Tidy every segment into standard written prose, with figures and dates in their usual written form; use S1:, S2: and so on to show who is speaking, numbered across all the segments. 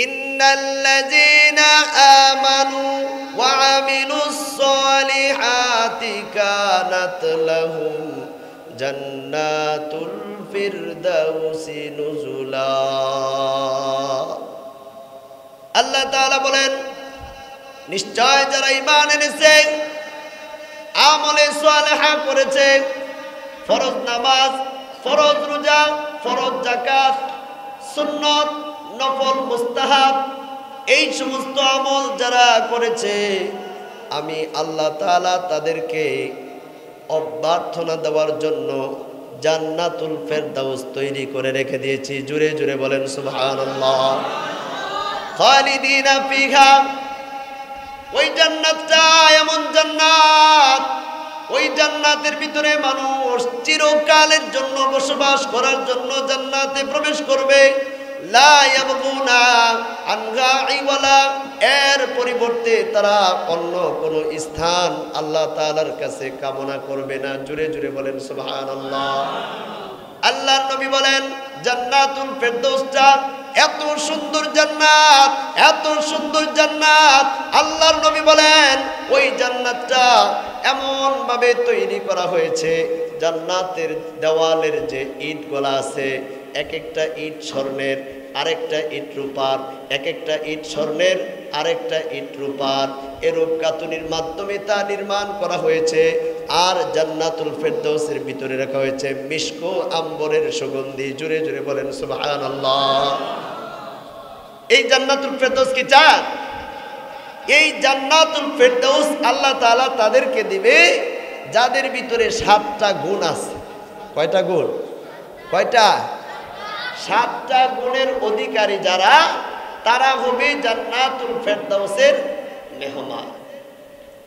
S1: ইন্নাল্লাযীনা আমানু ওয়া আমিলুস সলিহাতি কানাত লাহুম জান্নাতুল ফিরদাউসি নুজুলা। আল্লাহ তাআলা বলেন, নিশ্চয় যারা ঈমান এনেছে, আমলে সালেহা করেছে, ফরজ নামাজ, ফরজ রোজা, ফরজ যাকাত, সুন্নত, নফল, মুস্তাহাব, এই সমস্ত আমল যারা করেছে, আমি আল্লাহ তাআলা তাদেরকে অভ্যর্থনা দেওয়ার জন্য জান্নাতুল ফেরদাউস তৈরি করে রেখে দিয়েছি। জুড়ে জুড়ে বলেন সুবহানাল্লাহ। খালিদিনা ফিহা, ওই জান্নাতটা এমন জান্নাত, ওই জান্নাতের ভিতরে মানুষ চিরকালের জন্য বসবাস করার জন্য জান্নাতে প্রবেশ করবে। লা ইয়াবগুনা আনহা ইওয়ালা, এর পরিবর্তে তারা অন্য কোনো স্থান আল্লাহ তাআলার কাছে কামনা করবে না। জুড়ে জুড়ে বলেন সুবহানাল্লাহ। আল্লাহর নবী বলেন, জান্নাতুল ফেরদৌসটা এত সুন্দর জান্নাত, এত সুন্দর জান্নাত। আল্লাহর নবী বলেন, ওই জান্নাতটা এমন ভাবে তৈরি করা হয়েছে, জান্নাতের দেওয়ালের যে ইটগুলো আছে, এক একটা ইট স্বর্ণের, আরেকটা ইট রূপার, এক একটা ইট স্বর্ণের, আরেকটা ইট রূপার, এরূপ গাঁথুনির মাধ্যমে তা নির্মাণ করা হয়েছে। আর জান্নাতুল ফেরদৌসের ভিতরে রাখা হয়েছে মিশক আম্বরের সুগন্ধি। জুড়ে জুড়ে বলেন সুবহানাল্লাহ। এই জান্নাতুল ফেরদৌস কি চান? এই জান্নাতুল ফেরদৌস আল্লাহ তাআলা তাদেরকে দিবে যাদের ভিতরে 7টা গুণ আছে। কয়টা গুণ? কয়টা? 7টা গুণের অধিকারী যারা, তারা হবে জান্নাতুল ফেরদৌসের মেহমান।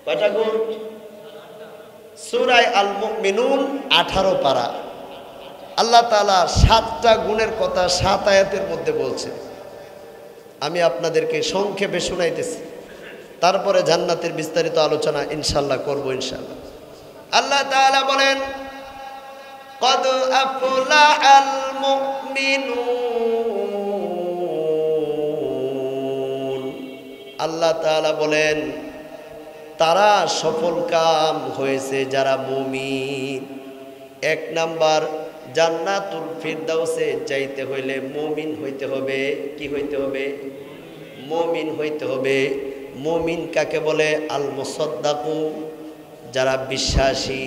S1: কয়টা গুণ? সূরা আল মুমিনুন 18 পারা আল্লাহ তাআলা 7টা গুণের কথা 7 আয়াতের মধ্যে বলছে। আমি আপনাদেরকে সংক্ষেপে শোনাইতেছি, তারপরে জান্নাতের বিস্তারিত আলোচনা ইনশাআল্লাহ করব ইনশাআল্লাহ। আল্লাহ তাআলা বলেন, কদ আফলাহাল মুমিনুন। আল্লাহ তাআলা বলেন, তারা সফল কাম হয়েছে যারা মুমিন। 1 নাম্বার, জান্নাতুল ফিরদাউসে যাইতে হইলে মুমিন হইতে হবে। কি হইতে হবে? মুমিন হইতে হবে। মুমিন কাকে বলে? আল মুসাদ্দাকু, যারা বিশ্বাসী,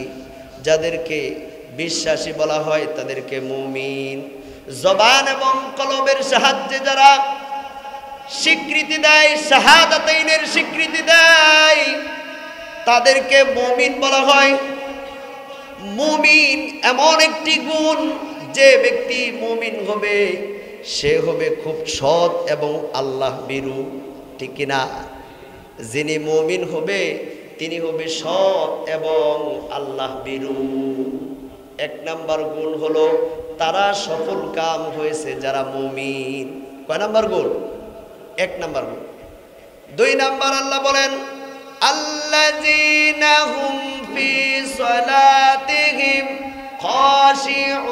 S1: যাদেরকে বিশ্বাসী বলা হয় তাদেরকে মুমিন। জবান এবং কলবের সাহায্যে যারা স্বীকৃতি দেয়, শাহাদাতাইনের স্বীকৃতি দেয়, তাদেরকে মুমিন বলা হয়। মুমিন এমন একটি গুণ, যে ব্যক্তি মুমিন হবে সে হবে খুব সৎ এবং আল্লাহ ভীরু। ঠিক কিনা? যিনি মুমিন হবে তিনি হবে সৎ এবং আল্লাহ ভীরু। 1 নাম্বার গুণ হলো তারা সফল কাম হয়েছে যারা মুমিন। কয় নাম্বার গুণ? 1 নাম্বার গুণ। 2 নাম্বার আল্লাহ বলেন, আল্লাযীনা হুম ফি সালাতিহিম খাশিউন।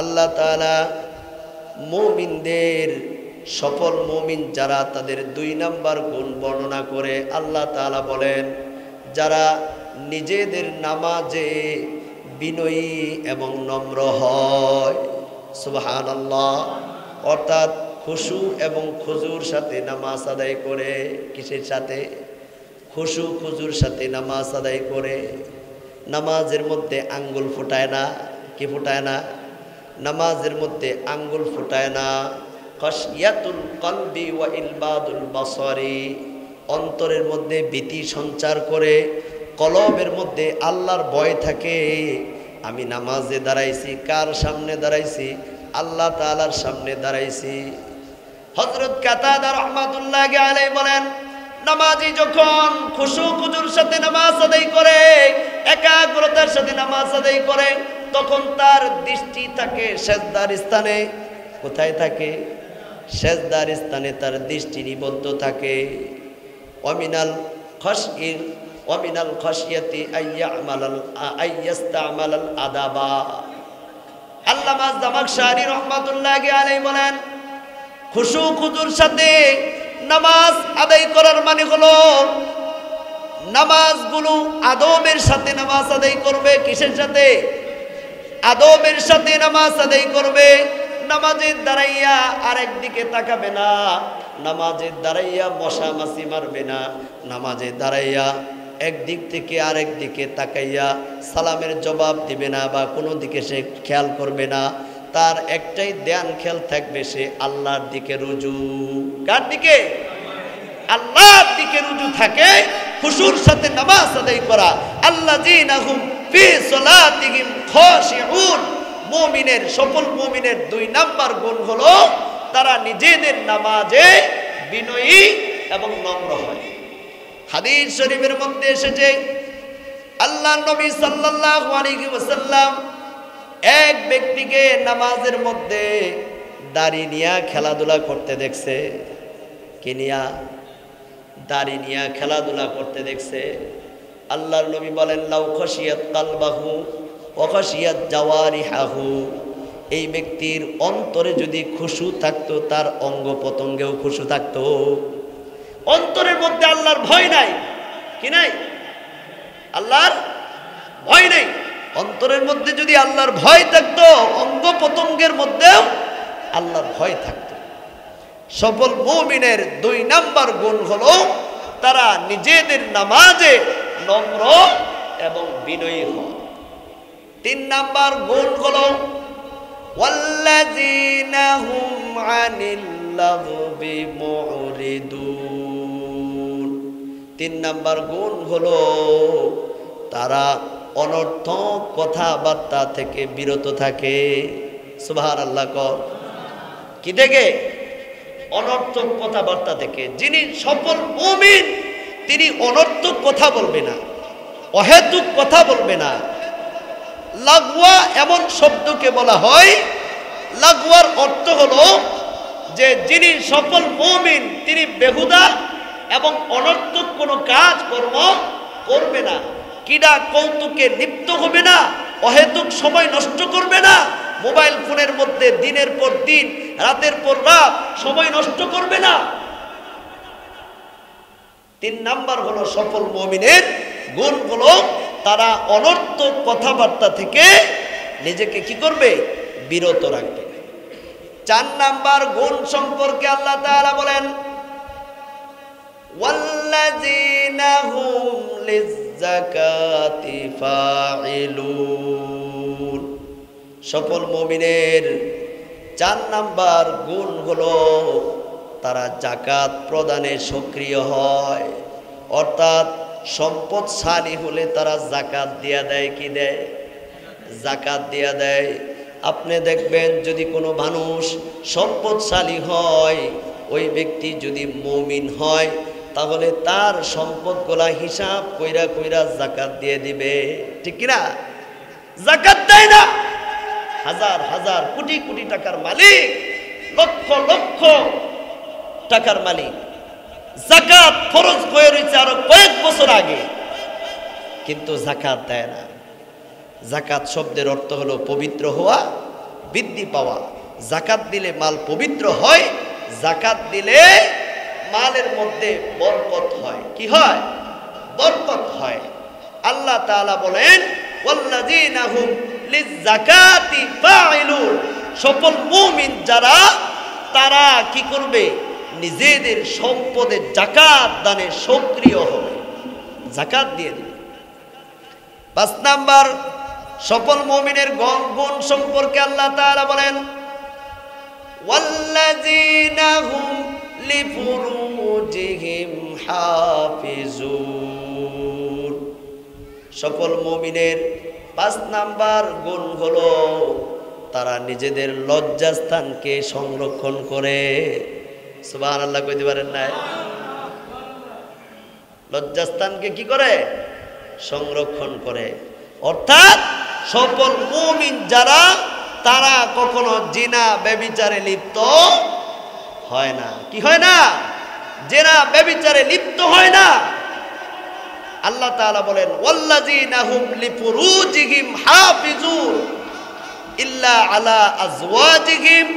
S1: আল্লাহ তাআলা মুমিনদের, সফল মুমিন যারা, তাদের 2 নাম্বার গুণ বর্ণনা করে আল্লাহ তাআলা বলেন, যারা নিজেদের নামাজে বিনয়ী এবং নম্র হয়। সুবহানাল্লাহ। অর্থাৎ খুশু এবং খুজুর সাথে নামাজ আদায় করে। কিসের সাথে? খুশু খুজুর সাথে নামাজ আদায় করে। নামাজের মধ্যে আঙ্গুল ফুটায় না। কি ফুটায় না? নামাজের মধ্যে আঙ্গুল ফুটায় না। খাশিয়াতুল কলবি ওয়া ইলবাদুল বাসারি, অন্তরের মধ্যে ভীতি সঞ্চার করে, কলবের মধ্যে আল্লাহর ভয় থাকে। আমি নামাজে দাঁড়াইছি, কার সামনে দাঁড়াইছি? আল্লাহ তাআলার সামনে দাঁড়াইছি। হযরত কাতাদা রাহমাতুল্লাহি আলাইহি বলেন, নামাজি যখন খুশু খুজুর সাথে নামাজ আদায় করে, একাগ্রতার সাথে নামাজ আদায় করে, তখন তার দৃষ্টি থাকে সেজদার স্থানে। কোথায় থাকে? সেজদার স্থানে তার দৃষ্টি নিবদ্ধ থাকে। ওয়ামিনাল খাশিয়াতি আইয়াস্তামালাল আদাবা। আল্লামা জামাখশারি রাহমাতুল্লাহি আলাইহি বলেন, খুশু খুজুর সাথে নামাজ আদায় করার মানে হলো নামাজগুলো আদবের সাথে নামাজ আদায় করবে। কিসের সাথে? আদবের সাথে নামাজ আদায় করবে। নামাজের দাঁড়াইয়া আরেক দিকে তাকাবে না, নামাজের দাঁড়াইয়া মশা মাছি মারবে না, নামাজের দাঁড়াইয়া একদিক থেকে আরেক দিকে তাকাইয়া সালামের জবাব দিবে না বা কোনো দিকে সে খেয়াল করবে না। তার একটাই ধ্যান খেয়াল থাকবে, সে আল্লাহর দিকে রুজু। কার দিকে? আল্লাহর দিকে রুজু থাকে। খুশুর সাথে নামাজ আদায় করা। আল্লাযীনা হুম ফি সালাতিহিম খাশিউন, মুমিনের, সফল মুমিনের 2 নাম্বার গুণ হলো তারা নিজেদের নামাজে বিনয়ী এবং নম্র হয়। হাদিস শরীফের মধ্যে এসেছে, আল্লাহর নবী সাল্লাল্লাহু আলাইহি ওয়াসাল্লাম এক ব্যক্তিকে নামাজের মধ্যে দাড়ি নিয়ে খেলাধুলা করতে দেখছে। কি নিয়া? দাড়ি নিয়ে খেলাধুলা করতে দেখছে। আল্লাহর নবী বলেন, লাউ খাশিয়াত কালবাহু ওয়া খাশিয়াত জাওয়ারিহাহু, এই ব্যক্তির অন্তরে যদি খুশু থাকতো, তার অঙ্গ প্রত্যঙ্গেও খুশু থাকতো। অন্তরের মধ্যে আল্লাহর ভয় নাই। কি নাই? আল্লাহর ভয় নাই। অন্তরের মধ্যে যদি আল্লাহর ভয় থাকতো, অঙ্গ প্রত্যঙ্গের মধ্যেও আল্লাহর ভয় থাকতো। সফল মুমিনের 2 নাম্বার গুণ হলো তারা নিজেদের নামাজে নম্র এবং বিনয়ী হয়। 3 নাম্বার গুণ হলো ওয়াল্লাযীনা হুম আনিল লাগবি মুরিদুন। 3 নাম্বার গুণ হলো তারা অনর্থক কথাবার্তা থেকে বিরত থাকে। সুবহানাল্লাহ। কি থেকে? অনর্থক কথাবার্তা থেকে। যিনি সফল মুমিন তিনি অনর্থক কথা বলবে না, অহেতুক কথা বলবে না। লাগওয়া এমন শব্দকে বলা হয়, লাগওয়ার অর্থ হলো যে যিনি সফল মুমিন তিনি বেহুদা এবং অনর্থক কোনো কাজ কর্ম করবে না, ক্রীড়া কৌতুকে লিপ্ত হবে না, অহেতুক সময় নষ্ট করবে না, মোবাইল ফোনের মধ্যে দিনের পর দিন রাতের পর রাত সময় নষ্ট করবে না। 3 নাম্বার হলো সফল মুমিনের গুণ হলো তারা অনর্থক কথাবার্তা থেকে নিজেকে কি করবে? বিরত রাখবে। 4 নাম্বার গুণ সম্পর্কে আল্লাহ তাআলা বলেন, ওয়াল্লাযীনা হুম লিয-যাকাতি ফাইলুন। সফল মুমিনের 4 নাম্বার গুণ হলো তারা যাকাত প্রদানে সক্রিয় হয়। অর্থাৎ সম্পদশালী হলে তারা যাকাত দিয়া দেয়। কি দেয়? যাকাত দিয়া দেয়। আপনি দেখবেন যদি কোনো মানুষ সম্পদশালী হয়, ওই ব্যক্তি যদি মুমিন হয়, তাহলে তার সম্পদগুলা হিসাব কইরা কইরা যাকাত দিয়ে দিবে। ঠিক কিনা? যাকাত দেয় না। হাজার হাজার কোটি কোটি টাকার মালিক, লক্ষ লক্ষ টাকার মালিক, যাকাত ফরজ হয়ে রয়েছে আরো কয়েক বছর আগে, কিন্তু যাকাত দেয় না। যাকাত শব্দের অর্থ হলো পবিত্র হওয়া, বৃদ্ধি পাওয়া। যাকাত দিলে মাল পবিত্র হয়, যাকাত দিলে মালের মধ্যে বরকত হয়। কি হয়? বরকত হয়। আল্লাহ তাআলা বলেন, ওয়াল্লাযীনা হুম লিয-যাকাতি ফাইলুন। সফল মুমিন যারা, তারা কি করবে? নিজেদের সম্পদে যাকাত দানে সক্রিয় হবে, যাকাত দিয়ে দিবে। 5 নাম্বার সফল মুমিনের গুণ সম্পর্কে আল্লাহ তাআলা বলেন, ওয়াল্লাযীনা হুম লিফুরুজিহিম হাফিজুন। সফল মুমিনের 5 নাম্বার গুণ হলো তারা নিজেদের লজ্জাস্থানকে সংরক্ষণ করে। সুবহানাল্লাহ কইতে পারেন না? লজ্জাস্থানকে কি করে? সংরক্ষণ করে। অর্থাৎ সফল মুমিন যারা, তারা কখনো জিনা ব্যভিচারে লিপ্ত হয় না। কি হয় না? জিনা ব্যভিচারে লিপ্ত হয় না। আল্লাহ তাআলা বলেন, ওয়াল্লাযীনা হুম লিফুরুজিহিম হাফিজুন। ইল্লা আলা আজওয়াজিহিম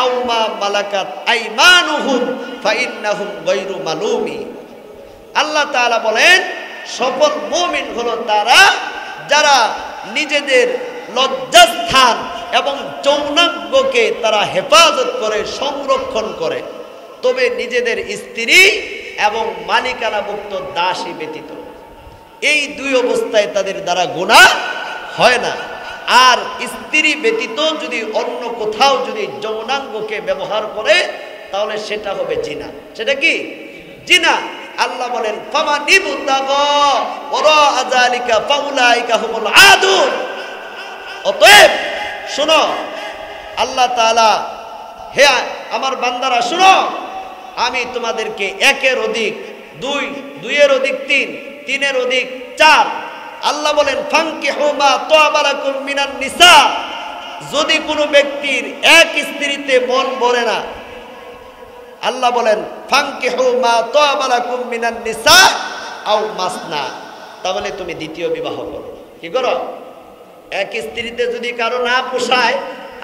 S1: আও মা মালাকাত আইমানুহুম ফাইন্নাহুম গায়রু মালুমিন। আল্লাহ তাআলা বলেন সফল মুমিন হলো তারা যারা নিজেদের লজ্জাস্থান এবং যৌনাঙ্গকে তারা হেফাজত করে, সংরক্ষণ করে, তবে নিজেদের স্ত্রী এবং মালিকানাভুক্ত দাসী ব্যতীত। এই দুই অবস্থায় তাদের দ্বারা গুনাহ হয় না। আর স্ত্রী ব্যতীত যদি অন্য কোথাও যদি যৌনাঙ্গকে ব্যবহার করে তাহলে সেটা হবে জিনা। সেটা কি? জিনা। আল্লাহ বলেন ফামানিবতাগা ওরা আযালিকা ফাউলাইকা হুমুল আদুন। অতএব শোনো, আল্লাহ তাআলা, হে আমার বান্দারা শোনো, আমি তোমাদেরকে একের অধিক দুই, দুইয়ের অধিক তিন, তিনের অধিক চার। আল্লাহ বলেন ফানকিহু মা তাবা লাকুম মিনান নিসা। যদি কোনো ব্যক্তির এক স্ত্রীতে মন ভরে না, আল্লাহ বলেন ফানকিহু মা তাবা লাকুম মিনান নিসা আও মাসনা, তাহলে তুমি দ্বিতীয় বিবাহ করো। কি করো? এক স্ত্রীতে যদি কারো না পোষায়,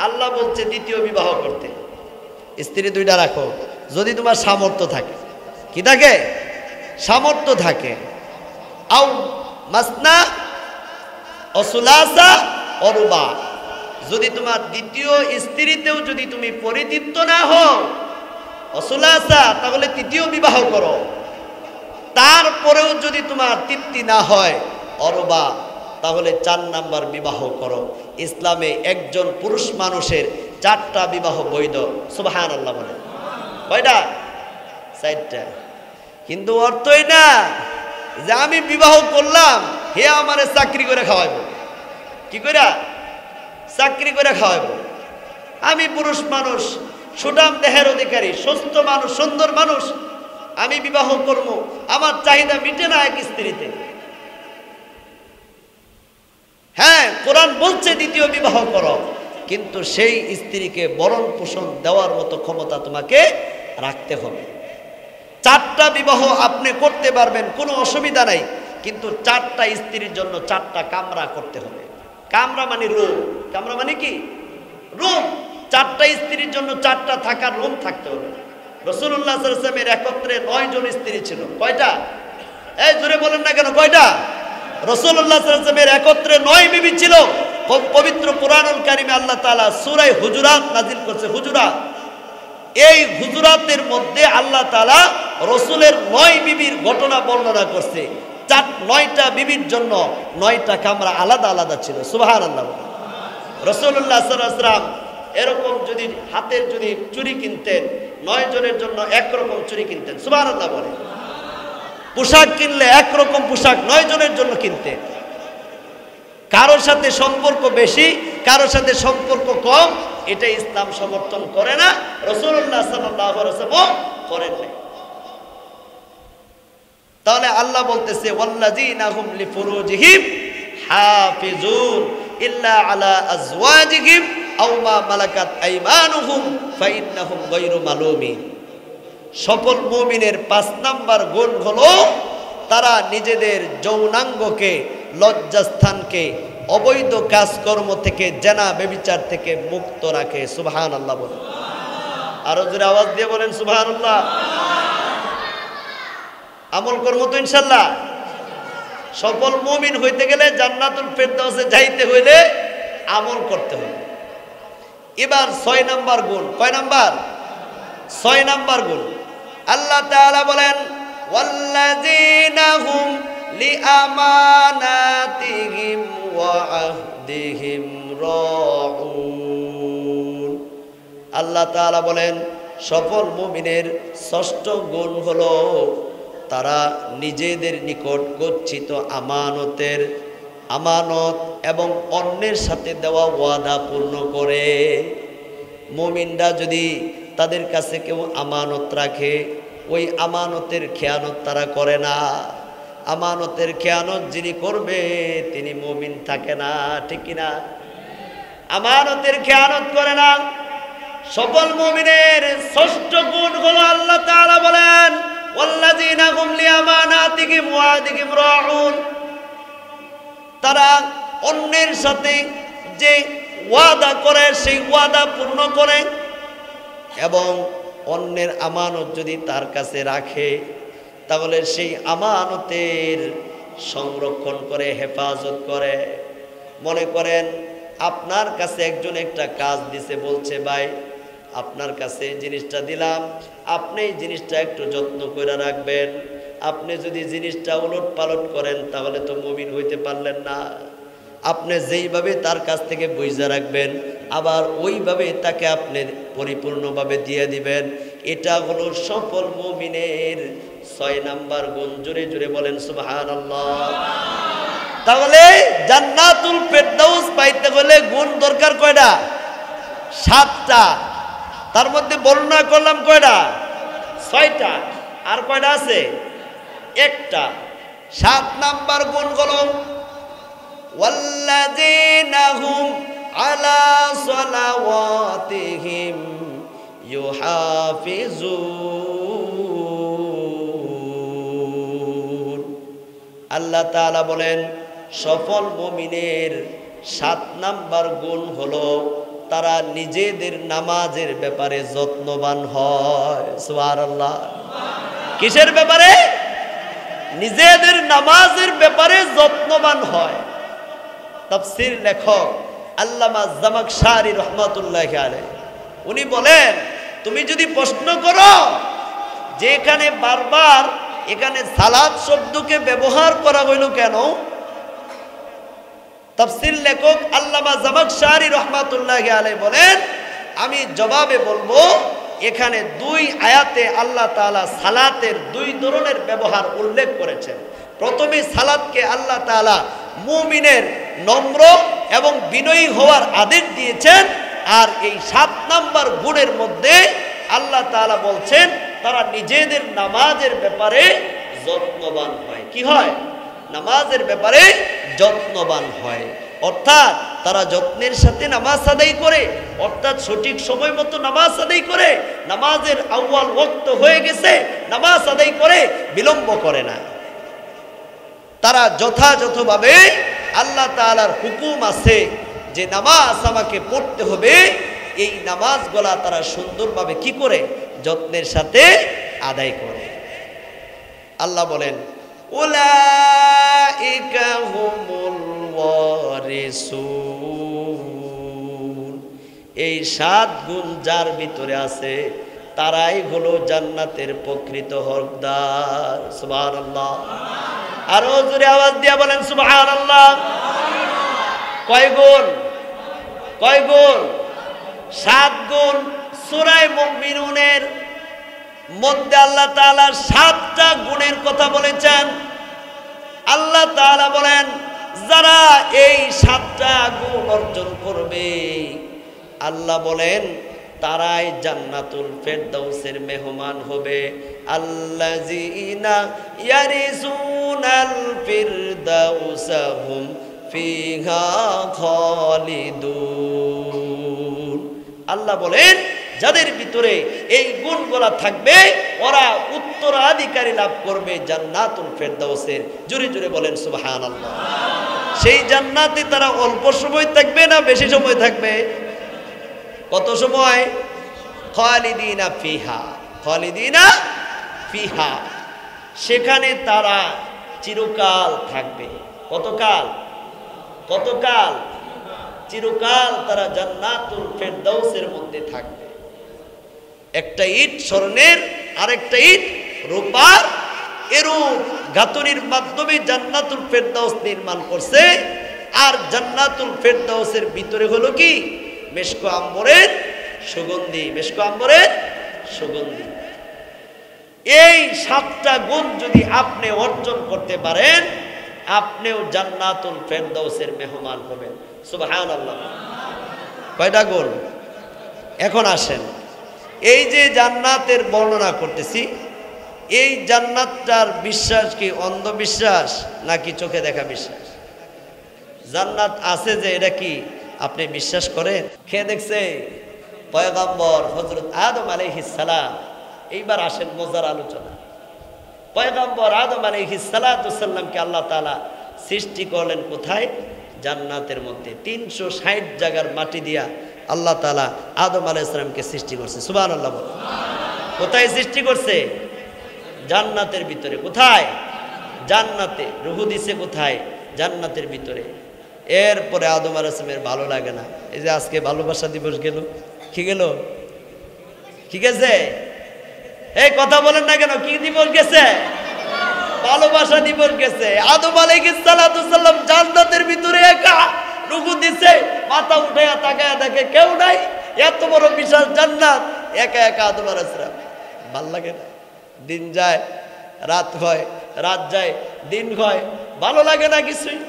S1: আল্লাহ বলছে দ্বিতীয় বিবাহ করতে। স্ত্রী দুইটা রাখো যদি তোমার সামর্থ্য থাকে। কি থাকে? সামর্থ্য থাকে। আও মাসনা অসুলাসা অরুবা, যদি তোমার দ্বিতীয় স্ত্রীতেও যদি তুমি পরিতৃপ্ত না হও, অসুলাসা, তাহলে তৃতীয় বিবাহ করো। তারপরেও যদি তোমার তৃপ্তি না হয়, অরুবা, তাহলে 4 নাম্বার বিবাহ করো। ইসলামে একজন পুরুষ মানুষের 4টা বিবাহ বৈধ। সুবহানাল্লাহ বলে। কয়টা? 4টা। কিন্তু অর্থই না যে আমি বিবাহ করলাম, হে আমারে চাকরি করে খাওয়াইবো। কি করে? চাকরি করে খাওয়াইবো। আমি পুরুষ মানুষ, সুঠাম দেহের অধিকারী, সুস্থ মানুষ, সুন্দর মানুষ, আমি বিবাহ করব, আমার চাহিদা মিটে না এক স্ত্রীতে। হ্যাঁ, কোরআন বলছে দ্বিতীয় বিবাহ করো, কিন্তু সেই স্ত্রীকে ভরণ পোষণ দেওয়ার মতো ক্ষমতা তোমাকে রাখতে হবে। 4টা বিবাহ আপনি করতে পারবেন, কোনো অসুবিধা নাই, কিন্তু 4টা স্ত্রীর জন্য 4টা কামরা করতে হবে। কামরা মানে রুম। কামরা মানে কি? রুম। 4টা স্ত্রীর জন্য 4টা থাকার রুম থাকতে হবে। রাসূলুল্লাহ সাল্লাল্লাহু আলাইহি ওয়াসাল্লামের একত্রে 9 জন স্ত্রী ছিল। কয়টা? এই জোরে বলেন না কেন, কয়টা? রাসূলুল্লাহ সাল্লাল্লাহু আলাইহি ওয়াসাল্লামের একত্রে 9 বিবি ছিল। পবিত্র কোরআনুল কারীমে আল্লাহ তাআলা সূরা হুজুরাত নাযিল করছে। হুজুরাত, এই হুজুরাতের মধ্যে আল্লাহ তাআলা রাসূলের 9 বিবির ঘটনা বর্ণনা করছে। 9টা বিবির জন্য 9টা কামরা আলাদা আলাদা ছিল। সুবহানাল্লাহ। রাসূলুল্লাহ সাল্লাল্লাহু আলাইহি ওয়াসাল্লাম এরকম যদি হাতের যদি চুড়ি কিনতেন, 9 জনের জন্য একরকম চুড়ি কিনতেন। সুবহানাল্লাহ বলে। পোশাক কিনলে একরকম পোশাক 9 জনের জন্য কিনতেন। কারোর সাথে সম্পর্ক বেশি, কারোর সাথে সম্পর্ক কম, এটা ইসলাম সমর্থন করে না, রাসূলুল্লাহ সাল্লাল্লাহু আলাইহি ওয়াসাল্লাম করেন না। তাহলে আল্লাহ বলতেছে ওয়াল্লাযীনা হুম লিফুরুজিহিম হাফিজুন ইল্লা আলা আজওয়াজিহিম আও মা মালাকাত আইমানুহুম ফাইন্নাহুম গায়রু মালুমিন। সফল মুমিনের 5 নাম্বার গুণ হলো তারা নিজেদের যৌনাঙ্গকে, লজ্জাস্থানকে অবৈধ কাজকর্ম থেকে, জেনা ব্যভিচার থেকে মুক্ত রাখে। সুবহানাল্লাহ বলেন। আরো জোরে আওয়াজ দিয়ে বলেন সুবহানাল্লাহ। আমল করব তো ইনশাআল্লাহ। সফল মুমিন হইতে গেলে, জান্নাতুল ফেরদাউসে যাইতে হইলে আমল করতে হবে। এবার 6 নাম্বার গুণ। কয় নাম্বার? 6 নাম্বার গুণ। আল্লাহ তাআলা বলেন ওয়াল্লাযীনা হুম লিআমানাতিহিম ওয়া আহদিহিম রাউন। আল্লাহ তাআলা বলেন সফল মুমিনের 6ষ্ঠ গুণ হলো তারা নিজেদের নিকট গচ্ছিত আমানত এবং অন্যের সাথে দেওয়া ওয়াদা পূর্ণ করে। মুমিনরা যদি তাদের কাছে কেউ আমানত রাখে, ওই আমানতের খেয়ানত তারা করে না। আমানতের খেয়ানত যিনি করবে তিনি মুমিন থাকে না। ঠিক কিনা? আমানতের খেয়ানত করে না। সফল মুমিনের 6ষ্ঠ গুণ হলো আল্লাহ তাআলা বলেন ওয়াল্লাযীনা হুম লিআমানাতিহিম ওয়া আহদিহিম রাউন। তারা অন্যের সাথে যে ওয়াদা করে সেই ওয়াদা পূর্ণ করে এবং অন্যের আমানত যদি তার কাছে রাখে তাহলে সেই আমানতের সংরক্ষণ করে, হেফাজত করে। মনে করেন আপনার কাছে একজন একটা কাজ দিছে, বলছে ভাই আপনার কাছে জিনিসটা দিলাম, আপনি এই জিনিসটা একটু যত্ন করে রাখবেন। আপনি যদি জিনিসটা উলট পালট করেন তাহলে তো মুমিন হইতে পারলেন না। আপনি যেইভাবে তার কাছ থেকে বুঝে রাখবেন আবার ওইভাবে তাকে আপনি পরিপূর্ণভাবে দিয়ে দিবেন। এটা হলো সফল মুমিনের 6 নাম্বার গুণ। জোরে জোরে বলেন সুবহানাল্লাহ। তাহলে জান্নাতুল ফেরদাউস পাইতে হলে গুণ দরকার কয়টা? 7টা। তার মধ্যে বর্ণনা করলাম কয়টা? 6টা। আর কয়টা আছে? একটা। 7 নাম্বার গুণ হলো ওয়াল্লাযীনা হুম আলা সালাওয়াতিহিম ইউহাফিজুন। আল্লাহ তাআলা বলেন সফল মুমিনের 7 নাম্বার গুণ হলো তারা নিজেদের নামাজের ব্যাপারে যত্নবান হয়। সুবহানাল্লাহ। কিসের ব্যাপারে? নিজেদের নামাজের ব্যাপারে যত্নবান হয়। তাফসীর লেখক আল্লামা জামাখশারী রাহমাতুল্লাহি আলাইহি উনি বলেন তুমি যদি প্রশ্ন করো যে এখানে বারবার এখানে সালাত শব্দকে ব্যবহার করা হইল কেন, তাফসীর লেখক আল্লামা জামাখশারী রাহমাতুল্লাহি আলাইহি বলেন আমি জবাবে বলবো এখানে 2 আয়াতে আল্লাহ তাআলা সালাতের 2 ধরনের ব্যবহার উল্লেখ করেছেন। প্রথমে সালাতকে আল্লাহ তাআলা মুমিনের নম্র এবং বিনয়ী হওয়ার আদেশ দিয়েছেন, আর এই 7 নাম্বার গুণের মধ্যে আল্লাহ তাআলা বলছেন তারা নিজেদের নামাজের ব্যাপারে যত্নবান হয়। কি হয়? নামাজের ব্যাপারে যত্নবান হয়, অর্থাৎ তারা যত্নের সাথে নামাজ আদায় করে, অর্থাৎ সঠিক সময় মতো নামাজ আদায় করে, নামাজের আউয়াল ওয়াক্ত হয়ে গেছে নামাজ আদায় করে, বিলম্ব করে না। তারা যথাযথভাবে আল্লাহ তাআলার হুকুম আছে যে নামাজ আমাকে পড়তে হবে, এই নামাজগুলা তারা সুন্দরভাবে কি করে? যত্নের সাথে আদায় করে। আল্লাহ বলেন উলাইকা হুমুল ওয়ারিসুন। এই 7 গুণ যার ভিতরে আছে তারাই হলো জান্নাতের প্রকৃত হকদার। সুবহানাল্লাহ। আরো জোরে আওয়াজ দিয়ে বলেন সুবহানাল্লাহ। কয় গুণ? কয় গুণ? 7 গুণ। সূরা মুমিনুনের মধ্যে আল্লাহ তাআলা 7টা গুণের কথা বলেছেন। আল্লাহ তাআলা বলেন যারা এই 7টা গুণ অর্জন করবে আল্লাহ বলেন তারাই জান্নাতুল ফেরদাউসের মেহমান হবে। আল্লাযীনা ইয়ারিসুনাল ফিরদাউসা হুম ফিহা খালিদুন। আল্লাহ বলেন যাদের ভিতরে এই গুণগুলা থাকবে ওরা উত্তরাধিকারী লাভ করবে জান্নাতুল ফেরদাউসের। জোরে জোরে বলেন সুবহানাল্লাহ। সেই জান্নাতে তারা অল্প সময় থাকবে না বেশি সময় থাকবে? কত সময়? খালিদিনা ফিহা। খালিদিনা ফিহা। সেখানে তারা চিরকাল থাকবে। কতকাল? কতকাল? চিরকাল তারা জান্নাতুল ফেরদাউসের মধ্যে থাকবে। একটা ইট স্বর্ণের আরেকটা ইট রূপার, এরূপ গাঁথনির মাধ্যমে জান্নাতুল ফেরদাউস নির্মাণ করছে। আর জান্নাতুল ফেরদাউসের ভিতরে হলো কি? মেশক আম্বরের সুগন্ধি। মেশক আম্বরের সুগন্ধি। এই 7টা গুণ যদি আপনি অর্জন করতে পারেন আপনিও জান্নাতুল ফেরদাউসের মেহমান হবেন। সুবহানাল্লাহ। কয়টা গুণ? এখন আসেন এই যে জান্নাতের বর্ণনা করতেছি, এই জান্নাতটার বিশ্বাস কি অন্ধবিশ্বাস নাকি চোখে দেখা বিশ্বাস? জান্নাত আছে যে এটা কি আপনি বিশ্বাস করেন? খেয়ে দেখছে পয়গম্বর হযরত আদম আলাইহিস সালাম। এইবার আসেন মজার আলোচনা। পয়গম্বর আদম আলাইহিস সালাতু সাল্লামকে আল্লাহ তাআলা সৃষ্টি করলেন কোথায়? জান্নাতের মধ্যে 360 জায়গার মাটি দিয়া আল্লাহ তাআলা আদম আলাইহিস সালামকে সৃষ্টি করছে। সুবহানাল্লাহ বল। কোথায় সৃষ্টি করছে? জান্নাতের ভিতরে। কোথায়? জান্নাতে। রূহ দিছে কোথায়? জান্নাতের ভিতরে। এরপরে আদম আলাইহিস সালামের ভালো লাগে না। এই যে আজকে ভালোবাসা দিবস গেল, কি গেল? কি গেছে? এই কথা বলেন না কেন? কি দিবস গেছে? ভালোবাসা দিবস গেছে। আদম আলাইহিস সালাম জান্নাতের ভিতরে একা, রূহ দিছে, মাথা উঠায়া তাকায়া দেখে কেউ নাই, এত বড় বিশাল জান্নাত, একা একা আদম আলাইহিস সালাম। ভাল লাগে না? দিন যায় রাত হয়, রাত যায় দিন হয়, ভালো লাগে না কিছুই।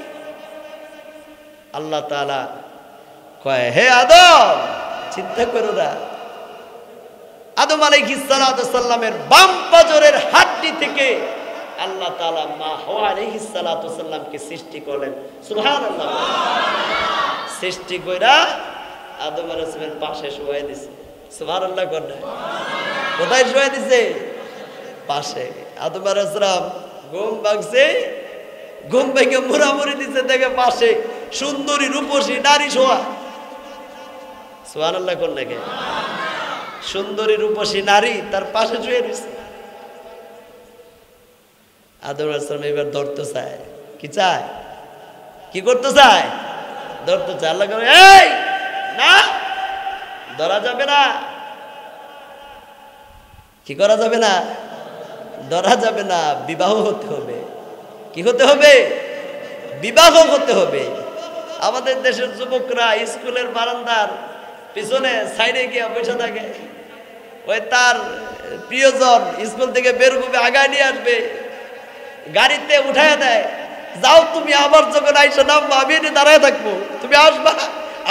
S1: আল্লাহ তাআলা কয়, হে আদম, চিন্তা করো না। আদম আলাইহিস সালামের বাম পাজরের হাড্ডি থেকে আল্লাহ তাআলা মা হাওয়া আলাইহিস সালামকে সৃষ্টি করলেন। সুবহানাল্লাহ। সৃষ্টি কইরা আদম আলাইহিস সালামের পাশে শুয়াই দিছে। সুবহানাল্লাহ করে। কোথায় শুয়াই দিছে? পাশে। আদম আলাইহিস সালাম ঘুম ভাঙছে, ঘুম ভেঙে মুড়ামুড়ি দিছে, দেখে পাশে সুন্দরী রূপসী নারী শোয়া। সুবহানাল্লাহ কোন নাকি? সুন্দরী রূপসী নারী তার পাশে শুয়ে রয়েছে। আদম আলাইহিস সালাম এবার ধরতে চায়। কি চায়? কি করতে চায়? ধরতে চায়। আল্লাহ বলে, এই না, ধরা যাবে না। কি করা যাবে না? ধরা যাবে না। বিবাহ হতে হবে। কি হতে হবে? বিবাহ হতে হবে। আমাদের দেশের যুবকরা স্কুলের বারান্দার পিছনে সাইডে গিয়ে বসে থাকে, ওই তার প্রিয়জন স্কুল থেকে বের হবে, আগায় নিয়ে আসবে, গাড়িতে উঠায় দেয়, যাও তুমি আবার যখন আইসো নামবো, আমি এনে দাঁড়ায় থাকবো, তুমি আসবা,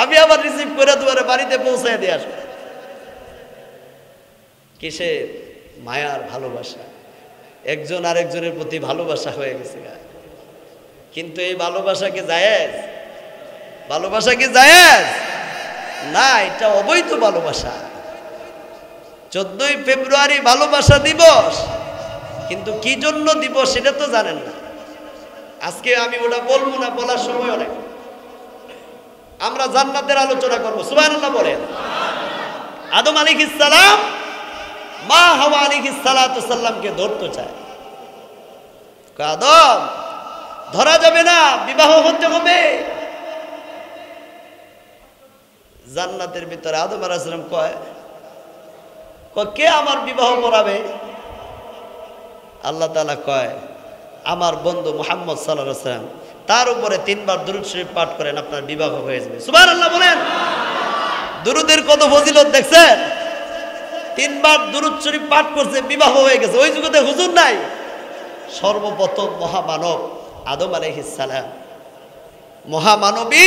S1: আমি আবার রিসিভ করে তোমার বাড়িতে পৌঁছায় দিয়ে আসবো। কিসে? মায়ার ভালোবাসা। একজন আরেকজনের প্রতি ভালোবাসা হয়ে গেছে। কিন্তু এই ভালোবাসা কি জায়েজ? ভালোবাসা কি জায়েজ? না, এটা অবৈধ ভালোবাসা। 14ই ফেব্রুয়ারি ভালোবাসা দিবস, কিন্তু কি জন্য দিবস সেটা তো জানেন না। আজকে আমি ওটা বলবো না, বলার সময় অনেক। আমরা জান্নাতের আলোচনা করবো। সুবহানাল্লাহ বলেন। আদম আলাইহিস সালাম মা হাওয়া আলাইহিস সালামকে ধরতে চায়। আদম, ধরা যাবে না, বিবাহ হতে হবে। জান্নাতের ভিতরে আদম আলাইহিস সালাম কয়, কে আমার বিবাহ করাবে? আল্লাহ তাআলা কয়, আমার বন্ধু মুহাম্মদ সাল্লাল্লাহু আলাইহি ওয়াসাল্লাম, তার উপরে 3 বার দুরূদ শরীফ পাঠ করেন, আপনার বিবাহ হয়ে যাবে। সুবহানাল্লাহ বলেন। দুরূদের কত ফজিলত দেখছেন? 3 বার দুরূদ শরীফ পাঠ করছে, বিবাহ হয়ে গেছে। ওই যুগতে হুজুর নাই। সর্বপ্রথম মহামানব আদম আলাইহিস সালাম, মহামানবী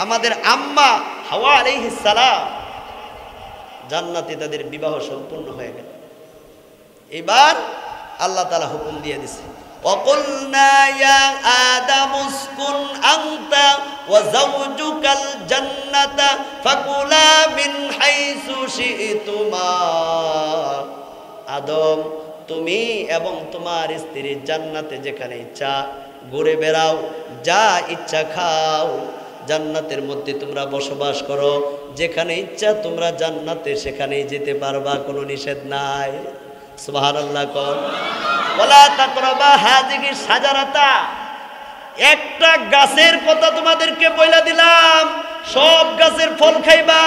S1: আমাদের আম্মা হাওয়া আলাইহিস সালাম, জান্নাতে তাদের বিবাহ সম্পূর্ণ হয়ে গেল। এবার আল্লাহ তাআলা হুকুম দিয়ে দিছে, ওয়াকুলনা ইয়া আদাম উসকুন আনতা ওয়া যাওজুকাল জান্নাতা ফাকুলা মিন হাইসু শি'তুমা। আদম, তুমি এবং তোমার স্ত্রী জান্নাতে যেখানে ইচ্ছা ঘুরে বেড়াও, যা ইচ্ছা খাও, জান্নাতের মধ্যে তোমরা বসবাস করো, যেখানে ইচ্ছা তোমরা জান্নাতে সেখানেই যেতে পারবা, কোনো নিষেধ নাই। সুবহানাল্লাহ কোন। ওয়ালা তাকরাবা হাযিহি শাজারাতা, একটা গাছের কথা তোমাদেরকে বইলা দিলাম, সব গাছের ফল খাইবা,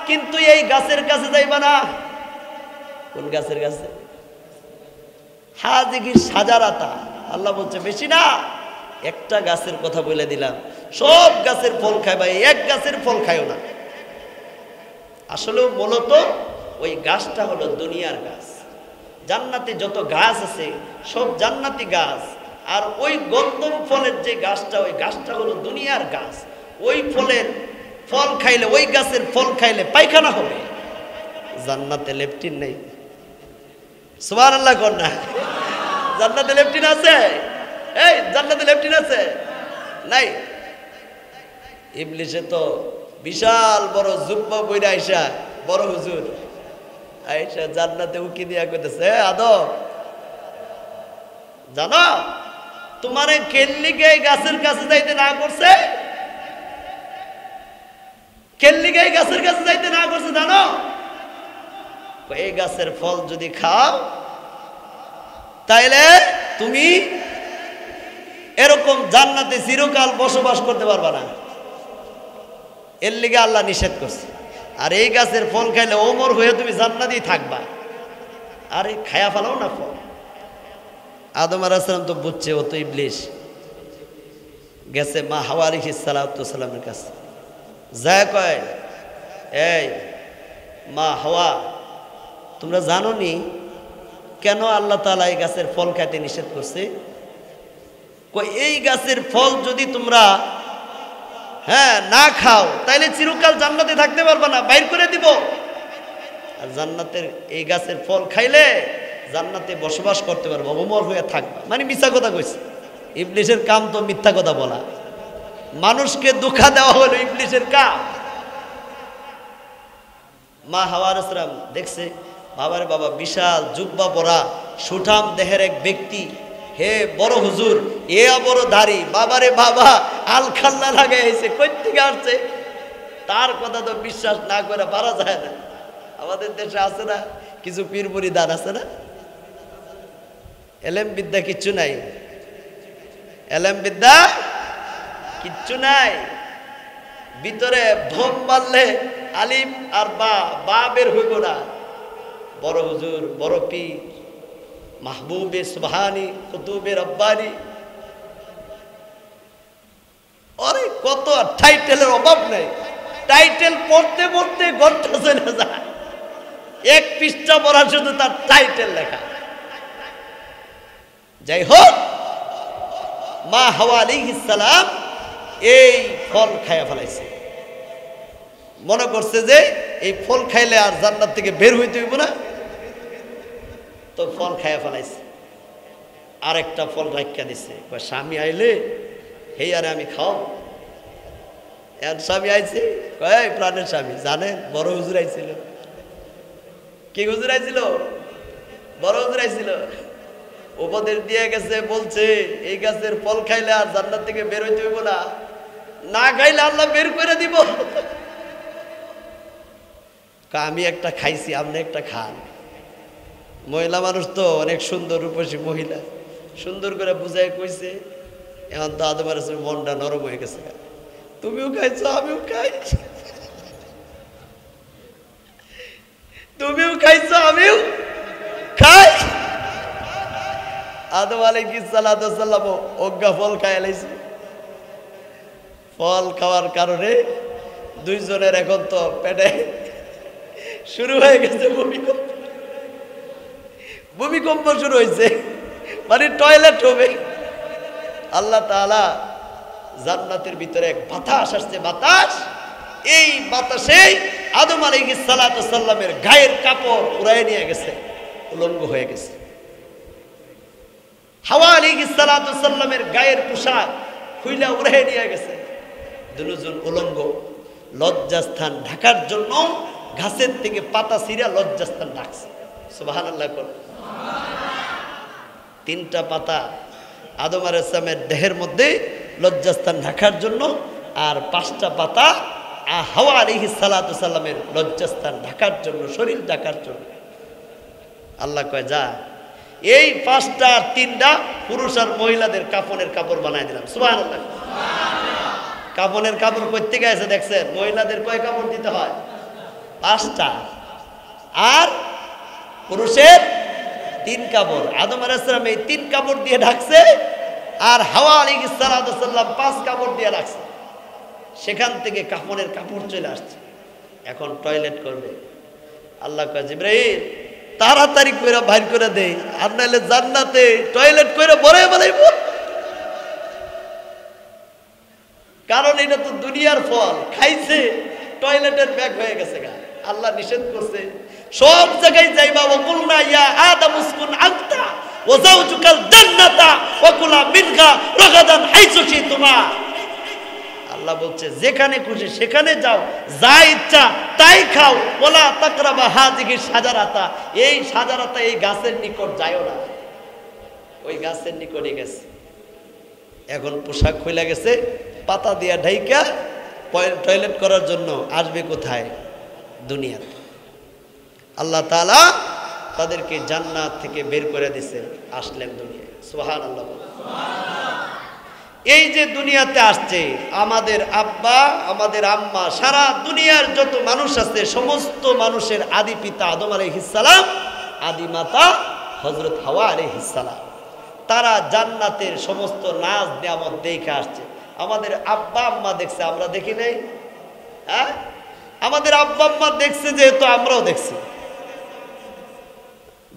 S1: কিন্তু এই গাছের কাছে যাইবা না। কোন গাছের কাছে? হাযিহি শাজারাতা। আল্লাহ বলছে বেশি না, একটা গাছের কথা বলে দিলাম, সব গাছের ফল খাইবা, এক গাছের ফল খাইও না। আসলে মূলত ওই গাছটা হলো দুনিয়ার গাছ। জান্নাতে যত গাছ আছে সব জান্নাতি গাছ, আর ওই গন্ধম ফলের যে গাছটা, ওই গাছটা হলো দুনিয়ার গাছ। ওই ফলের ফল খাইলে, ওই গাছের ফল খাইলে পায়খানা হবে। জান্নাতে লেপটিন নেই। সুবহানাল্লাহ কোন না? জান্নাতে লেপটিন আছে? এই জান্নাতে লেপটিন আছে? নাই। ইবলিসে তো বিশাল বড় জুব্বা বইরা আইসা, বড় হুজুর আইসা জান্নাতে উকি দিয়া কইতেছে, আদম জানো তোমারে কেল্লিকে এই গাছের কাছে যাইতে না করছে? কেল্লি গাই গাছের কাছে যাইতে না করছে জানো? এই গাছের ফল যদি খাও তাইলে তুমি এরকম জান্নাতে চিরকাল বসবাস করতে পারবা না, এর লিগে আল্লাহ নিষেধ করছে। আর এই গাছের ফল খাইলে ওমর হয়ে তুমি জান্নাতেই থাকবা। আরে খায়া ফেলাও না ফল। আদম আলাইহিস সালাম তো বুঝছে ও তো ইবলিশ, গেছে মা হাওয়া আলাইহিস সালামের কাছে, যায় কয় এই মা হাওয়া, তোমরা জানো নি কেন আল্লাহ তাআলা এই গাছের ফল খাইতে নিষেধ করছে? কই এই গাছের ফল যদি তোমরা না খাও তাইলে চিরকাল জান্নাতে থাকতে পারবে না, বাইর করে দিব। আর জান্নাতের এই গাছের ফল খাইলে জান্নাতে বসবাস করতে পারবো, ওমর হয়ে থাকবা। মানে মিথ্যা কথা কইছে। ইবলিশের কাম তো মিথ্যা কথা বলা, মানুষকে ধোঁকা দেওয়া হলো ইবলিশের কাম। মা হাওয়া আলাইহিস সালাম দেখছে বাবারে বাবা, বিশাল জুব্বা পরা সুঠাম দেহের এক ব্যক্তি, হে বড় হুজুর, এ বড় দাড়ি, বাবারে বাবা আলখাল্লা লাগাইছে, কই থেকে আসছে? তার কথা তো বিশ্বাস না করে পারা যায় না। আমাদের দেশে আছে না কিছু পীর মুরিদান আছে না, এলেম বিদ্যা কিচ্ছু নাই, এলেম বিদ্যা কিচ্ছু নাই, ভিতরে ভোম মারলে আলিম আর বা বের হইব না। বড় হুজুর, বড় পীর, মাহবুবে সুবহানি, কুতুবে রব্বানি, আরে কত টাইটেলের অভাব নাই। টাইটেল পড়তে পড়তে ঘন্টা চলে যায়, এক পৃষ্ঠা পড়া শুধু তার টাইটেল লেখা। যাই হোক, মা হাওয়া আলাইহিস সালাম এই ফল খাইয়া ফেলাইছে, মনে করছে যে এই ফল খাইলে আর জান্নাত থেকে বের হইতে হইব না, তো ফল খাইয়া ফেলাইছে। আরেকটা ফল রাখিয়া দিছে, স্বামী আইলে হেই আরে আমি খাও। এর স্বামী আইছে, কয় প্রাণের স্বামী, জানেন বড় হুজুর আইছিল। কি হুজুর আইছিল? বড় হুজুর আইছিল, উপদেশ দিয়ে গেছে, বলছে এই গাছের ফল খাইলে আর জান্নাত থেকে বের হইতে হইব না, না খাইলে আল্লাহ বের করে দিব। আমি একটা খাইছি, আপনি একটা খান। মহিলা মানুষ তো অনেক সুন্দর, রূপসী মহিলা, সুন্দর করে বুঝাই কইছে। এখন তো আদম আলাইহিস সালামের মনটা নরম হয়ে গেছে, তুমিও খাইছো আমিও খাই, তুমিও খাইছো আমিও খাই। আদম আলাইহিস সালাম অজ্ঞা ফল খাইয়া লাইছে। ফল খাওয়ার কারণে দুইজনের এখন তো পেটে শুরু হয়ে গেছে ভূমিকম্প, ভূমিকম্প শুরু হয়েছে, মানে টয়লেট হবে। আল্লাহ তাআলা জান্নাতের ভিতরে এক বাতাস আসছে, বাতাস, এই বাতাসে আদম আলাইহিস সালামের গায়ের কাপড় উড়াইয়ে নিয়ে গেছে, উলঙ্গ হয়ে গেছে। হাওয়া আলাইহিস সালামের গায়ের পোশাক খুইলা উড়াইয়ে নিয়ে গেছে, দুজন উলঙ্গ। লজ্জাস্থান ঢাকার জন্য গাছের থেকে পাতা ছিঁড়া লজ্জাস্থান ঢাকছে। সুবহানাল্লাহ। তিনটা পাতা আদম আলাইহিস সালামের দেহের মধ্যে লজ্জাস্থান ঢাকার জন্য, আর পাঁচটা পাতা হাওয়া আলাইহিস সালামের লজ্জাস্থান ঢাকার জন্য, শরীর ঢাকার জন্য। আল্লাহ কয় যা, এই পাঁচটা আর তিনটা পুরুষ আর মহিলাদের কাফনের কাপড় বানাই দিলাম। সুবহানাল্লাহ। কাফনের কাপড় করতে গেছে দেখছেন, মহিলাদের কয় কাপড় দিতে হয়? পাঁচটা, আর পুরুষের তিন কাপড়। আদম আলাইহিস সালাম এই তিন কাপড় দিয়ে ঢাকছে, আর হাওয়া আলাইহিস সালাম পাঁচ কাপড় দিয়ে রাখছে। সেখান থেকে কাফনের কাপড় চলে আসছে, এখন টয়লেট করবে। আল্লাহ কয় জিবরাইল তাড়াতাড়ি করে বাইর করে দেই, আর নাইলে জান্নাতে টয়লেট করে বড় বানাইব। কারণ এটা তো দুনিয়ার ফল, খাইছে টয়লেটের ব্যাগ হয়ে গেছে গা। আল্লাহ নিষেধ করছে সব জায়গায় যাইবা, ওয়াকুলনা ইয়া আদম উসকুন আনতা ওয়া যাওজুকাল জান্নাতা ওয়া কুলা মিনহা রাগাদান হাইসু শিতুমা। আল্লাহ বলছে যেখানে খুশি সেখানে যাও, যা ইচ্ছা তাই খাও, ওয়ালা তাকরাবা হাযিহি শাজারাতা, এই শাজারাতা, এই গাছের নিকট যায়ও না। ওই গাছের নিকটে গেছে, এখন পোশাক খুলে গেছে, পাতা দিয়া ঢাইকা টয়লেট করার জন্য আসবে কোথায়? দুনিয়াতে। আল্লাহ তাআলা তাদেরকে জান্নাত থেকে বের করে দিয়েছে, আসলেন দুনিয়ায়। সুবহানাল্লাহ। এই যে দুনিয়াতে আসছে আমাদের আব্বা, আমাদের আম্মা, সারা দুনিয়ার যত মানুষ আছে সমস্ত মানুষের আদি পিতা আদম আলাইহিস সালাম, আদি মাতা হযরত হাওয়া আলাইহিস সালাম। তারা জান্নাতের সমস্ত নাজ নিয়ামত দেখে আসছে। আমাদের আব্বা আম্মা দেখছে, আমরা দেখি নাই? হ্যাঁ, আমাদের আব্বা আম্মা দেখছে যেহেতু আমরাও দেখছি।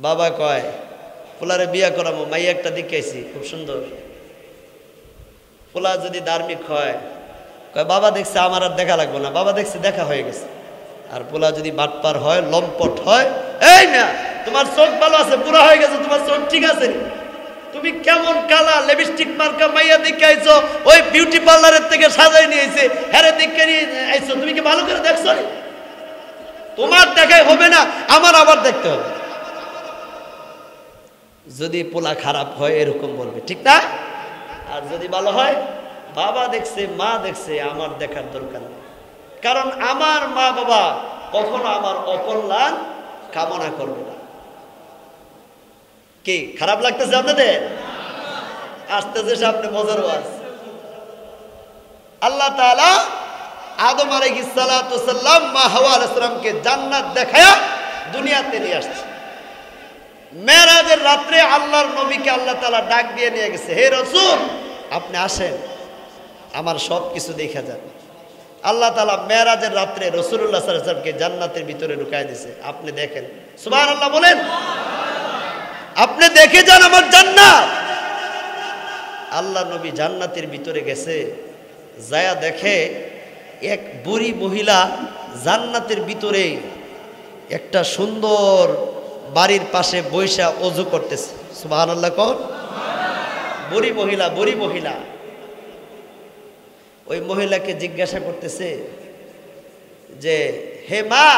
S1: বাবা কয় পোলারে বিয়া করামো, মাই একটা দেখাইছি খুব সুন্দর। পোলা যদি ধার্মিক হয় কয় বাবা দেখছে আমার আর দেখা লাগবে না, বাবা দেখছে দেখা হয়ে গেছে। আর পোলা যদি বাটপার হয়, লম্পট হয়, এই না তোমার চোখ ভালো আছে, পুরা হয়ে গেছে, তোমার চোখ ঠিক আছে, তুমি কেমন কালা লিপস্টিক মার্কা মাইয়া দেখে আইছো, ওই বিউটি পার্লারের থেকে সাজাই নিয়ে আইছে, হ্যাঁ দেখে নিয়ে আইছো, তুমি কি ভালো করে দেখছো? তোমার দেখাই হবে না, আমার আবার দেখতে হবে। যদি পোলা খারাপ হয় এরকম বলবে, ঠিক না? আর যদি ভালো হয়, বাবা দেখছে মা দেখছে, আমার দেখার দরকার নেই। কারণ আমার মা বাবা কখনো আমার অকল্যাণ কামনা করবে না। কি খারাপ লাগতেছে আপনাদের? আসতেছে সামনে মজার ওয়াজ। আল্লাহ তাআলা আদম আলাইহিস সালাতু সাল্লাম, মা হাওয়া আলাইহিস সালামকে জান্নাত দেখায়া দুনিয়াতে নিয়ে আসছে। মেরাজের রাত্রে আল্লাহর নবীকে আল্লাহ তাআলা ডাক দিয়ে নিয়ে গেছে, হে রাসূল আপনি আসেন, আমার সব কিছু দেখা যান। আল্লাহ তাআলা মেরাজের রাত্রে রাসূলুল্লাহ সাল্লাল্লাহু আলাইহি ওয়াসাল্লামকে জান্নাতের ভিতরে ঢুকায় দিয়েছে। আপনি দেখেন, সুবহানাল্লাহ বলেন, আপনি দেখে যান আমার জান্নাত। আল্লাহ নবী জান্নাতের ভিতরে গেছে, যায়া দেখে এক বুড়ি মহিলা জান্নাতের ভিতরে একটা সুন্দর বাড়ির পাশে বৈশা ওযু করতেছে। সুবহানাল্লাহ কোন? বুড়ি মহিলা, বুড়ি মহিলা। ওই মহিলাকে জিজ্ঞাসা করতেছে যে হে মা,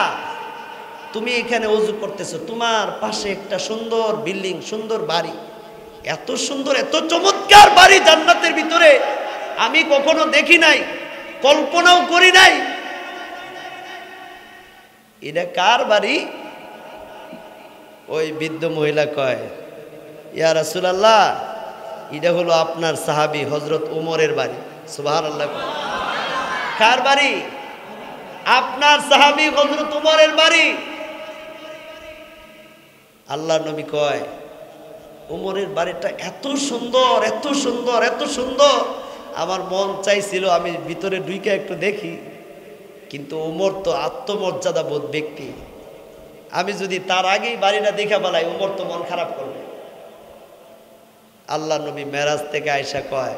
S1: তুমি এখানে ওযু করতেছো, তোমার পাশে একটা সুন্দর বিল্ডিং, সুন্দর বাড়ি, এত সুন্দর এত চমৎকার বাড়ি জান্নাতের ভিতরে আমি কখনো দেখি নাই, কল্পনাও করি নাই। এটা কার বাড়ি? ওই বৃদ্ধ মহিলা কয়, ইয়া রাসূলুল্লাহ এটা হলো আপনার সাহাবী হযরত ওমরের বাড়ি। সুবহানাল্লাহ। কার বাড়ি? আপনার সাহাবী হযরত ওমরের বাড়ি। আল্লাহ নবী কয় ওমরের বাড়িটা এত সুন্দর, এত সুন্দর, এত সুন্দর, আমার মন চাইছিল আমি ভিতরে ঢুকে একটু দেখি, কিন্তু ওমর তো আত্মমর্যাদা বোধ ব্যক্তি, আমি যদি তার আগেই বাড়িটা দেখা পালাই ওমর তো মন খারাপ করবে। আল্লাহ নবী মেরাজ থেকে আয়েশা কয়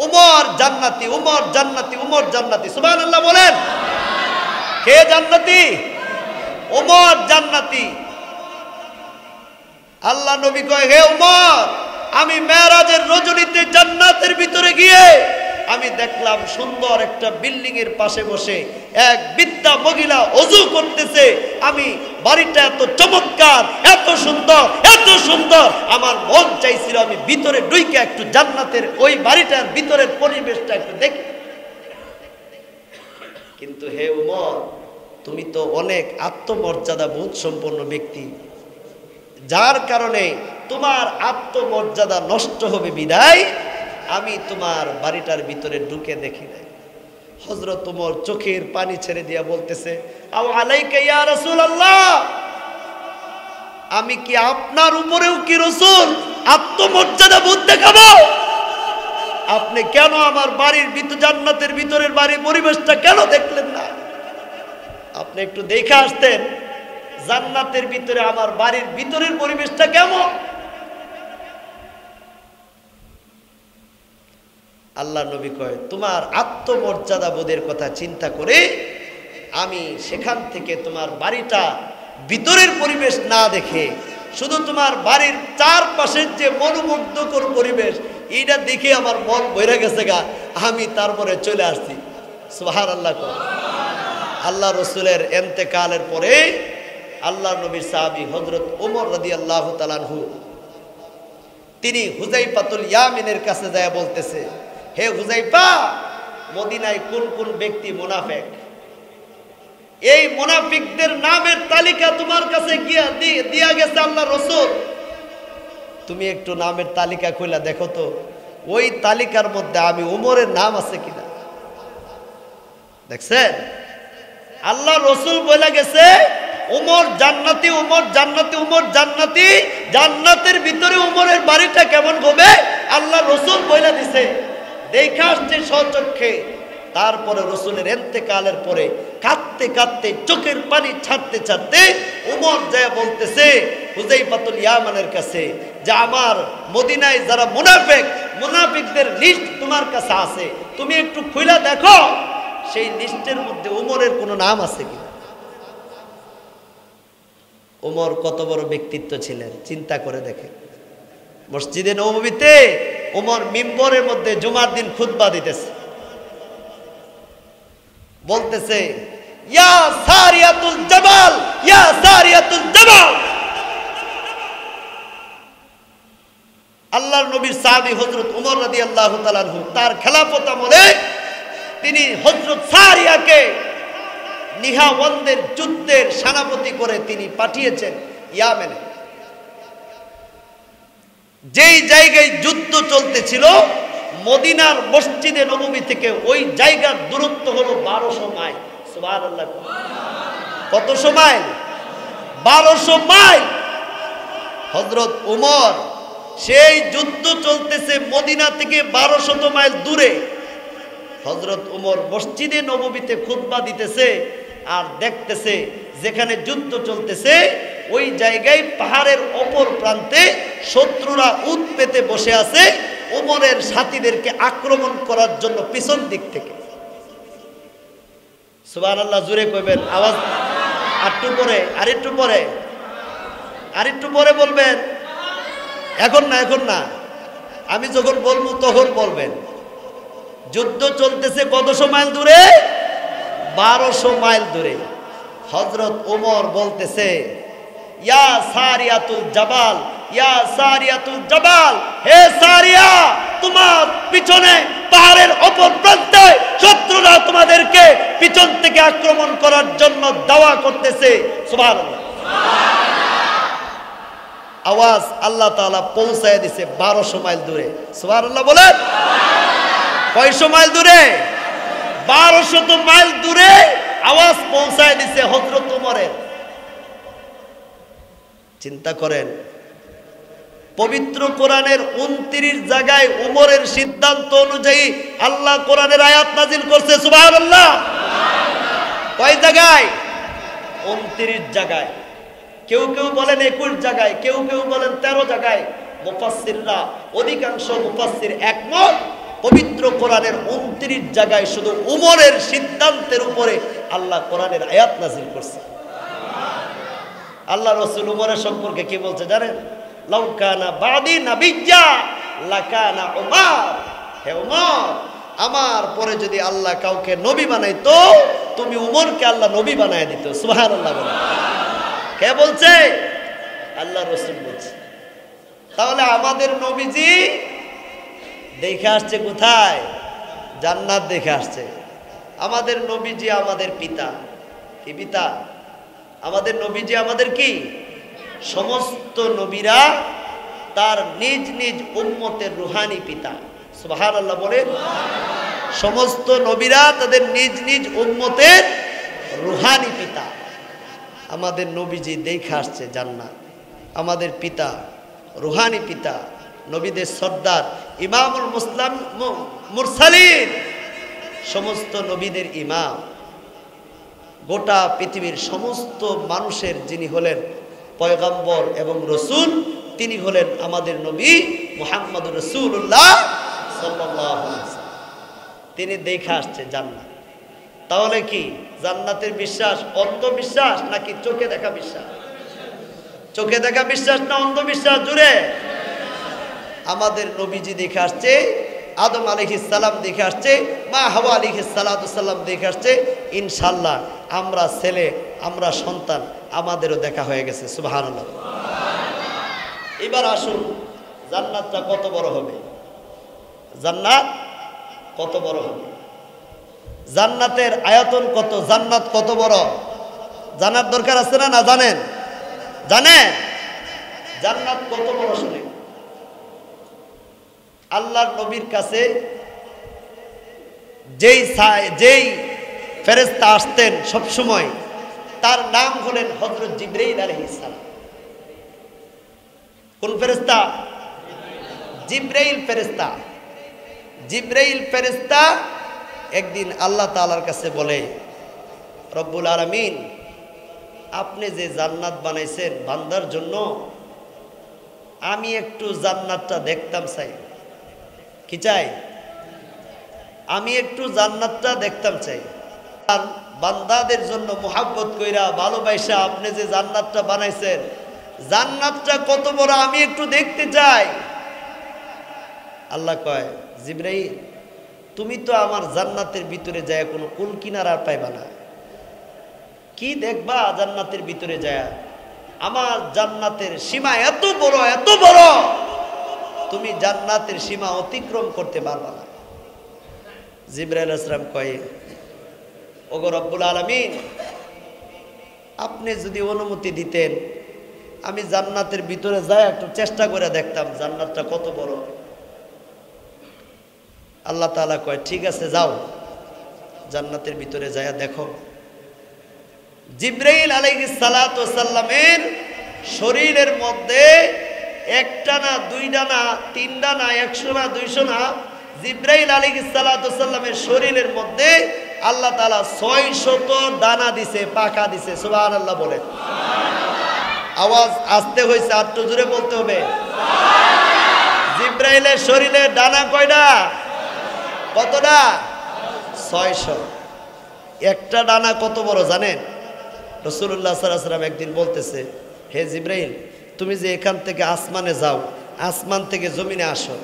S1: ওমর জান্নাতি, ওমর জান্নাতি, ওমর জান্নাতি। সুবহানাল্লাহ বলেন। কে জান্নাতি? ওমর জান্নাতি। আল্লাহ নবী কয় হে ওমর, আমি মেরাজের রজনীতে জান্নাতের ভিতরে গিয়ে আমি দেখলাম সুন্দর একটা বিল্ডিং এর পাশে বসে এক বৃদ্ধা মহিলা ওযু করতেছে। আমি বাড়িটা এত চমৎকার, এত সুন্দর, এত সুন্দর, আমার মন চাইছিল আমি ভিতরে ঢুকে একটু জান্নাতের ওই বাড়িটার ভিতরের পরিবেশটা একটু দেখি। কিন্তু হে ওমর, তুমি তো অনেক আত্মমর্যাদা বোধ সম্পন্ন ব্যক্তি, যার কারণে তোমার আত্মমর্যাদা নষ্ট হবে বিদায় আমি তোমার বাড়িটার ভিতরে ঢুকে দেখি নাই। হযরত ওমর চোখের পানি ছেড়ে দিয়া বলতেছে আও আলাইকা ইয়া রাসূলুল্লাহ, আমি কি আপনার উপরেও কি রাসূল আত্মমর্যাদা বোধ দেখাবো? আপনি কেন আমার বাড়ির ভিতর জান্নাতের ভিতরের বাড়ির পরিবেশটা কেন দেখলেন না? আপনি একটু দেখে আসতেন জান্নাতের ভিতরে আমার বাড়ির ভিতরের পরিবেশটা কেমন। আল্লাহ নবী কয় তোমার আত্মমর্যাদা বোধের কথা চিন্তা করে আমি সেখান থেকে তোমার বাড়িটা ভিতরের পরিবেশ না দেখে শুধু তোমার বাড়ির চারপাশের যে মনোমুগ্ধকর পরিবেশ এইটা দেখে আমার মন ভরে গেছে গা, আমি তারপরে চলে আসছি। সুবহানাল্লাহ। আল্লাহ রসুলের ইন্তেকালের পরে আল্লাহ নবীর সাহাবী হযরত ওমর রাদিয়াল্লাহু তাআলা আনহু তিনি হুযাইফাতুল ইয়ামিনের কাছে যায় বলতেছে হে হুযাইফা, মদিনায় কোন কোন ব্যক্তি মুনাফিক। এই মুনাফিকদের নামের তালিকা তোমার কাছে গিয়া দিয়া গেছে আল্লাহ রাসূল। তুমি একটু নামের তালিকা খুলে দেখো তো ওই তালিকার মধ্যে আমি উমরের নাম আছে কিনা। দেখছেন আল্লাহ রাসূল বলে গেছে উমর জান্নাতি, উমর জান্নাতি, উমর জান্নাতি। জান্নাতের ভিতরে উমরের বাড়িটা কেমন হবে আল্লাহ রাসূল বলে দিছে, দেখা আসছে স্বচক্ষে। তারপরে রাসূলের ইন্তেকালের পরে কাঁদতে কাঁদতে চোখের পানি ছাড়তে ছাড়তে উমর যায় বলতেছে হুযায়ফাতুল ইয়ামানের কাছে যে আমার মদিনায় যারা মুনাফিক, মুনাফিকদের লিস্ট তোমার কাছে আছে, তুমি একটু খুলে দেখো সেই লিস্টের মধ্যে উমরের কোনো নাম আছে কি। উমর কত বড় ব্যক্তিত্ব ছিলেন চিন্তা করে দেখেন। মসজিদে নববীতে উমর মিম্বরের মধ্যে জুমার দিন খুতবা দিতেছে, বলতেছে ইয়া সারিয়াতুল জাবাল, ইয়া সারিয়াতুল জাবাল। আল্লাহর নবীর সাহাবী হযরত উমর রাদিয়াল্লাহু তাআলা আনহু তার খেলাফত আমলে তিনি হযরত সারিয়াকে নিহাওয়ানদের যুদ্ধের সেনাপতি করে তিনি পাঠিয়েছেন ইয়ামেনে। যেই জায়গায় যুদ্ধ চলতেছিল মদিনার মসজিদে নববী থেকে ওই জায়গার দূরত্ব হলো 1200 মাইল। সুবহানাল্লাহ, কতশো মাইল? 1200 মাইল। হযরত উমর সেই যুদ্ধ চলতেছে মদিনা থেকে 1200 মাইল দূরে। হযরত উমর মসজিদে নববীতে খুতবা দিতেছে আর দেখতেছে যেখানে যুদ্ধ চলতেছে ওই জায়গায় পাহাড়ের অপর প্রান্তে শত্রুরা উট পেতে বসে আছে উমরের সাথীদেরকে আক্রমণ করার জন্য পিছন দিক থেকে। সুবহানাল্লাহ, জোরে কইবেন, আওয়াজ আরেকটু পরে, আরেকটু পরে, আরেকটু পরে বলবেন, এখন না, এখন না, আমি যখন বলবো তখন বলবেন। যুদ্ধ চলতেছে কতশো মাইল দূরে? 1200 মাইল দূরে। হযরত ওমর বলতেছে ইয়া সারিয়াতুল জাবাল, ইয়া সারিয়াতুল জাবাল, হে সারিয়া, তোমার পিছনে পাহাড়ের অপর প্রান্তে শত্রুরা তোমাদেরকে পিছন থেকে আক্রমণ করার জন্য দাওয়া করতেছে। সুবহানাল্লাহ, আওয়াজ আল্লাহ তাআলা পৌঁছায় দিছে 1200 মাইল দূরে। সুবহানাল্লাহ বলেন, কয়শো মাইল দূরে? 1200 মাইল দূরে আওয়াজ পৌঁছায় দিছে হযরত ওমরের। চিন্তা করেন, পবিত্র কোরআনের 29 জায়গায় ওমরের সিদ্ধান্ত অনুযায়ী আল্লাহ কোরআনের আয়াত নাজিল করছে। সুবহানাল্লাহ, কয় জায়গায়? 29 জায়গায়। কেউ কেউ বলেন 21 জায়গায়, কেউ কেউ বলেন 13 জায়গায়। মুফাসসিররা, অধিকাংশ মুফাসসির একমত, পবিত্র কোরআনের 29 জায়গায় শুধু উমরের সিদ্ধান্তের উপরে আল্লাহ কোরআনের আয়াত নাযিল করছে। আল্লাহ রাসূল উমরের সম্পর্কে কি বলছে জানেন? লাউ কানা বাদি নাবিয়্যা লাকানা উমর। হে উমর, আমার পরে যদি আল্লাহ কাউকে নবী বানাইতো তুমি উমরকে আল্লাহ নবী বানায় দিত। সুবহানাল্লাহ বলেন। কে বলছে? আল্লাহ রাসূল বলছে। তাহলে আমাদের নবীজি দেখে আসছে কোথায়? জান্নাত দেখে আসছে। আমাদের নবীজি আমাদের পিতা। কি পিতা? আমাদের নবীজি আমাদের কি? সমস্ত নবীরা তার নিজ নিজ উম্মতের রুহানি পিতা। সুবহানাল্লাহ বলেন। সমস্ত নবীরা তাদের নিজ নিজ উম্মতের রুহানি পিতা। আমাদের নবীজি দেখে আসছে জান্নাত। আমাদের পিতা, রুহানি পিতা, নবীদের সর্দার, ইমামুল মুরসালিন, সমস্ত নবীদের ইমাম, গোটা পৃথিবীর সমস্ত মানুষের যিনি হলেন পয়গম্বর এবং রসুল, তিনি হলেন আমাদের নবী মুহাম্মদুর রাসূলুল্লাহ সাল্লাল্লাহু আলাইহি ওয়াসাল্লাম। তিনি দেখে আসছে জান্নাত। তাহলে কি জান্নাতের বিশ্বাস অন্ধবিশ্বাস নাকি চোখে দেখা বিশ্বাস? চোখে দেখা বিশ্বাস না অন্ধবিশ্বাস? জুড়ে আমাদের নবীজি দেখে আসছে, আদম আলাইহিস সালাম দেখে আসছে, মা হাওয়া আলাইহিস সালাম দেখে আসছে। ইনশাআল্লাহ আমরা ছেলে, আমরা সন্তান, আমাদেরও দেখা হয়ে গেছে। সুবহানাল্লাহ। এবার আসুন, জান্নাতটা কত বড় হবে? জান্নাত কত বড় হবে? জান্নাতের আয়তন কত, জান্নাত কত বড় জানার দরকার আছে না? না জানেন? জানেন জান্নাত কত বড়? শুনে আল্লাহর নবীর কাছে যেই ফেরেশতা আসতেন সব সময়, তার নাম হলেন হযরত জিবরাইল আলাইহিস সালাম। কোন ফেরেশতা? জিবরাইল ফেরেশতা। জিবরাইল ফেরেশতা একদিন আল্লাহ তাআলার কাছে বলে, রব্বুল আলামিন, আপনি যে জান্নাত বানাইছেন বান্দার জন্য, আমি একটু জান্নাতটা দেখতাম চাই। কি চাই? আমি একটু জান্নাতটা দেখতাম চাই। আর বান্দাদের জন্য মুহাব্বত কইরা ভালোবাসা আপনি যে জান্নাতটা বানাইছেন, জান্নাতটা কত বড় আমি একটু দেখতে চাই। আল্লাহ কয়, জিবরাইল, তুমি তো আমার জান্নাতের ভিতরে যায় কোনো কুল কিনারা পাইবা না। কি দেখবা জান্নাতের ভিতরে যায়? আমার জান্নাতের সীমা এত বড়, এত বড়, তুমি জান্নাতের সীমা অতিক্রম করতে পারবা না। জিবরাইল আলাইহিস সালাম কয়, ওগো রব্বুল আলামিন, আপনি যদি অনুমতি দিতেন আমি জান্নাতের ভিতরে যায় একটু চেষ্টা করে দেখতাম জান্নাতটা কত বড়। আল্লাহ তাআলা কয়, ঠিক আছে, যাও, জান্নাতের ভিতরে যায় দেখো। জিবরাইল আলাইহিস সালাতু ওয়াস সালামের শরীরের মধ্যে একটা না, দুইটা না, তিনটা না, 100 না, 200 না, জিবরাইল আলাইহিস সালাতু ওয়াস সালামের শরীরের মধ্যে আল্লাহ তাআলা 600 দানা দিছে, পাখা দিছে। সুবহানাল্লাহ বলে। আওয়াজ আসতে হইছে, আর একটু জোরে বলতে হবে। জিবরাইলের শরীরে ডানা কয়টা? কতটা? 600। একটা ডানা কত বড় জানেন? রাসূলুল্লাহ সাল্লাল্লাহু আলাইহি ওয়াসাল্লাম একদিন বলতেছে, হে জিবরাইল, তুমি যে এখান থেকে আসমানে যাও, আসমান থেকে জমিনে আসো,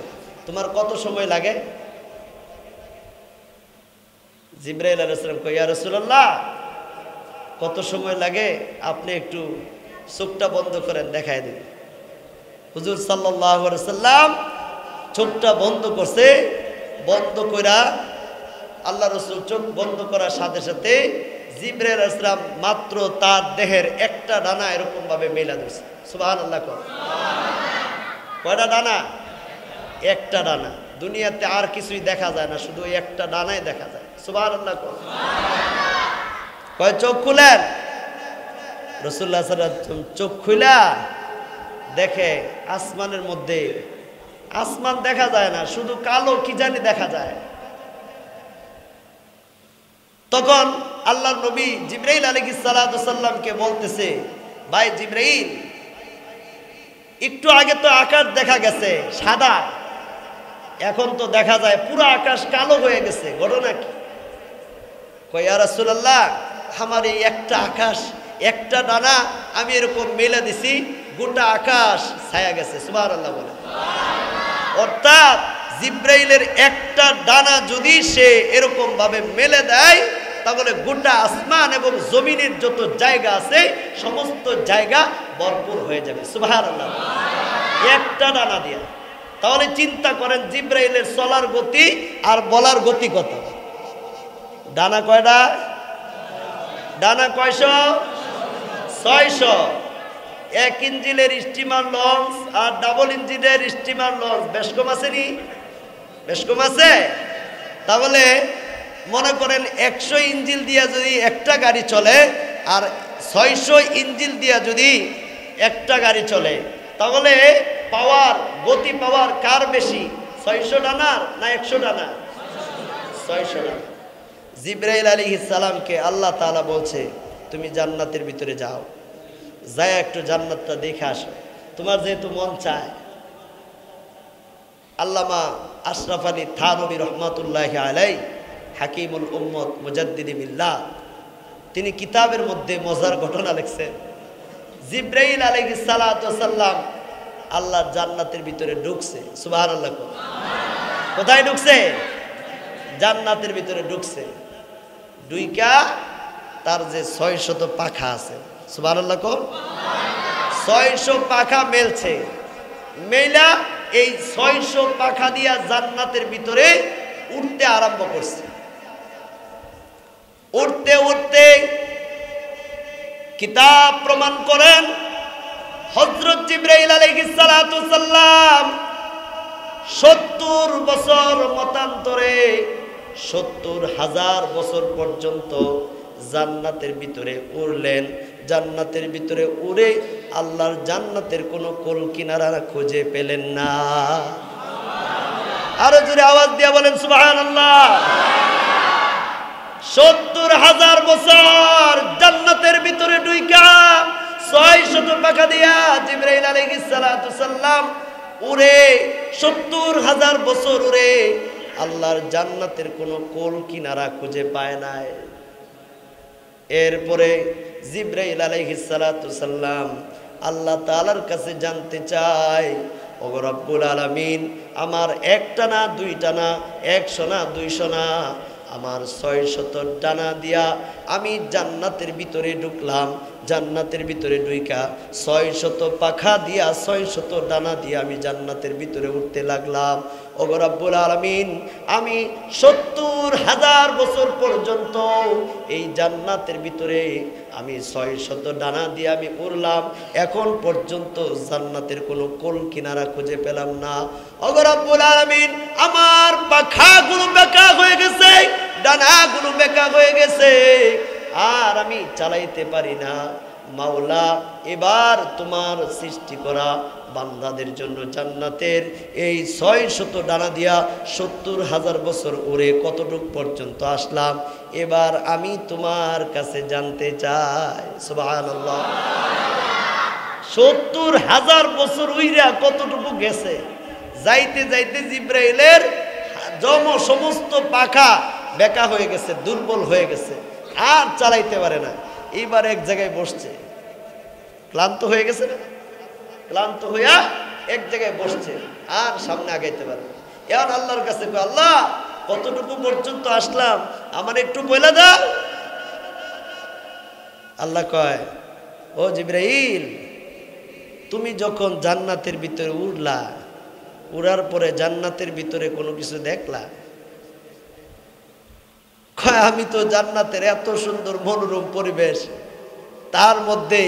S1: তোমার কত সময় লাগে? জিবরাইল আলাইহিস সালাম কয়, ইয়া রাসূলুল্লাহ, কত সময় লাগে আপনি একটু চোখটা বন্ধ করেন, দেখায় দিন। হুজুর সাল্লাল্লাহু আলাইহি ওয়াসাল্লাম চোখটা বন্ধ করছে। বন্ধ কইরা আল্লাহ রাসূল চোখ বন্ধ করার সাথে সাথে জিবরাইল আলাইহিস সালাম মাত্র তার দেহের একটা ডানা এরকম ভাবে মেলা দিয়েছে। সুবহানাল্লাহ। কয়টা ডানা? একটা ডানা। দুনিয়াতে আর কিছুই দেখা যায় না, শুধু একটা ডানাই দেখা যায়। সুবহানাল্লাহ। কয় চোখ খুলেন। রাসূলুল্লাহ সাল্লাল্লাহু আলাইহি ওয়াসাল্লাম চোখ খুলা দেখে আসমানের মধ্যে আসমান দেখা যায় না, শুধু কালো কি জানি দেখা যায়। তখন আল্লাহর নবী জিবরাইল আলাইহিস সালাতু ওয়াস সালামকে বলতেছে, ভাই জিবরাইল, একটু আগে তো আকাশ দেখা গেছে সাদা, এখন তো দেখা যায় পুরো আকাশ কালো হয়ে গেছে, ঘটনা কি? কয়, ইয়া রাসূলুল্লাহ, আমার এই একটা আকাশ, একটা ডানা আমি এরকম মেলে দিছি, গোটা আকাশ ছায়া গেছে। সুবহানাল্লাহ বলে। অর্থাৎ জিবরাইলের একটা ডানা যদি সে এরকম ভাবে মেলে দেয়, তাহলে গোটা আসমান এবং জমিনের যত জায়গা আছে সমস্ত জায়গা ভরপুর হয়ে যাবে। সুবহানাল্লাহ। একটা ডানা দিয়া। তাহলে চিন্তা করেন জিবরাইলের চলার গতি আর বলার গতি কত। ডানা কয়টা? ডানা কয়শো? 600। 1 ইঞ্জিনের স্টিমার লঞ্চ আর ডাবল ইঞ্জিনের স্টিমার লঞ্চ বেশ কম আছে নি? বেশ কম আছে। তাহলে মনে করেন 100 ইঞ্জিন দিয়া যদি একটা গাড়ি চলে আর 600 ইঞ্জিন দিয়া যদি একটা গাড়ি চলে, তাহলে পাওয়ার, গতি পাওয়ার কার বেশি? 600 ডানার না 100 ডানা? 600 ডানা। জিবরাইল আলাইহিস সালামকে আল্লাহ তাআলা বলছে, তুমি জান্নাতের ভিতরে যাও, যায় একটু জান্নাতটা দেখে আসো, তোমার যেহেতু মন চায়। আল্লামা আশরাফ আলী থানভী রহমাতুল্লাহি আলাইহি, হাকিমুল উম্মত, মুজাদ্দিদি মিল্লাহ, তিনি কিতাবের মধ্যে মজার ঘটনা লিখছেন। জিবরাইল আলাইহিস সালাতু ওয়াস সালাম আল্লাহর জান্নাতের ভিতরে ঢুকছে। সুবহানাল্লাহ। কোথায় ঢুকছে? জান্নাতের ভিতরে ঢুকছে। ঢুইকা তার যে 600 পাখা আছে, সুবহানাল্লাহ, 600 পাখা মেলছে। মেলা এই 600 পাখা দিয়া জান্নাতের ভিতরে উঠতে আরম্ভ করছে। উঠতে উঠতে কিতাব প্রমাণ করেন হযরত জিবরাইল আলাইহিস সালাতু সাল্লাম 70 বছর মতান্তরে 70,000 বছর পর্যন্ত জান্নাতের ভিতরে উড়লেন। জান্নাতের ভিতরে উড়ে আল্লাহর জান্নাতের কোনো কোল কিনারা খুঁজে পেলেন না। আরো জোরে আওয়াজ দিয়ে বলেন সুবহানাল্লাহ। 70,000 বছর জান্নাতের ভিতরে ঢুইকা 600 পাখা দিয়া জিবরাইল আলাইহিস সালাতু সাল্লাম উড়ে 70,000 বছর উড়ে আল্লাহর জান্নাতের কোনো কোল কিনারা খুঁজে পায় নাই। এরপরে জিবরাইল আলাইহিস সালাতু সাল্লাম আল্লাহ তাআলার কাছে জানতে চায়, ওগো রব্বুল আলামিন, আমার একটা না দুইটা না 100 না 200 না, আমার 600 ডানা দিয়া আমি জান্নাতের ভিতরে ঢুকলাম। জান্নাতের ভিতরে ঢুইকা 600 পাখা দিয়া 600 ডানা দিয়া আমি জান্নাতের ভিতরে উঠতে লাগলাম। ওগো রব্বুল আলামিন, আমি 70,000 বছর পর্যন্ত এই জান্নাতের ভিতরে আমি 600 ডানা দিয়ে আমি উড়লাম, এখন পর্যন্ত জান্নাতের কোনো কোল কিনারা খুঁজে পেলাম না। ওগো রব্বুল আলামিন, আমার পাখাগুলো বেঁকা হয়ে গেছে, ডানাগুলো বেঁকা হয়ে গেছে, আর আমি চালাইতে পারি না। মাওলা, এবার তোমার সৃষ্টি করা বান্দাদের জন্য জান্নাতের এই 600 ডানা দিয়া 70,000 বছর উড়ে কতটুক পর্যন্ত আসলাম, এবার আমি তোমার কাছে জানতে চাই। সুবহানাল্লাহ। 70,000 বছর উইরা কতটুকু গেছে। যাইতে যাইতে জিবরাইলের সমস্ত পাখা বেঁকা হয়ে গেছে, দুর্বল হয়ে গেছে, আর চালাইতে পারে না। এইবার এক জায়গায় বসছে, ক্লান্ত হয়ে গেছে না, ক্লান্ত হইয়া এক জায়গায় বসছে, আর সামনে আগাইতে পারে না। এখন আল্লাহর কাছে কয়, আল্লাহ, কতটুকু পর্যন্ত আসলাম, আমার একটু বলে দাও। আল্লাহ কয়, ও জিবরাইল, তুমি যখন জান্নাতের ভিতরে উড়লা, উড়ার পরে জান্নাতের ভিতরে কোনো কিছু দেখলা? কয়, আমি তো জান্নাতের এত সুন্দর মনোরম পরিবেশ, তার মধ্যে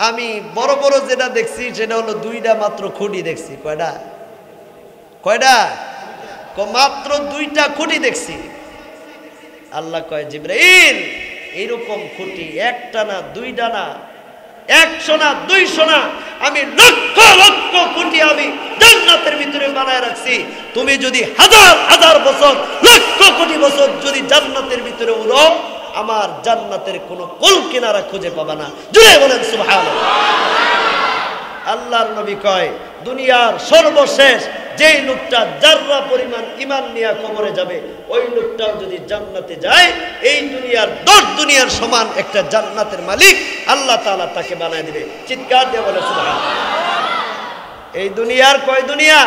S1: আমি বড় বড় যেটা দেখছি সেটা হলো 2টা মাত্র খুঁটি দেখছি। কয়টা? কয়টা? মাত্র 2টা খুঁটি দেখছি। আল্লাহ কয়, জিবরাইল, এইরকম খুঁটি একটা না 2টা না 100 না 200 না, আমি লক্ষ লক্ষ খুঁটি আমি জান্নাতের ভিতরে বানায় রাখছি। তুমি যদি হাজার হাজার বছর, লক্ষ কোটি বছর যদি জান্নাতের ভিতরে উড়ো, আমার জান্নাতের কোনো কোল কিনারা খুঁজে পাবা না। জুড়ে বলেন সুবহানাল্লাহ। আল্লাহর নবী কয়, দুনিয়ার সর্বশেষ যেই লোকটা জাররা পরিমাণ ঈমান নিয়ে কবরে যাবে, ওই লোকটাও যদি জান্নাতে যায়, এই দুনিয়ার 10 দুনিয়ার সমান একটা জান্নাতের মালিক আল্লাহ তাআলা তাকে বানায় দিবে। চিৎকার দিয়ে বলে সুবহানাল্লাহ। এই দুনিয়ার কয় দুনিয়া?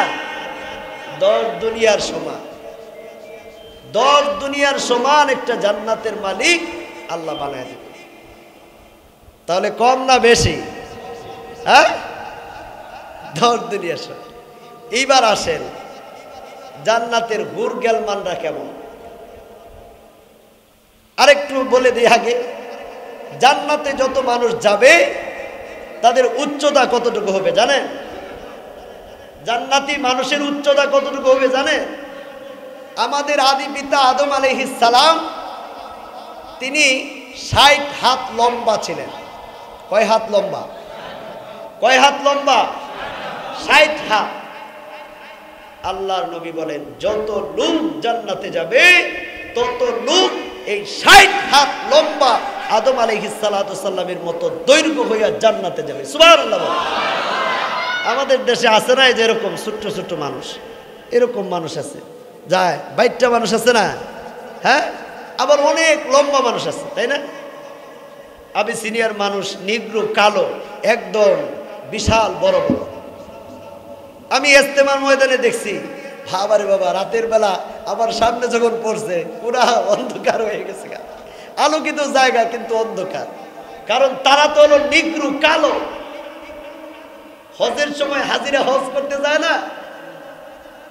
S1: 10 দুনিয়ার সমান। 10 দুনিয়ার সমান একটা জান্নাতের মালিক আল্লাহ বানায় দিবে। তাহলে কম না বেশি? হ্যাঁ, 10 দুনিয়ার সমান। এইবার আসেন, জান্নাতের হুর গেলমানরা কেমন আরেকটু বলে দিই আগে। জান্নাতে যত মানুষ যাবে তাদের উচ্চতা কতটুকু হবে জানেন? জান্নাতি মানুষের উচ্চতা কতটুকু হবে জানেন? আমাদের আদি পিতা আদম আলাইহিস সালাম, তিনি 60 হাত লম্বা ছিলেন। কয় হাত লম্বা? কয় হাত লম্বা? 60 হাত। আল্লাহর নবী বলেন, যত লোক জান্নাতে যাবে তত লোক এই 60 হাত লম্বা আদম আলাইহিস সালাতু সাল্লামের মতো দৈর্ঘ্য হইয়া জান্নাতে যাবে। সুবহানাল্লাহ। আমাদের দেশে আছে না যে এরকম ছোট্ট ছোট্ট মানুষ, এরকম মানুষ আছে, যায় 22টা মানুষ আছে না? হ্যাঁ, আবার অনেক লম্বা মানুষ আছে, তাই না? আমি সিনিয়র মানুষ, নিগ্রো, কালো, একদম বিশাল বড় বড়। আমি ইজতেমার ময়দানে দেখছি, বাবারে বাবা, রাতের বেলা আমার সামনে যখন পড়ছে পুরা অন্ধকার হয়ে গেছে, আলোকিত জায়গা কিন্তু অন্ধকার, কারণ তারা তো হলো নিগ্রো, কালো। হজের সময় হাজিরা হজ করতে যায় না,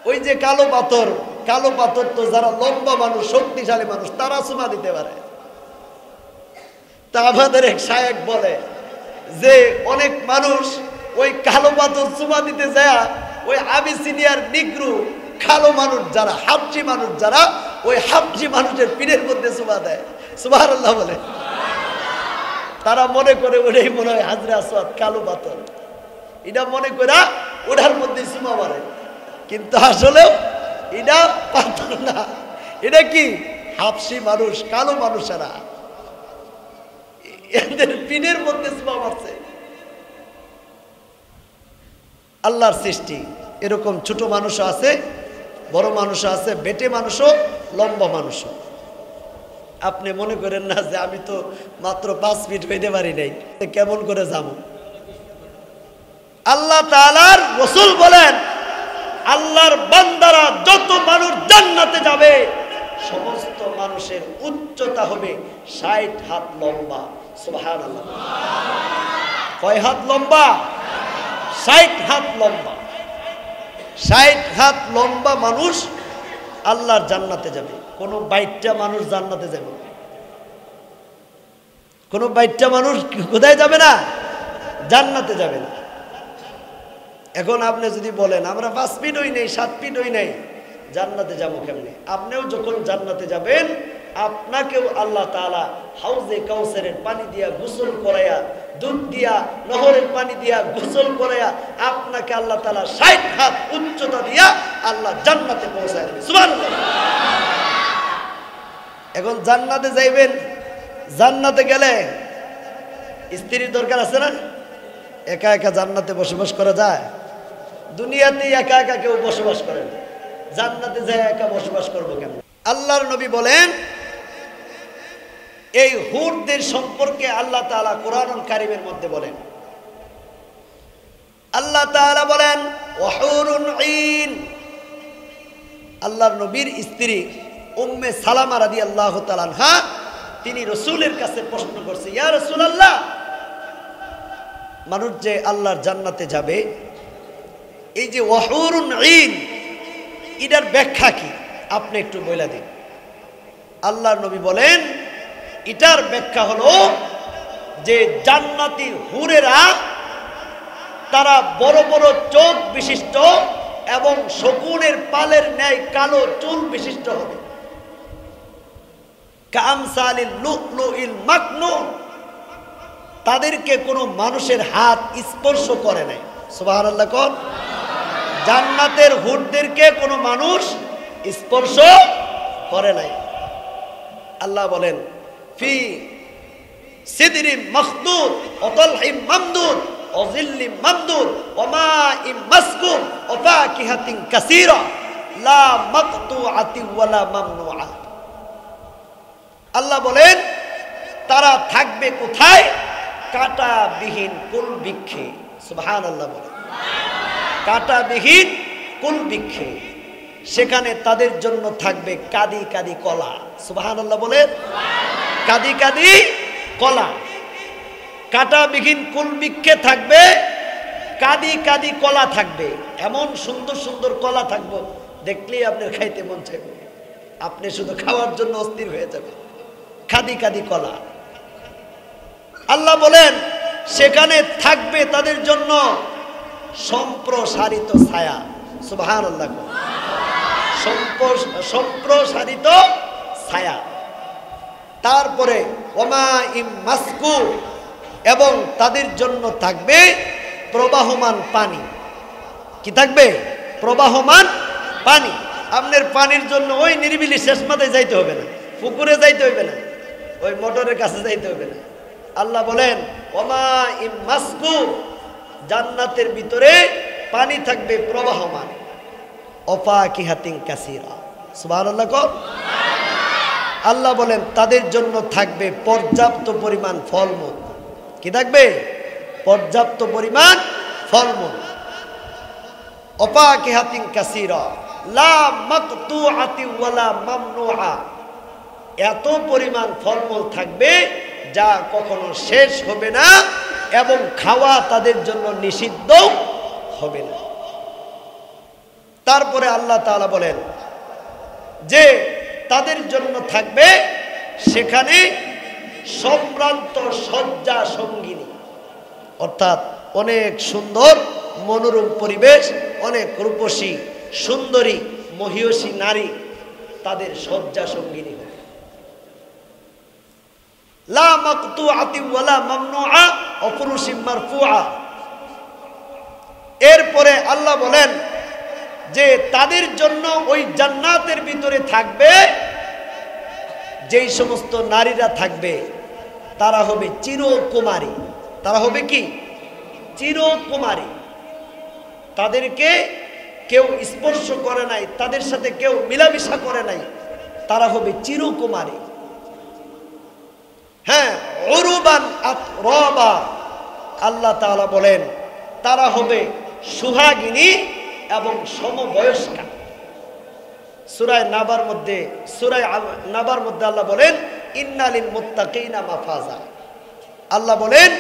S1: ওই যে কালো পাথর তো যারা লম্বা মানুষ, শক্তিশালী মানুষ, তারা চুমা দিতে পারে। তা আমাদের এক শায়েখ বলে যে অনেক মানুষ ওই কালো পাথর চুমা দিতে যায় ওই আবিসিনিয়ার নিগ্রু কালো মানুষ যারা হাবজি মানুষ যারা ওই হাবজি মানুষের পিঠের মধ্যে চুমা দেয় সুবহানাল্লাহ বলে তারা মনে করে ওটাই মনে হয় হাজরে আসওয়াদ কালো পাথর এটা মনে করে ওটার মধ্যে চুমা মারে কিন্তু আসলেও এটা পাথর না এটা কি হাবশি মানুষ কালো মানুষেরা এদের পিঠের মধ্যে চুমা মারছে আল্লাহর সৃষ্টি এরকম ছোট মানুষও আছে বড় মানুষও আছে বেটে মানুষও লম্বা মানুষও আপনি মনে করেন না যে আমি তো মাত্র 5 ফিট হইতে পারি নাই কেমন করে যাবো আল্লাহ তাআলার রাসূল বলেন আল্লাহর বান্দারা যত মানুষ জান্নাতে যাবে সমস্ত মানুষের উচ্চতা হবে 60 হাত লম্বা সুবহানাল্লাহ কয় হাত লম্বা 60 হাত লম্বা 60 হাত লম্বা মানুষ আল্লাহর জান্নাতে যাবে কোন 22টা মানুষ জান্নাতে যাবে কোন 22টা মানুষ কোথায় যাবে না জান্নাতে যাবে না এখন আপনি যদি বলেন আমরা 5 ফিট হই নাই 7 ফিট হই নাই জান্নাতে যাবো কেমনে আপনিও যখন জান্নাতে যাবেন আপনাকেও আল্লাহ তাআলা হাউজে কাউসারের পানি দিয়া গোসল করায়া দুধ দিয়া নহরের পানি দিয়া গোসল করায়া আপনাকে আল্লাহ তাআলা 60 হাত উচ্চতা দিয়া আল্লাহ জান্নাতে পৌঁছায় দেবে সুবহানাল্লাহ এখন জান্নাতে যাইবেন জান্নাতে গেলে স্ত্রীর দরকার আছে না একা একা জান্নাতে বসবাস করা যায় দুনিয়াতে একা একা কেউ বসবাস করে না জান্নাতে যায় একা বসবাস করব কেন আল্লাহর নবী বলেন এই হুরদের সম্পর্কে আল্লাহ তাআলা কোরআনুল কারীমের মধ্যে বলেন আল্লাহ তাআলা বলেন ওয়াহুরুন ঈন আল্লাহর নবীর স্ত্রী উম্মে সালামা রাদিয়াল্লাহু তাআলা আনহা তিনি রাসূলের কাছে প্রশ্ন করছে ইয়া রাসূলুল্লাহ মানুষ যে আল্লাহর জান্নাতে যাবে এই যে ওয়াহুরুন ঈন এটার ব্যাখ্যা কি আপনি একটু বলে দিন আল্লাহর নবী বলেন এটার ব্যাখ্যা হলো যে জান্নাতি হুরেরা তারা বড় বড় চোখ বিশিষ্ট এবং শকুনের পালের ন্যায় কালো চুল বিশিষ্ট হবে কামসালিল লুলুইল মাকনুন তাদেরকে কোনো মানুষের হাত স্পর্শ করে নাই সুবহানাল্লাহ কোন জান্নাতের হুরদেরকে কোনো মানুষ স্পর্শ করে নাই আল্লাহ বলেন ফি সিদরিম মাখদুদ ওয়া তালহিম মামদুদ ওয়া যিল্লিম মামদুদ ওয়া মাইম মাসকুব ওয়া ফাকিহাতিন কাসীরা লা মাকতুআতিন ওয়া লা মামনুআ আল্লাহ বলেন তারা থাকবে কোথায় কাঁটাবিহীন কুল বৃক্ষে সুবহানাল্লাহ বলেন কাঁটাবিহীন কুল বৃক্ষে সেখানে তাদের জন্য থাকবে কাদি কাদি কলা সুবহানাল্লাহ বলেন কাদি কাদি কলা কাঁটাবিহীন কুল বৃক্ষে থাকবে কাদি কাদি কলা থাকবে এমন সুন্দর সুন্দর কলা থাকবে দেখলেই আপনার খাইতে মন চাইবে আপনি শুধু খাওয়ার জন্য অস্থির হয়ে যাবে কাদি কাদি কলা আল্লাহ বলেন সেখানে থাকবে তাদের জন্য সম্প্রসারিত ছায়া সুবহানাল্লাহ সম্প্রসারিত ছায়া তারপরে ওমাইম মাসকুব এবং তাদের জন্য থাকবে প্রবাহমান পানি কি থাকবে প্রবাহমান পানি আপনার পানির জন্য ওই নিরিবিলি শেষ মাথায় যাইতে হবে না পুকুরে যাইতে হবে না ওই মোটরের কাছে যাইতে হবে না আল্লাহ বলেন ওমাইম মাসকুব জান্নাতের ভিতরে পানি থাকবে প্রবাহমান ওয়াফাকিহাতিন কাসীরা সুবহানাল্লাহ কোন আল্লাহ বলেন তাদের জন্য থাকবে পর্যাপ্ত পরিমাণ ফলমূল কি থাকবে পর্যাপ্ত পরিমাণ ফলমূল ওয়াফাকিহাতিন কাসীরা লা মাকতুআতিন ওয়া লা মামনুআ এত পরিমাণ ফলমূল থাকবে যা কখনো শেষ হবে না এবং খাওয়া তাদের জন্য নিষিদ্ধ হবে না তারপরে আল্লাহ তাআলা বলেন যে তাদের জন্য থাকবে সেখানে সম্ভ্রান্ত শয্যা সঙ্গিনী, অর্থাৎ অনেক সুন্দর মনোরম পরিবেশ, অনেক রূপসী সুন্দরী মহিয়সী নারী তাদের শয্যা সঙ্গিনী হবে। লা মাকতুআতি ওয়ালা মামনুআ অপুরুষিম মারফুআ। এরপরে আল্লাহ বলেন যে তাদের জন্য ওই জান্নাতের ভিতরে থাকবে যেই সমস্ত নারীরা থাকবে তারা হবে চিরকুমারী। তারা হবে কি? চিরকুমারী। তাদেরকে কেউ স্পর্শ করে নাই, তাদের সাথে কেউ মিলামিশা করে নাই, তারা হবে চিরকুমারী। হ্যাঁ, উরুবান আতরাবা, আল্লাহ তাআলা বলেন তারা হবে সুহাগিনী এবং সমবয়স্কা। সূরা নাবার মধ্যে আল্লাহ বলেন ইন্নালিল মুত্তাকিনা মাফাজা। আল্লাহ বলেন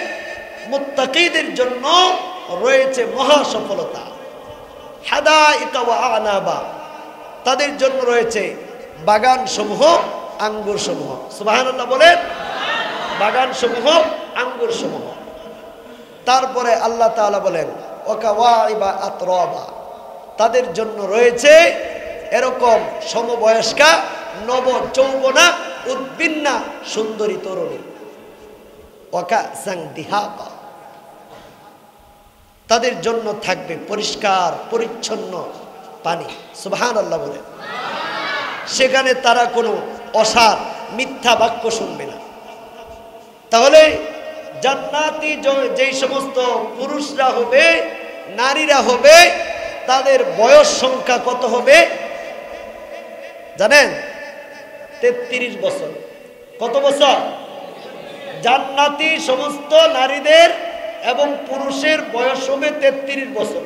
S1: মুত্তাকিদের জন্য রয়েছে মহা সফলতা। হাদাইকা ওয়া আনাবা, তাদের জন্য রয়েছে বাগান সমূহ, আঙ্গুর সমূহ। সুবহানাল্লাহ বলেন, বাগান সমূহ, আঙ্গুর সমূহ। তারপরে আল্লাহ তাআলা বলেন ওয়াকাওয়াইবা আতরাবা, তাদের জন্য রয়েছে এরকম সমবয়স্কা নব যৌবনা উদ্বিন্না সুন্দরী তরুণী। ওয়াকাসাং দিহাবা, তাদের জন্য থাকবে পরিষ্কার পরিচ্ছন্ন পানি। সুবহানাল্লাহ বলেন, সেখানে তারা কোনো অসার মিথ্যা বাক্য শুনবে না। তাহলে জান্নাতি যেই সমস্ত পুরুষরা হবে, নারীরা হবে, তাদের বয়স সংখ্যা কত হবে জানেন? 33 বছর। কত বছর? জান্নাতি সমস্ত নারীদের এবং পুরুষের বয়স হবে 33 বছর।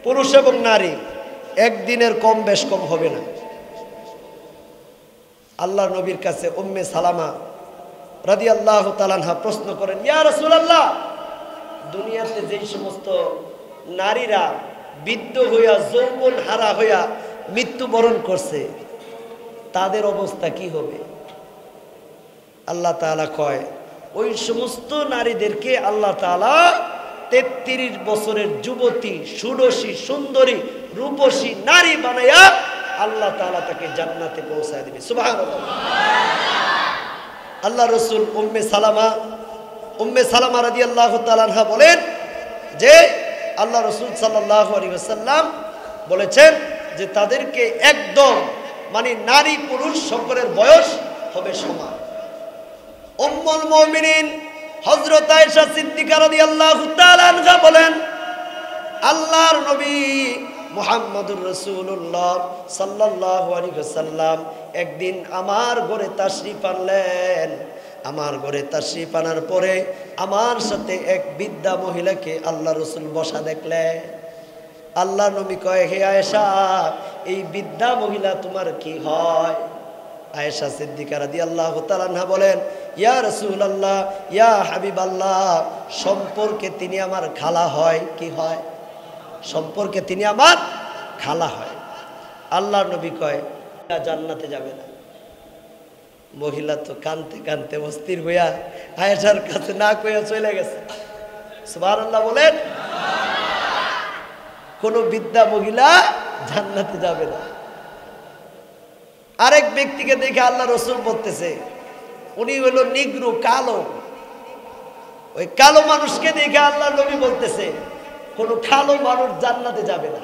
S1: পুরুষ এবং নারী একদিনের কম বেশ কম হবে না। আল্লাহ নবীর কাছে উম্মে সালামা রাদিয়াল্লাহু তাআলা আনহা প্রশ্ন করেন, ইয়া রাসূলুল্লাহ, দুনিয়াতে যেই সমস্ত নারীরা বৃদ্ধ হইয়া যৌবন হারা হইয়া মৃত্যুবরণ করছে তাদের অবস্থা কি হবে? আল্লাহ তাআলা কয় ওই সমস্ত নারীদেরকে আল্লাহ তাআলা 33 বছরের যুবতী সুরসী সুন্দরী রূপসী নারী বানায়া আল্লাহ তাআলা তাকে জান্নাতে পৌঁছায় দিবে। সুবহানাল্লাহ। আল্লাহ রসুল উম্মে সালামা রাদিয়াল্লাহু তাআলা আনহা বলেন যে আল্লাহ রসুল সাল্লাল্লাহু আলাইহি ওয়াসাল্লাম বলেছেন যে তাদেরকে একদম মানে নারী পুরুষ সকলের বয়স হবে সমান। উম্মুল মুমিনিন হযরত আয়েশা সিদ্দিকা রাদিয়াল্লাহু তাআলা আনহা বলেন আল্লাহর নবী মুহাম্মদুর রাসূলুল্লাহ সাল্লাল্লাহু আলাইহি ওয়াসাল্লাম একদিন আমার ঘরে তাশরীফ আনলেন। আমার ঘরে তাশরীফ আনার পরে আমার সাথে এক বৃদ্ধা মহিলাকে আল্লাহ রসুল বসা দেখলেন। আল্লাহ নবী কয়, হে আয়েশা, এই বৃদ্ধা মহিলা তোমার কি হয়? আয়েশা সিদ্দিকা রাদিয়াল্লাহু তাআলা আনহা বলেন, ইয়া রাসূলুল্লাহ, ইয়া হাবিবাল্লাহ, সম্পর্কে তিনি আমার খালা হয়। কি হয়? সম্পর্কে তিনি আমার খালা হয়। আল্লাহ নবী কয় জান্নাতে যাবে না। মহিলা তো কানতে কানতে অস্থির হইয়া আয়েশার কাছে না কইয়া চলে গেছে। সুবহানাল্লাহ বলেন, কোন বৃদ্ধা মহিলা জান্নাতে যাবে না। আরেক ব্যক্তিকে দেখে আল্লাহ রসুল বলতেছে, উনি হলো নিগ্রো, কালো। ওই কালো মানুষকে দেখে আল্লাহ নবী বলতেছে কোন কালো মানুষ জান্নাতে যাবে না।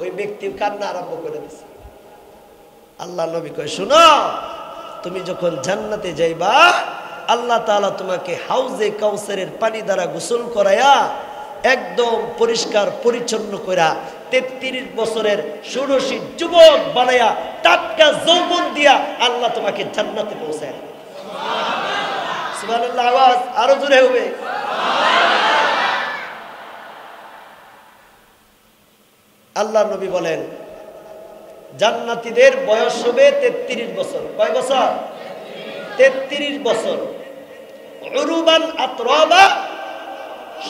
S1: ওই ব্যক্তি কান্না আরম্ভ করে দিয়েছে। আল্লাহ নবী কয়, শোনো, তুমি যখন জান্নাতে যাইবা আল্লাহ তাআলা তোমাকে হাউজে কাউসারের পানি দ্বারা গোসল করায়া একদম পরিষ্কার পরিচ্ছন্ন কইরা 33 বছরের ষোড়শী যুবক বানায়া টাটকা যৌবন দিয়া আল্লাহ তোমাকে জান্নাতে পৌঁছায়। সুবহানাল্লাহ। আওয়াজ আরো জোরে হবে। আল্লাহ নবী বলেন জান্নাতীদের বয়স হবে 33 বছর। কয় বছর? 33 বছর। উরুবান আতরাবা,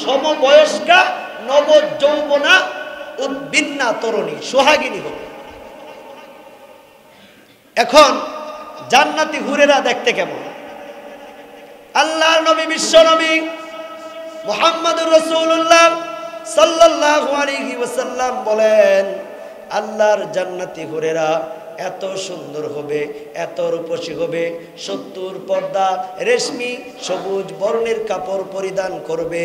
S1: সমবয়স্কা নব যৌবনা উদ্বিন্না তরুণী সোহাগিনী হবে। এখন জান্নাতি হুরেরা দেখতে কেমন? আল্লাহর নবী বিশ্ব নবী মুহাম্মদুর রাসূলুল্লাহ সাল্লাল্লাহু আলাইহি ওয়াসাল্লাম বলেন, আল্লাহর জান্নাতি হুরেরা এত সুন্দর হবে, এত রূপসী হবে, 70 পর্দা রেশমি সবুজ বর্ণের কাপড় পরিধান করবে,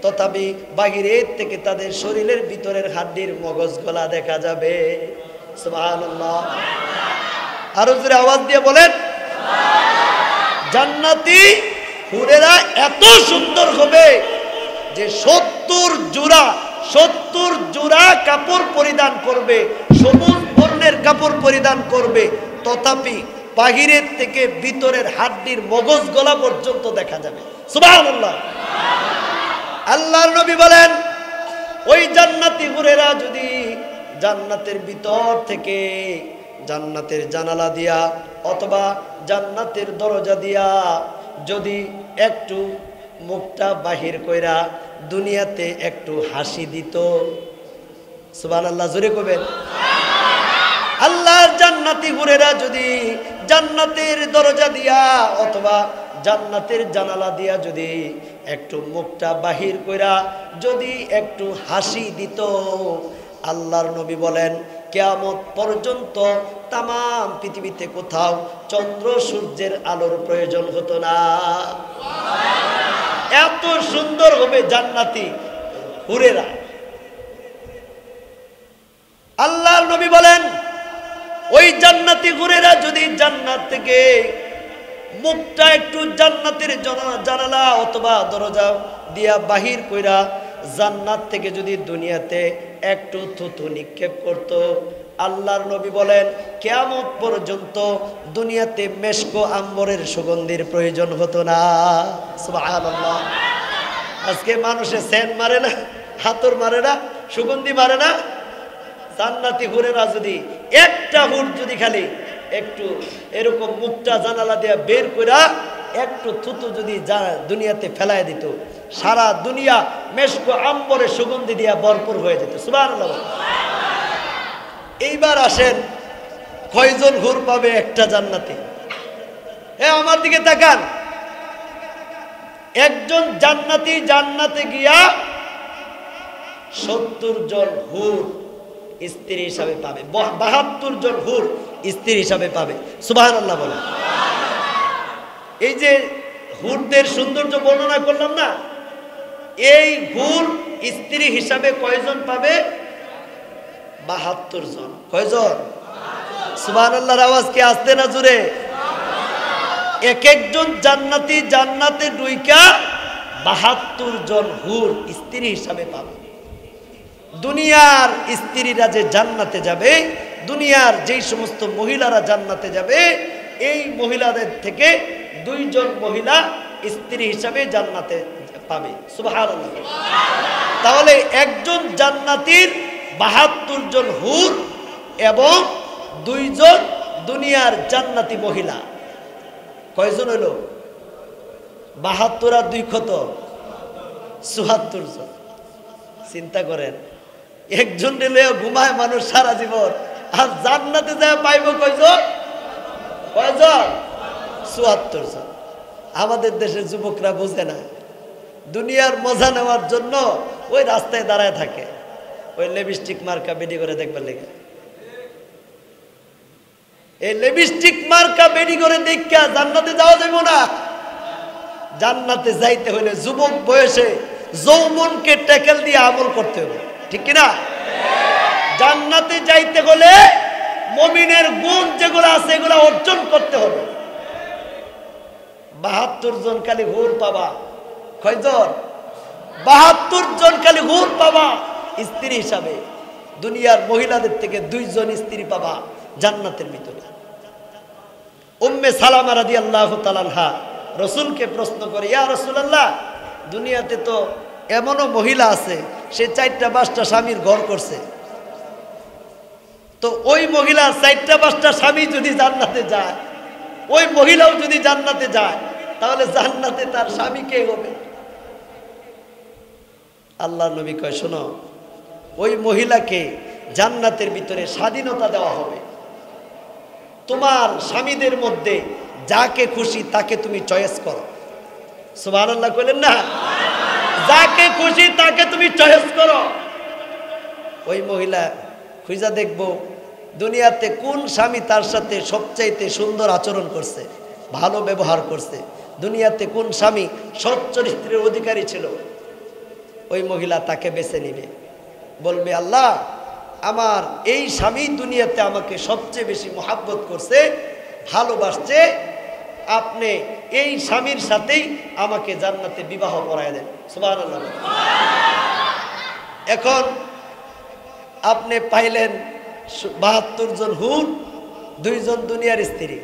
S1: তথাপি বাহিরের থেকে তাদের শরীরের ভিতরের হাড্ডির মগজ গলা দেখা যাবে। সুবহানাল্লাহ। আরো জোরে আওয়াজ দিয়ে বলেন জান্নাতি হুরেরা এত সুন্দর হবে যে 70 জোড়া কাপড় পরিধান করবে, সবুজ বর্ণের কাপড় পরিধান করবে, তথাপি বাহিরের থেকে ভিতরের হাড্ডির মগজ গলা পর্যন্ত দেখা যাবে। সুবহানাল্লাহ। আল্লাহর নবী বলেন, ওই জান্নাতি হুরেরা যদি জান্নাতের ভিতর থেকে জান্নাতের জানালা দিয়া অথবা জান্নাতের দরজা দিয়া যদি একটু মুখটা বাহির কইরা দুনিয়াতে একটু হাসি দিত, সুবহানাল্লাহ জোরে কইবেন। আল্লাহর জান্নাতি হুরেরা যদি জান্নাতের দরজা দিয়া অথবা জান্নাতের জানালা দিয়া যদি একটু মুখটা বাহির কইরা যদি একটু হাসি দিত, আল্লাহর নবী বলেন কিয়ামত পর্যন্ত তামাম পৃথিবীতে কোথাও চন্দ্র সূর্যের আলোর প্রয়োজন হতো না। এত সুন্দর হবে জান্নাতি হুরেরা। আল্লাহর নবী বলেন, ওই জান্নাতি হুরেরা যদি জান্নাত থেকে মুখটা একটু জান্নাতের জানালা অথবা দরজা দিয়া বাহির কইরা জান্নাত থেকে যদি দুনিয়াতে একটু থুতু নিক্ষেপ করত, আল্লাহর নবী বলেন কিয়ামত পর্যন্ত দুনিয়াতে মেশকো আম্বরের সুগন্ধির প্রয়োজন হতো না। সুবহানাল্লাহ। আজকে মানুষে সেন্ট মারে না, হাতর মারে না, সুগন্ধি মারে না। জান্নাতি হুরেরা যদি একটা হুর যদি খালি একটু এরকম মুখটা জানালা দিয়ে বের কইরা একটু থুতু যদি দুনিয়াতে ফেলায় দিত, সারা দুনিয়া মেশকো আম্বরের সুগন্ধি দিয়া ভরপুর হয়ে যেত। সুবহানাল্লাহ। এইবার আসেন, কয়জন হুর পাবে একটা জান্নাতে? আমার দিকে তাকান। একজন জান্নাতি জান্নাতে গিয়া 70 জন হুর স্ত্রী হিসাবে পাবে, 72 জন হুর স্ত্রী হিসাবে পাবে। সুবহানাল্লাহ বলে। এই যে হুরদের সৌন্দর্য বর্ণনা করলাম না, এই হুর স্ত্রী হিসাবে কয়জন পাবে? 72 জন। কয়জন? সুবহানাল্লাহর আওয়াজ কি আসতে না জোরে? এক একজন জান্নাতি জান্নাতে ঢুইকা 72 জন হুর স্ত্রী হিসাবে পাবে। দুনিয়ার স্ত্রীরা যে জান্নাতে যাবে, দুনিয়ার যেই সমস্ত মহিলারা জান্নাতে যাবে, এই মহিলাদের থেকে 2 জন মহিলা স্ত্রী হিসাবে জান্নাতে পাবে। সুবহানাল্লাহ। তাহলে একজন জান্নাতীর 72 জন হুর এবং 2 জন দুনিয়ার জান্নাতি মহিলা। কয়জন হইল? 72 আর 2 কত? 74 জন। চিন্তা করেন, একজন রেলে ঘুমায় মানুষ সারা জীবন, আর জান্নাতে যায় পাইব কয়জন? কয়জন? 74 জন। আমাদের দেশের যুবকরা বোঝে না, দুনিয়ার মজা নেওয়ার জন্য ওই রাস্তায় দাঁড়ায় থাকে, ওই লিপস্টিক মার্কা বেডি করে দেখবার লেগে। এই লিপস্টিক মার্কা বেডি করে দেখা জান্নাতে যাওয়া যাবে না। জান্নাতে যাইতে হলে যুবক বয়সে যৌবনকে ট্যাকেল দিয়ে আমল করতে হবে, ঠিক কিনা? জান্নাতে যাইতে হলে মুমিনের গুণ যেগুলো আছে এগুলো অর্জন করতে হবে। 72 জন খালি হুর পাবা। কয়জন? 72 জন খালি হুর পাবা স্ত্রী হিসাবে। দুনিয়ার মহিলাদের থেকে 2 জন স্ত্রী পাবা জান্নাতের ভিতরে। উম্মে সালামা রাদিয়াল্লাহু তাআলা আনহা রাসূলকে প্রশ্ন করে, ইয়া রাসূলুল্লাহ, দুনিয়াতে তো এমনও মহিলা আছে সে 4টা-5টা স্বামীর ঘর করছে, তো ওই মহিলার 4টা-5টা স্বামী যদি জান্নাতে যায়, ওই মহিলাও যদি জান্নাতে যায়, তাহলে জান্নাতে তার স্বামী কে হবে? আল্লাহর নবী কয়, শোনো, ওই মহিলাকে জান্নাতের ভিতরে স্বাধীনতা দেওয়া হবে। তোমার স্বামীদের মধ্যে যাকে খুশি তাকে তুমি চয়েস করো। সুবহানাল্লাহ কইলেন না? যাকে খুশি তাকে তুমি চয়েস করো। ওই মহিলা খুঁজা দেখবো দুনিয়াতে কোন স্বামী তার সাথে সবচাইতে সুন্দর আচরণ করছে, ভালো ব্যবহার করছে, দুনিয়াতে কোন স্বামী সৎ চরিত্রের অধিকারী ছিল। ওই মহিলা তাকে বেছে নিবে, বলবে আল্লাহ আমার এই স্বামী দুনিয়াতে আমাকে সবচেয়ে বেশি মহাব্বত করছে, ভালোবাসছে, আপনি এই স্বামীর সাথেই আমাকে জান্নাতে বিবাহ করায় দেন। সুবহানাল্লাহ। এখন আপনি পাইলেন 72 জন হুর, 2 জন দুনিয়ার স্ত্রী,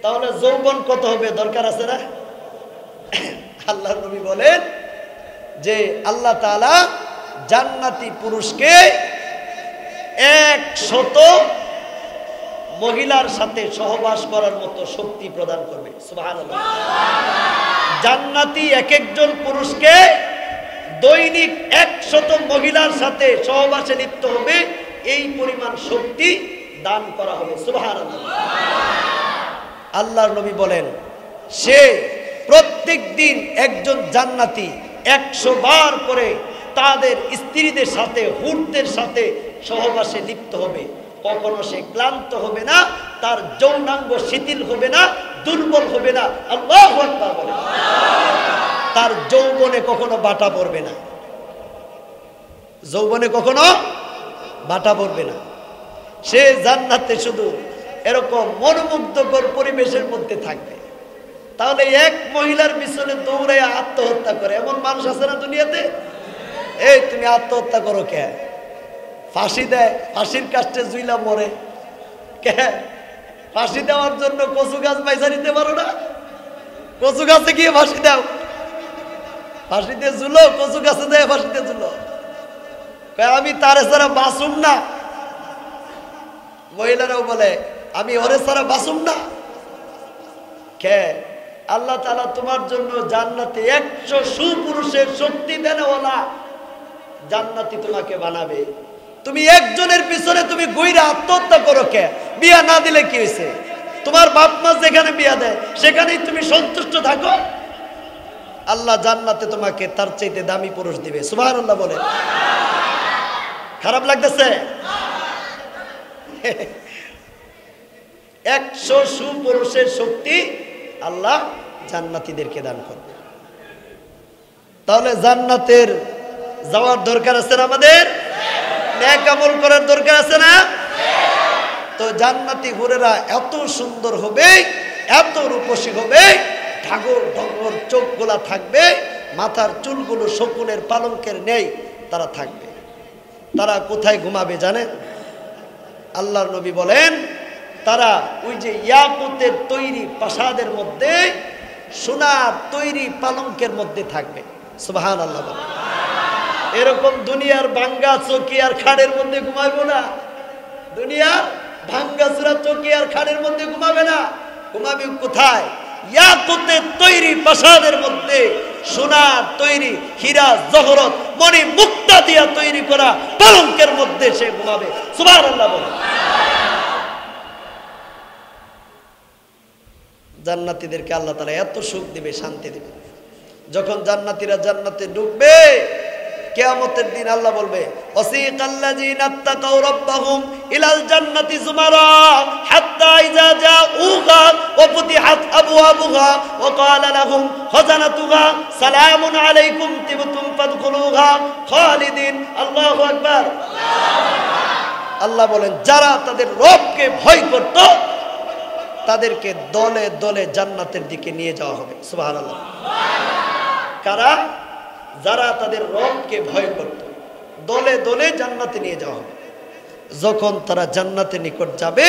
S1: তাহলে যৌবন কত হবে দরকার আছে না? আল্লাহর নবী বলেন যে আল্লাহ তাআলা জান্নাতি পুরুষকে 100 মহিলার সাথে সহবাস করার মতো শক্তি প্রদান করবে। সুবহানাল্লাহ। জান্নাতি এক একজন পুরুষকে দৈনিক 100 মহিলার সাথে সহবাসে লিপ্ত হবে, এই পরিমাণ শক্তি দান করা হবে। সুবহানাল্লাহ। আল্লাহর নবী বলেন সে প্রত্যেক দিন একজন জান্নাতি 100 বার করে তাদের স্ত্রীদের সাথে হুরদের সাথে সহবাসে লিপ্ত হবে, কখনো সে ক্লান্ত হবে না, তার যৌনাঙ্গ শিথিল হবে না, দুর্বল হবে না। আল্লাহু আকবার বলেন। তার যৌবনে কখনো বাটা পড়বে না, যৌবনে কখনো বাটা পড়বে না। সে জান্নাতে শুধু এরকম মনোমুগ্ধকর পরিবেশের মধ্যে থাকবে। তাহলে এক মহিলার পিছনে দৌড়ে আত্মহত্যা করে এমন মানুষ আছে না দুনিয়াতে? এই তুমি আত্মহত্যা করো কে? ফাঁসি দেয়, ফাঁসির কাস্টে জুইলা মরে কে? ফাঁসি দেওয়ার জন্য কচু গাছ বাইসা নিতে পারো না? কচু গাছে গিয়ে ফাঁসি দাও, ফাঁসিতে ঝুলো, কচু গাছে দেয় ফাঁসিতে ঝুলো। আমি তারে ছাড়া বাঁচুম না। মহিলারাও বলে আমি ওরে ছাড়া বাঁচুম না। কে? আল্লাহ তাআলা তোমার জন্য জান্নাতে 100 সুপুরুষের শক্তি দেনওয়ালা জান্নাতি তোমাকে বানাবে। তুমি একজনের পিছনে তুমি গইরা আত্মহত্যা করো কে? বিয়া না দিলে কি হয়েছে? তোমার বাপ মা যেখানে বিয়া দেয় সেখানেই তুমি সন্তুষ্ট থাকো। আল্লাহ জান্নাতে তোমাকে তার চাইতে দামি পুরুষ দিবে। সুবহানাল্লাহ বলেন। খারাপ লাগতেছে? 100 সুপুরুষের শক্তি আল্লাহ জান্নাতীদেরকে দান করবে। তাহলে জান্নাতের যাওয়ার দরকার আছে না? আমাদের নেক আমল করার দরকার আছে না? তো জান্নাতি হুরেরা এত সুন্দর হবে, এত রূপসী হবে, ঢাগর ঢগর চোখগুলা থাকবে, মাথার চুলগুলো শকুনের পালঙ্কের নেই তারা থাকবে। তারা কোথায় ঘুমাবে জানেন? আল্লাহর নবী বলেন তারা ওই যে ইয়াকুতের তৈরি প্রাসাদের মধ্যে, সোনার তৈরি পালঙ্কের মধ্যে থাকবে। সুবহানাল্লাহ বলেন। এরকম দুনিয়ার ভাঙ্গা চৌকি আর খাড়ের মধ্যে ঘুমাইবো না। দুনিয়ার ভাঙ্গা চূড়া চৌকি আর খাড়ের মধ্যে ঘুমাবে না। ঘুমাবে কোথায়? ইয়াকুতের তৈরি প্রাসাদের মধ্যে, সোনার তৈরি হীরা জহরত মণি মুক্তা দিয়া তৈরি করা পালঙ্কের মধ্যে সে ঘুমাবে। সুবহানাল্লাহ বলেন। জান্নাতীদেরকে আল্লাহ তাআলা এত সুখ দিবে, শান্তি দিবে। যখন জান্নাতীরা জান্নাতে ঢুকবে কিয়ামতের দিন আল্লাহ বলবে ওয়াসিকাল্লাযিনা তাকাউ রাব্বাহুম ইলাল জান্নাতি যুমারা হাত্তা ইযা জাউহা ওয়া ফুতিহাত আবওয়াবুহা ওয়া ক্বালা লাহুম খাযানাতুহা সালামুন আলাইকুম তিবতুম ফাদখুলুহা খালিদিন। আল্লাহু আকবার। আল্লাহ বলেন যারা তাদের রবকে ভয় করত তাদেরকে দলে দলে জান্নাতের দিকে নিয়ে যাওয়া হবে। সুবহানাল্লাহ। কারা? যারা তাদের রবকে ভয় করত, দলে দলে জান্নাতে নিয়ে যাওয়া হবে। যখন তারা জান্নাতের নিকট যাবে,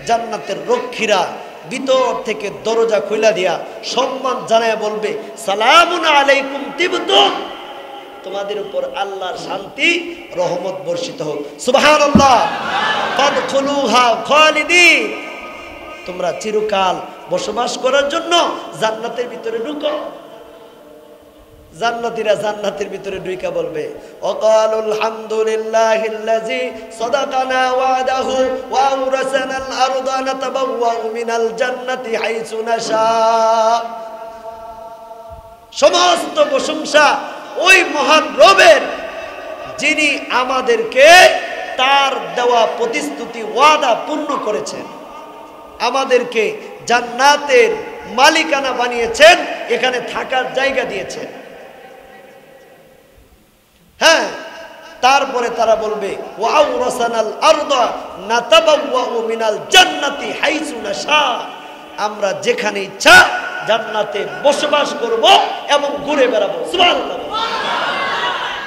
S1: জান্নাতের রক্ষীরা ভিতর থেকে দরজা খুলে দিয়া সম্মান জানায় বলবে সালামুন আলাইকুম তিবতুম, তোমাদের উপর আল্লাহর শান্তি রহমত বর্ষিত হোক। সুবহানাল্লাহ। ফাদখুলুহা খালিদিন, তোমরা চিরকাল বসবাস করার জন্য জান্নাতের ভিতরে ঢুকো। জান্নাতীরা জান্নাতের ভিতরে ঢুইকা বলবে ওয়াকালুল হামদুলিল্লাহিল্লাযী সাদাকানা ওয়াদাহু ওয়া আওরাসানাল আরদা নাতাবাওয়াউ মিনাল জান্নাতি হাইসু নাশা। সমস্ত প্রশংসা ওই মহান রবের, যিনি আমাদেরকে তার দেওয়া প্রতিশ্রুতি ওয়াদা পূর্ণ করেছেন, আমাদেরকে জান্নাতের মালিকানা বানিয়েছেন, এখানে থাকার জায়গা দিয়েছেন। হ্যাঁ, তারপরে তারা বলবে ওয়াউরাসানাল আরদা নাতাবাওয়াউ মিনাল জান্নাতি হাইসু নাশা, আমরা যেখানে ইচ্ছা জান্নাতে বসবাস করব এবং ঘুরে বেড়াবো। সুবহানাল্লাহ।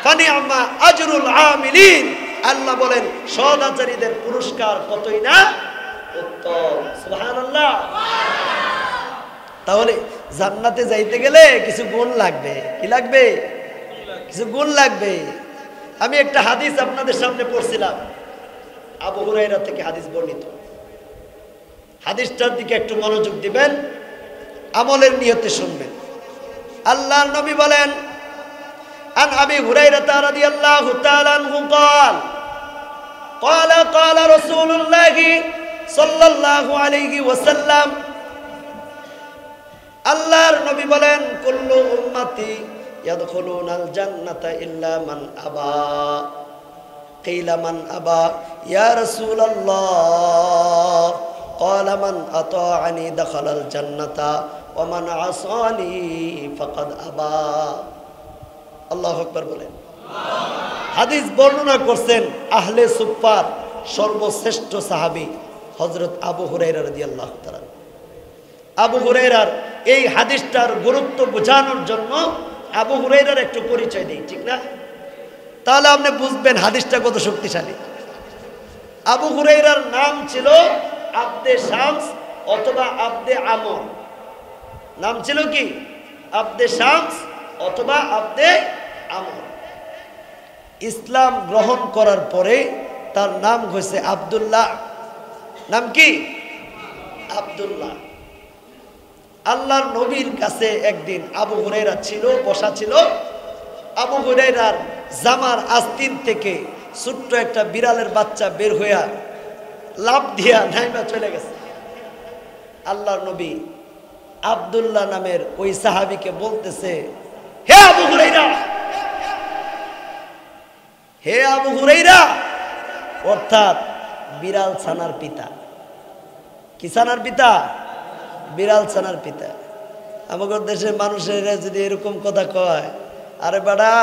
S1: ফানিআমা আজরুল আমিলিন, আল্লাহ বলেন সদাচারীদের পুরস্কার কতই না উত্তম। সুবহানাল্লাহ। তাহলে জান্নাতে যাইতে গেলে কিছু গুণ লাগবে। কি লাগবে? কিছু গুণ লাগবে। আমি একটা হাদিস আপনাদের সামনে পড়ছিলাম, আবু হুরায়রা থেকে হাদিস বর্ণিত। হাদিসটার দিকে একটু মনোযোগ দিবেন, আমলের নিয়তে শুনবেন। আল্লাহর নবী বলেন, আন আবি হুরায়রা রাদিয়াল্লাহু তাআলা আনহু قال قال رسول الله صلى الله عليه وسلم, আল্লাহর নবী বলেন, কুল্লু উম্মতি ইয়াদখুলুনাল জান্নাতা ইল্লা মান আবা। কিলা মান আবা ইয়া রাসূলুল্লাহ? قال من أطاعني دخل الجنة ومن عصاني فقد أبى। আল্লাহু আকবার বলেন। হাদিস বর্ণনা করছেন আহলে সুফফার সর্বশ্রেষ্ঠ সাহাবী হযরত আবু হুরায়রা রাদিয়াল্লাহু তাআলা। আবু হুরায়রার এই হাদিসটার গুরুত্ব বোঝানোর জন্য আবু হুরায়রার একটু পরিচয় দিই, ঠিক না? তাহলে আপনি বুঝবেন হাদিসটা কত শক্তিশালী। আবু হুরায়রার নাম ছিল আব্দে শামস অথবা আব্দে আমর। নাম ছিল কি? আব্দে শামস অথবা আব্দে আমর। ইসলাম গ্রহণ করার পরে তার নাম হয়েছে আব্দুল্লাহ। নাম কি? আব্দুল্লাহ। আল্লাহর নবীর কাছে একদিন আবু হুরায়রা ছিল, বসা ছিল। আবু হুরায়রার জামার আস্তিন থেকে ছোট্ট একটা বিড়ালের বাচ্চা বের হইয়া লাফ দিয়া নাইমা চলে গেছে। আল্লাহর নবী আব্দুল্লাহ নামের ওই সাহাবীকে বলতেছে, হে আবু হুরায়রা, হে আবু হুরায়রা, অর্থাৎ বিড়াল ছানার পিতা। কি ছানার পিতা? বিড়াল ছানার পিতা। আমাদের দেশের মানুষের যদি এরকম কথা কয়, আরে বেটা,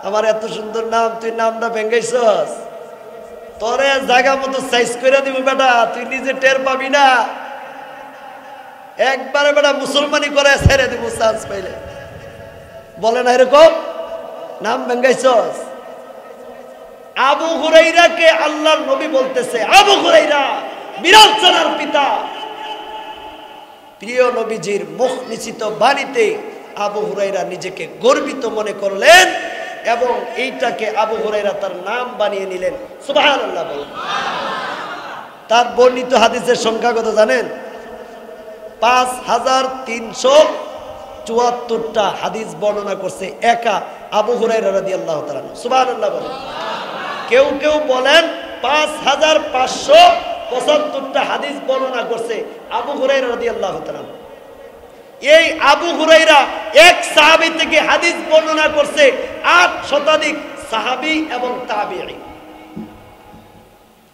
S1: আমার এত সুন্দর নাম, তুই নামটা ভেঙ্গাইছস, তোরে জায়গা মতো সাইজ করে দিব বেটা, তুই নিজে টের পাবি না, একবারে বেটা মুসলমানি করে ছেড়ে দিব চান্স পাইলে। বলে না এরকম? নাম ভেঙ্গাইছস। আবু হুরায়রাকে আল্লাহর নবী বলতেছে, আবু হুরায়রা বিড়াল ছানার পিতা। প্রিয় নবীজির মুখ নিশ্চিত বাণীতে আবু হুরায়রা নিজেকে গর্বিত মনে করলেন এবং এইটাকে আবু হুরায়রা তার নাম বানিয়ে নিলেন। সুবহানাল্লাহ বলেন। তার বর্ণিত হাদিসের সংখ্যা কত জানেন? 5374টা হাদিস বর্ণনা করছে একা আবু হুরায়রা রাদিয়াল্লাহু তাআলা। সুবহানাল্লাহ বলেন। কেউ কেউ বলেন 5575টা হাদিস বর্ণনা করছে আবু হুরায়রা রাদিয়াল্লাহু তাআলা। এই আবু হুরায়রা এক সাহাবী থেকে হাদিস বর্ণনা করছে 8 শতাধিক সাহাবী এবং তাবিঈ।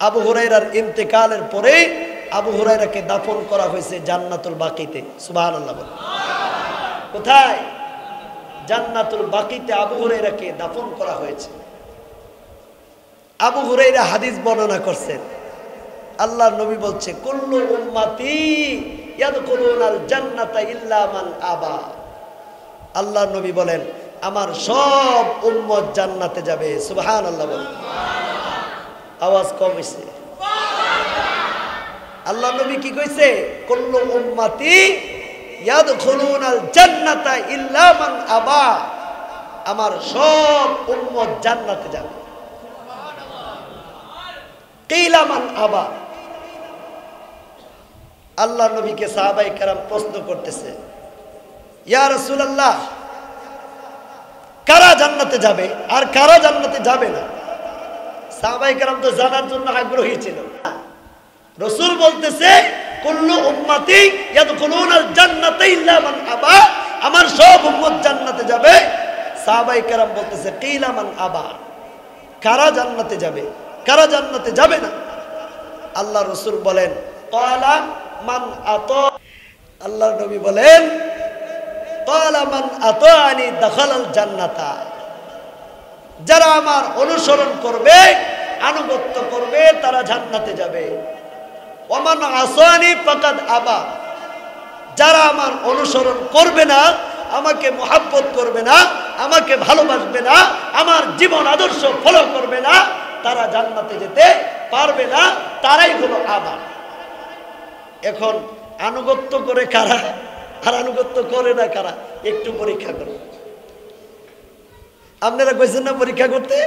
S1: আবু হুরায়রার ইন্তেকালের পরে আবু হুরায়রাকে দাফন করা হয়েছে জান্নাতুল বাকিতে। সুবহানাল্লাহ বলেন। কোথায়? জান্নাতুল বাকিতে আবু হুরায়রাকে দাফন করা হয়েছে। আবু হুরায়রা হাদিস বর্ণনা করছেন, আল্লাহর নবী বলছে, কুল্লু উম্মতি ইয়াদখুলুনাল জান্নাতা ইল্লা মান আবা। আল্লাহর নবী বলেন, আমার সব উম্মত জান্নাতে যাবে। সুবহানাল্লাহ বলেন। আওয়াজ কম হইছে। আল্লাহর নবী কি কইছে? কুল্লু উম্মতি ইয়াদখুলুনাল জান্নাতা ইল্লা মান আবা। আমার সব উম্মত জান্নাতে যাবে। কিলা মান আবা। আল্লাহর নবীকে সাহাবায়ে কেরাম প্রশ্ন করতেছে, ইয়া রাসূলুল্লাহ, কারা জান্নাতে যাবে আর কারা জান্নাতে যাবে না? সাহাবায়ে কেরাম তো জানার জন্য আগ্রহী ছিল। রাসূল বলতেছে, কুল্লু উম্মতি ইয়াদখুলুনাল জান্নাতা ইল্লা মান আবা। আমার সব উম্মত জান্নাতে যাবে। সাহাবায়ে কেরাম বলতেছে কিলা মান আবা, কারা জান্নাতে যাবে, কারা জান্নাতে যাবে না? আল্লাহ রাসূল বলেন ক্বালা মান আতা, আল্লাহর নবী বলেন ক্বালা মান আতানি দাখালাল জান্নাতা, যারা আমার অনুসরণ করবে, আনুগত্য করবে, তারা জান্নাতে যাবে। ওমান আসানি ফাকাদ আবা, যারা আমার অনুসরণ করবে না, আমাকে মুহাব্বত করবে না, আমাকে ভালোবাসবে না, আমার জীবন আদর্শ ফলো করবে না, তারা জান্নাতে যেতে পারবে না, তারাই হলো আবা। এখন আনুগত্য করে কারা আর আনুগত্য করে না কারা, একটু পরীক্ষা করুন। আপনারা কইছেন না পরীক্ষা করতে?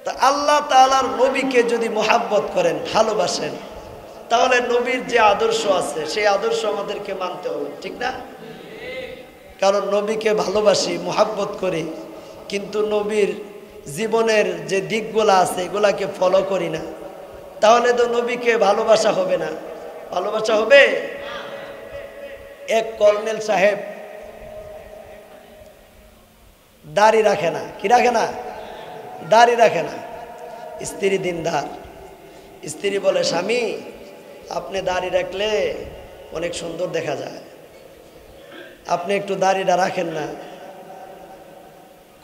S1: তা আল্লাহ তাআলার নবীকে যদি মুহাব্বত করেন, ভালোবাসেন, তাহলে নবীর যে আদর্শ আছে সেই আদর্শ আমাদেরকে মানতে হবে, ঠিক না? কারণ নবীকে ভালোবাসি, মুহাব্বত করি, কিন্তু নবীর জীবনের যে দিকগুলো আছে এগুলাকে ফলো করি না, তাহলে তো নবীকে ভালোবাসা হবে না। ভালোবাসা হবে? এক কর্নেল সাহেব দাড়ি রাখে না। কি রাখে না? দাড়ি রাখে না। স্ত্রী দিনদার। স্ত্রী বলে, স্বামী আপনি দাড়ি রাখলে অনেক সুন্দর দেখা যায়, আপনি একটু দাড়িটা রাখেন না।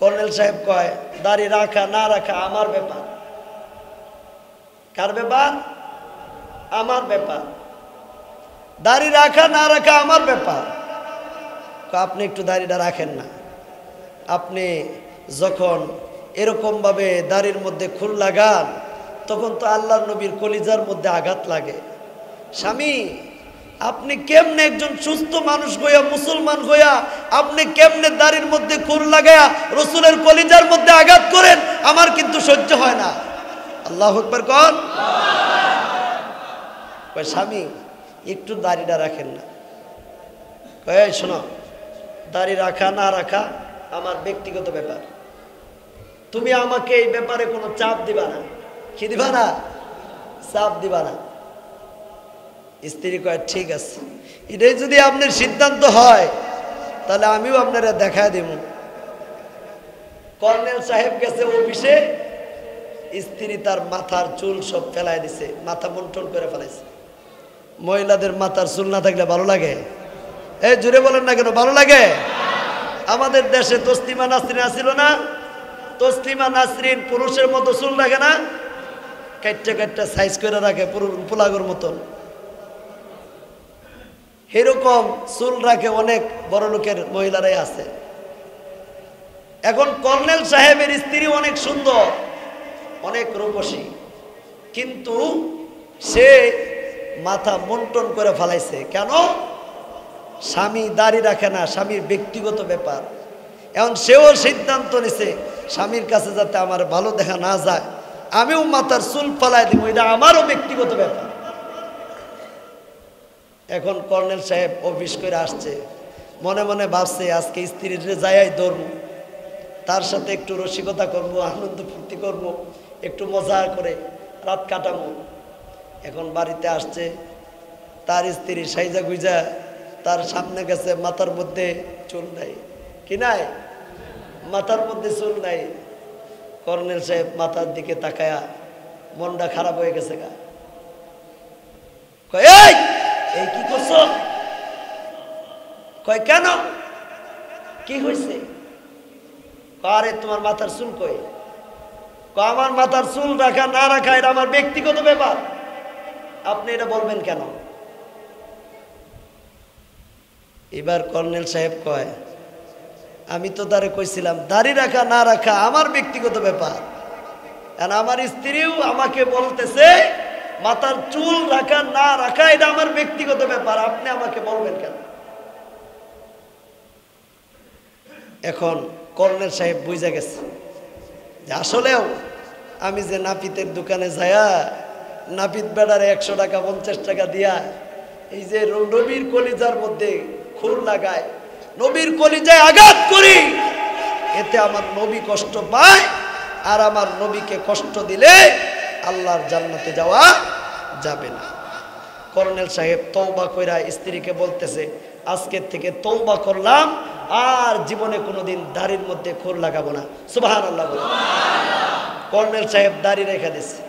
S1: কর্নেল সাহেব কয়, দাড়ি রাখা না রাখা আমার ব্যাপার। কার ব্যাপার? আমার ব্যাপার। দাড়ি রাখা না রাখা আমার ব্যাপার। আপনি একটু দাড়িটা রাখেন না। আপনি যখন এরকম ভাবে দাড়ির মধ্যে খুর লাগান, তখন তো আল্লাহর নবীর কলিজার মধ্যে আঘাত লাগে। স্বামী আপনি কেমনে একজন সুস্থ মানুষ হইয়া, মুসলমান হইয়া, আপনি কেমনে দাড়ির মধ্যে খুর লাগায়া রাসূলের কলিজার মধ্যে আঘাত করেন, আমার কিন্তু সহ্য হয় না। আল্লাহু আকবার কোন। কয় স্বামী একটু দাড়িটা রাখেন না। কয় এই শোনো, দাড়ি রাখা না রাখা আমার ব্যক্তিগত ব্যাপার, তুমি আমাকে এই ব্যাপারে কোনো চাপ দিবা না। কি দিবা না? চাপ দিবা না। স্ত্রী কয় ঠিক আছে, এটাই যদি আপনার সিদ্ধান্ত হয় তাহলে আমিও আপনারা দেখায় দেব। কর্নেল সাহেব গেছে অফিসে, স্ত্রী তার মাথার চুল সব ফেলায় দিছে, মাথা মন্টন করে ফেলাইছে। মহিলাদের মাথার চুল না থাকলে ভালো লাগে? এই জোরে বলেন না কেন, ভালো লাগে? আমাদের দেশে তসলিমা নাসরিন আসিল না? তসলিমা নাসরিন পুরুষের মতো চুল রাখে না, কাটটা কাটটা সাইজ করে রাখে পোলাগর মতন। এরকম চুল রাখে অনেক বড় লোকের মহিলারাই আছে। এখন কর্নেল সাহেবের স্ত্রী অনেক সুন্দর, অনেক রূপসী, কিন্তু সে মাথা মন্টন করে ফেলাইছে। কেন? স্বামী দাড়ি রাখে না, স্বামীর ব্যক্তিগত ব্যাপার। এখন সেও সিদ্ধান্ত নিছে স্বামীর কাছে যাতে আমার ভালো দেখা না যায়, আমিও মাথার চুল ফেলাই দিব, এটা আমারও ব্যক্তিগত ব্যাপার। এখন কর্নেল সাহেব অফিস করে আসছে, মনে মনে ভাবছে আজকে স্ত্রীর যাই ধরবো, তার সাথে একটু রসিকতা করবো, আনন্দ ফুর্তি করবো, একটু মজা করে রাত কাটাবো। এখন বাড়িতে আসছে, তার স্ত্রী সাইজা গুইজা তার সামনে গেছে, মাথার মধ্যে চুল নাই। কি নাই? মাথার মধ্যে চুল নাই। কর্নেল সাহেব মাথার দিকে তাকায়া মনটা খারাপ হয়ে গেছে গা। কয় এই কি করছো? কয় কেন, কি হয়েছে? আরে তোমার মাথার চুল কই? আমার মাথার চুল রাখা না রাখা এটা আমার ব্যক্তিগত ব্যাপার, আপনি এটা বলবেন কেন? এবার কর্নেল সাহেব কয়, আমি তো তারে কইছিলাম দাড়ি রাখা না রাখা আমার ব্যক্তিগত ব্যাপার, আর আমার স্ত্রীও আমাকে বলতেছে মাথার চুল রাখা না রাখা এটা আমার ব্যক্তিগত ব্যাপার, আপনি আমাকে বলবেন কেন? এখন কর্নেল সাহেব বুঝে গেছে যে আসলেও আমি যে নাপিতের দোকানে যায়া নাপিত বেড়ারে 100 টাকা 50 টাকা দিয়া এই যে নবীর কলিজার মধ্যে খুর লাগায়, নবীর কলিজায় আঘাত করি, এতে আমার নবী কষ্ট পায়, আর আমার নবীকে কষ্ট দিলে আল্লাহর জান্নাতে যাওয়া যাবে না। কর্নেল সাহেব তওবা কইরা স্ত্রীকে বলতেছে, আজকের থেকে তওবা করলাম, আর জীবনে কোনোদিন দাড়ির মধ্যে খোর লাগাবো না। সুবহানাল্লাহ বলে। কর্নেল সাহেব দাড়ি রেখে দিচ্ছে,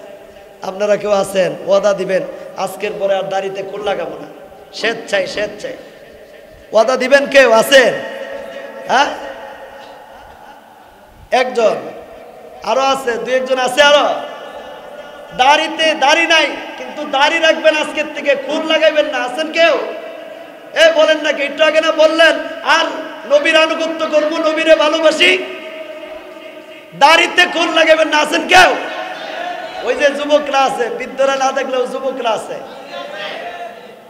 S1: আপনারা কেউ আছেন ওয়াদা দিবেন আজকের পরে আর দাড়িতে খোর লাগাবো না? স্বেচ্ছায় ওয়াদা দিবেন? কেউ আছেন? হ্যাঁ, একজন, আরো আছে, দুই একজন আছে আরো। দাড়িতে দাড়ি নাই কিন্তু দাড়ি রাখবেন, আজকের থেকে খুর লাগাইবেন না। আছেন কেউ? বলেন নাকি? একটু আগে না বললেন আর নবীর আনুগত্য করবো, নবীরে ভালোবাসি, দাড়িতে খুর লাগাইবেন না। আছেন কেউ? ওই যে যুবকরা আছে, বৃদ্ধরা না দেখলেও যুবকরা আছে,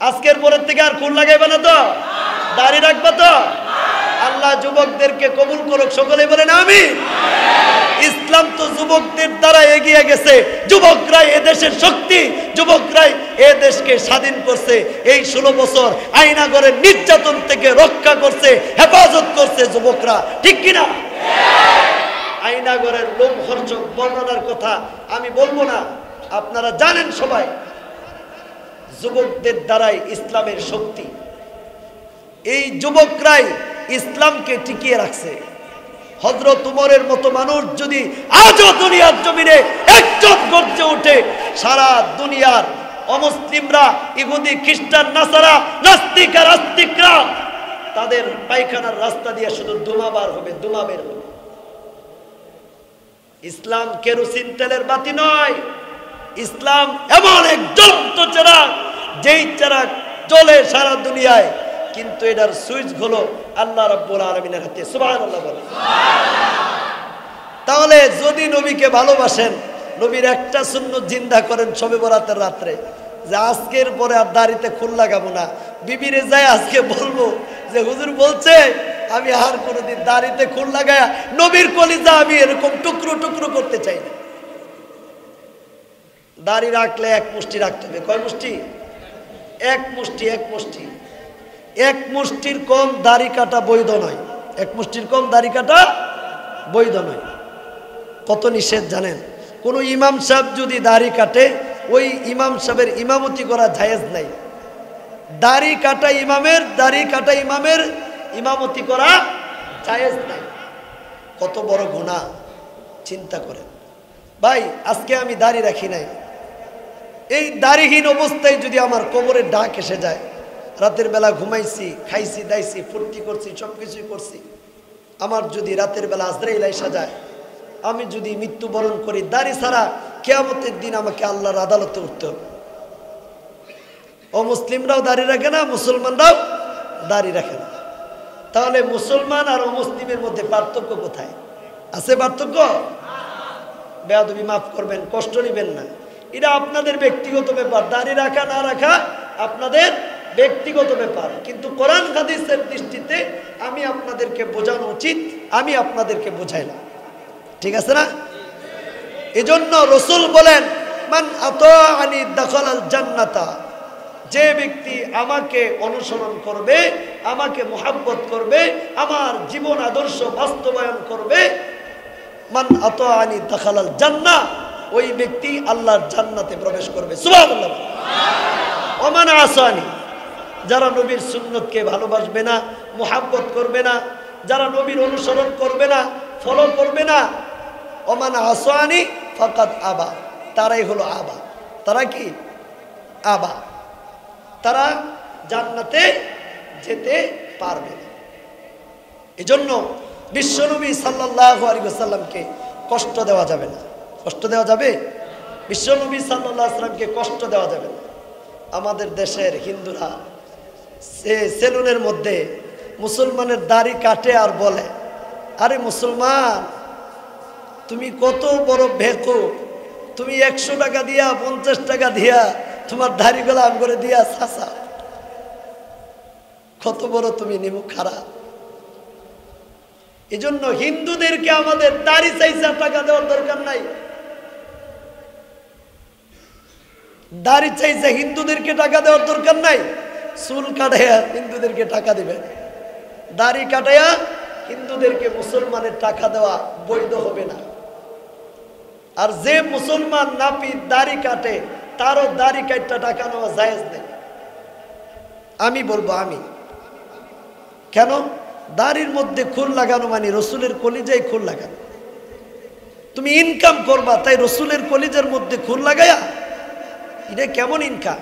S1: আজকের পরের থেকে আর খুর লাগাইবে না তো? দাড়ি রাখবে তো? আল্লাহ যুবকদেরকে কবুল করুক, সকলেই বলেন আমিন। ইসলাম তো যুবকদের দ্বারা এগিয়ে গেছে, যুবকরাই এদেশের শক্তি, যুবকরাই এদেশকে স্বাধীন করছে। এই 16 বছর আইনাগরের নির্যাতন থেকে রক্ষা করছে, হেফাজত করছে যুবকরা, ঠিক কিনা? আইনাগরের লোমহর্ষক বর্ণনার কথা আমি বলবো না, আপনারা জানেন সবাই। যুবকদের দ্বারাই ইসলামের শক্তি, এই যুবকরাই ইসলামকে টিকিয়ে রাখছে। হযরত উমরের মতো মানুষ যদি আজও দুনিয়ার জমিনে একজন গর্জে ওঠে, সারা দুনিয়ার অমুসলিমরা, ইহুদি, খ্রিস্টান, নাসারা, নাস্তিক আর আস্তিকরা তাদের পায়খানার রাস্তা দিয়ে শুধু দুমা বার হবে, দুমা বের হবে। ইসলাম কেরোসিন তেলের বাতি নয়, ইসলাম এমন এক জ্বলন্ত চেরাগ, যেই চেরাগ জ্বলে সারা দুনিয়ায়, কিন্তু এটার সুইচ হলো আল্লাহ রাব্বুল আলামিনের হাতে। সুবহানাল্লাহ বলেন। তাহলে যদি নবীকে ভালোবাসেন, নবীর একটা সুন্নাত জিন্দা করেন শবে বরাতের রাত্রে, যে আজকের পরে আর দাড়িতে খুল লাগাবো না। বিবিরে যাই আজকে বলবো যে হুজুর বলছে আমি আর কোনোদিন দাড়িতে খুল লাগায়া নবীর কলিজা আমি এরকম টুকরো টুকরো করতে চাই না। দাড়ি রাখলে এক মুষ্টি রাখতে হবে। কয় মুষ্টি? এক মুষ্টি। এক মুষ্টি, এক মুষ্টির কম দাড়ি কাটা বৈধ নয়। এক মুষ্টির কম দাড়ি কাটা বৈধ নয়। কত নিষেধ জানেন? কোন ইমাম সাহেব যদি দাড়ি কাটে, ওই ইমাম সাহেবের ইমামতি করা জায়েজ নাই। দাড়ি কাটা ইমামের ইমামতি করা জায়েজ নাই। কত বড় গুনাহ চিন্তা করেন। ভাই আজকে আমি দাড়ি রাখি নাই, এই দাড়িহীন অবস্থায় যদি আমার কবরের ডাক এসে যায়, রাতের বেলা ঘুমাইছি, খাইছি দাইছি, ফুর্তি করছি, সব কিছুই করছি, আমার যদি রাতের বেলা আজরাইল আইসা যায়, আমি যদি মৃত্যুবরণ করি, দাড়ি ছাড়া কিয়ামতের দিন আমাকে আল্লাহর আদালতে উঠতে হবে। অমুসলিমরাও দাড়ি রাখে না, মুসলমানরাও দাড়ি রাখে না। তাহলে মুসলমান আর অমুসলিমের মধ্যে পার্থক্য কোথায়? আছে পার্থক্য? বেয়াদবি মাফ করবেন, কষ্ট নেবেন না, এটা আপনাদের ব্যক্তিগত ব্যাপার। দাড়ি রাখা না রাখা আপনাদের ব্যক্তিগত ব্যাপার, কিন্তু কোরআন হাদিসের দৃষ্টিতে আমি আপনাদেরকে বোঝানো উচিত, আমি আপনাদেরকে বোঝাইলাম, ঠিক আছে না? এজন্য রাসূল বলেন মান আতাআনি দাখালাল জান্নাতা, যে ব্যক্তি আমাকে অনুসরণ করবে, আমাকে মুহাব্বত করবে, আমার জীবন আদর্শ বাস্তবায়ন করবে, মান আতাআনি দাখালাল জান্নাহ, ওই ব্যক্তি আল্লাহর জান্নাতে প্রবেশ করবে। সুবহানাল্লাহ। ওয়া মান আসানি, যারা নবীর সুন্নতকে ভালোবাসবে না, মুহাব্বত করবে না, যারা নবীর অনুসরণ করবে না, ফলো করবে না, ওয়া মান আসানি ফাকাদ আবা, তারাই হলো আবা। তারা কি? আবা। তারা জান্নাতে যেতে পারবে না। এজন্য বিশ্বনবী সাল্লাল্লাহু আলাইহি ওয়াসাল্লামকে কষ্ট দেওয়া যাবে না। কষ্ট দেওয়া যাবে? বিশ্বনবী সাল্লাল্লাহু আলাইহি ওয়াসাল্লামকে কষ্ট দেওয়া যাবে না। আমাদের দেশের হিন্দুরা সেলুনের মধ্যে মুসলমানের দাড়ি কাটে আর বলে, আরে মুসলমান তুমি কত বড় বেকুব, তুমি 100 টাকা দিয়া 50 টাকা দিয়া তোমার দাড়িগুলো আম করে দিয়া চাচা, কত বড় তুমি নিমুখ খারাপ। এজন্য হিন্দুদেরকে আমাদের দাড়ি চাইছা টাকা দেওয়ার দরকার নাই। দাড়ি চাইছে হিন্দুদেরকে টাকা দেওয়ার দরকার নাই। চুল কাটাইয়া হিন্দুদেরকে টাকা দিবে, দাড়ি কাটাইয়া হিন্দুদেরকে মুসলমানের টাকা দেওয়া বৈধ হবে না। আর যে মুসলমান নাপিত দাড়ি কাটে, তারও দাড়ি কাটটা টাকা নেওয়া জায়েজ নেই। আমি বলবো, কেন? দাড়ির মধ্যে খুর লাগানো মানে রসুলের কলিজায় খুর লাগানো। তুমি ইনকাম করবা, তাই রসুলের কলিজার মধ্যে খুর লাগায়া, এটা কেমন ইনকাম?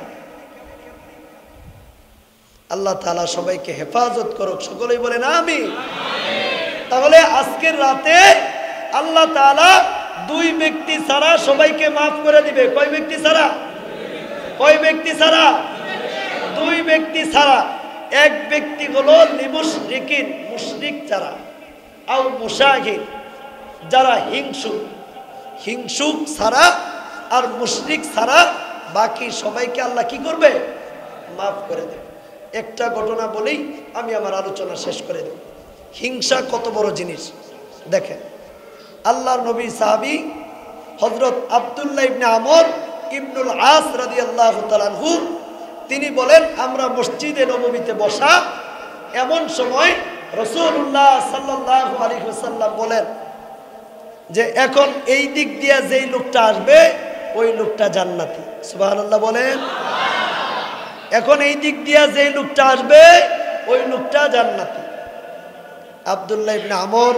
S1: আল্লাহ তাআলা সবাইকে হেফাজত করুক, সকলেই বলেন আমিন। তাহলে আজকের রাতে আল্লাহ তাআলা দুই ব্যক্তি ছাড়া সবাইকে মাফ করে দিবে। কয় ব্যক্তি ছাড়া? কয় ব্যক্তি ছাড়া? দুই ব্যক্তি ছাড়া। এক ব্যক্তি হলো লিমুশরিকিন, মুশরিক যারা, আও মুশাহিদ যারা হিংসুক, হিংসুক ছাড়া আর মুশরিক ছাড়া বাকি সবাইকে আল্লাহ কি করবে? মাফ করে দেবে। একটা ঘটনা বলেই আমি আমার আলোচনা শেষ করে দেব। হিংসা কত বড় জিনিস দেখেন। আল্লাহর নবী সাহাবী হযরত আব্দুল্লাহ ইবনে আমর ইবনুল আস রাদিয়াল্লাহু তাআলা আনহু, তিনি বলেন আমরা মসজিদে নববীতে বসা, এমন সময় রাসূলুল্লাহ সাল্লাল্লাহু আলাইহি ওয়াসাল্লাম বলেন যে এখন এই দিক দিয়ে যেই লোকটা আসবে ওই লোকটা জান্নাতি। সুবহানাল্লাহ বলেন। এখন এই দিক দিয়ে যেই লোকটা আসবে ওই লোকটা জান্নাতি। আব্দুল্লাহ ইবনে আমর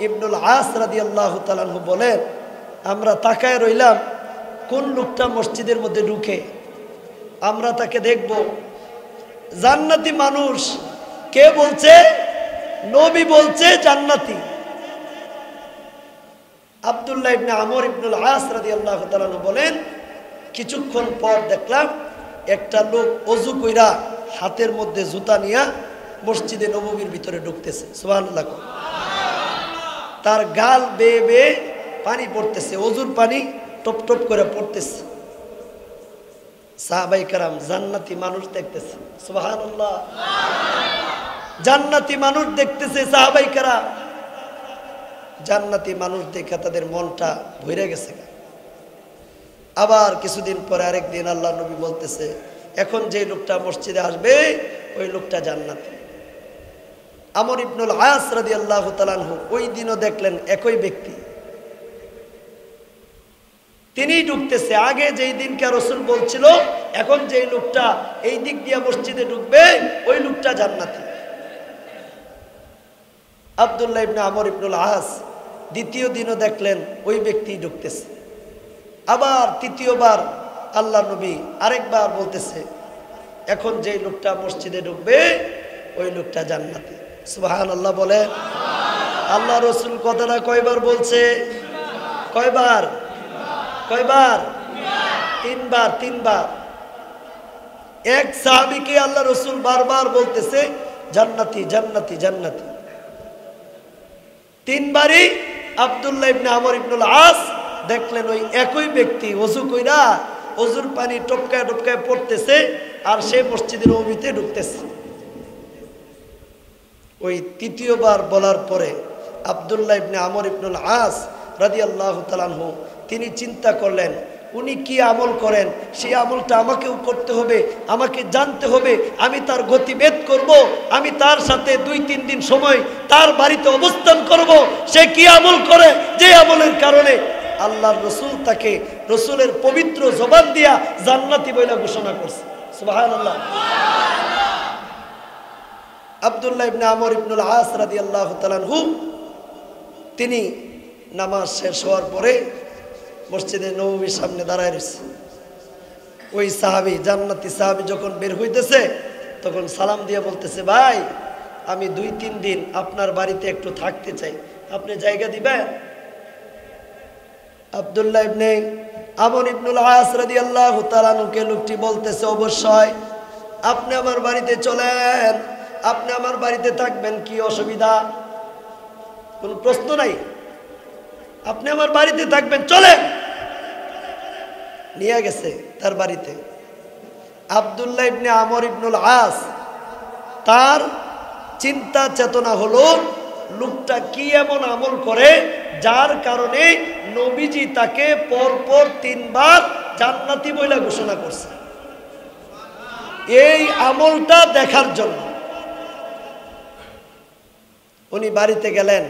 S1: ইবনুল আস রাদিয়াল্লাহু তাআলা আনহু বলেন আমরা তাকায় রইলাম কোন লোকটা মসজিদের মধ্যে ঢুকে, আমরা তাকে দেখব। জান্নাতি মানুষ কে বলছে? নবী বলছে জান্নাতি। আব্দুল্লাহ ইবনে আমর ইবনুল আস রাদিয়াল্লাহু তাআলা আনহু বলেন কিছুক্ষণ পর দেখলাম একটা লোক ওযু কইরা হাতের মধ্যে জুতা নিয়া মসজিদে নববীর ভিতরে ঢুকতেছে। সুবহানাল্লাহ। তার গাল বেয়ে বেয়ে পানি পড়তেছে, ওযুর পানি টপ টপ করে পড়তেছে। সাহাবায়ে কেরাম জান্নাতি মানুষ দেখতেছে। সুবহানাল্লাহ। জান্নাতি মানুষ দেখতেছে সাহাবায়ে কেরাম। জান্নাতি মানুষ দেখে তাদের মনটা ভরে গেছে। আবার কিছুদিন পরে আরেকদিন আল্লাহ নবী বলতেছে এখন যে লোকটা মসজিদে আসবে ওই লোকটা জান্নাতি। আমর ইবনুল আস রাদিয়াল্লাহু তাআলা আনহু ওই দিনও দেখলেন একই ব্যক্তি, তিনি ঢুকতেছে। আগে যেই দিনকে রাসূল বলছিল এখন যেই লোকটা এই দিক দিয়ে মসজিদে ঢুকবে ওই লোকটা জান্নাতি। আব্দুল্লাহ ইবনে আমর ইবনুল আস দ্বিতীয় দিনও দেখলেন ওই ব্যক্তি ঢুকতেছে। আবার তৃতীয়বার আল্লাহ নবী আরেকবার বলতেছে এখন যেই লোকটা মসজিদে ঢুকবে ওই লোকটা জান্নাতি। সুবহানাল্লাহ বলে। আল্লাহ রাসূল কথাটা কয়বার বলছে? কয়বার? কয়বার? তিনবার। তিনবার। এক সাহাবীকে আল্লাহ রাসূল বারবার বলতেছে জান্নাতি জান্নাতি জান্নাতি। তিনবারই আব্দুল্লাহ ইবনে আমর ইবনুল আস দেখলেন ওই একই ব্যক্তি ওযু কইরা ওযুর পানি টপকায় টপকায় পড়তেছে আর সে মসজিদের নববীতে ঢুকতেছে। ওই তৃতীয়বার বলার পরে আব্দুল্লাহ ইবনে আমর ইবনুল আস রাদিয়াল্লাহু তাআলা আনহু তিনি চিন্তা করলেন উনি কি আমল করেন সেই আমলটা আমাকেও করতে হবে, আমাকে জানতে হবে, আমি তার গতিবেদ করব, আমি তার সাথে 2-3 দিন সময় তার বাড়িতে অবস্থান করব। সে কি আমল করে যে আমলের কারণে আল্লাহর রাসূল তাকে রাসূলের পবিত্র জবান দিয়া জান্নাতি বলে ঘোষণা করছে। সুবহানাল্লাহ। আব্দুল্লাহ ইবনে আমর ইবনুল আস রাদিয়াল্লাহু তাআলা আনহু তিনি নামাজ শেষ হওয়ার পরে মসজিদে নববীর সামনে দাঁড়ায় রয়েছে। ওই সাহাবী জান্নাতি সাহাবী যখন বের হইতেছে তখন সালাম দিয়ে বলতেছে ভাই আমি 2-3 দিন আপনার বাড়িতে একটু থাকতে চাই, আপনি জায়গা দিবেন? আব্দুল্লাহ ইবনে আমর ইবনুল আস রাদিয়াল্লাহু তাআলা আনহুকে লোকটি বলতেছে অবশ্যই, আপনি আমার বাড়িতে চলেন, আপনি আমার বাড়িতে থাকবেন, কি অসুবিধা? কোনো প্রশ্ন নাই, আপনি আমার বাড়িতে থাকবেন, চলেন। নিয়ে গেছে তার বাড়িতে। আব্দুল্লাহ ইবনে আমর ইবনুল আস তার চিন্তা চেতনা হলো লোকটা কি এমন আমল করে যার কারণে নবীজি তাকে পরপর 3 বার জান্নাতি বলে ঘোষণা করছে। এই আমলটা দেখার জন্য উনি বাড়িতে গেলেন,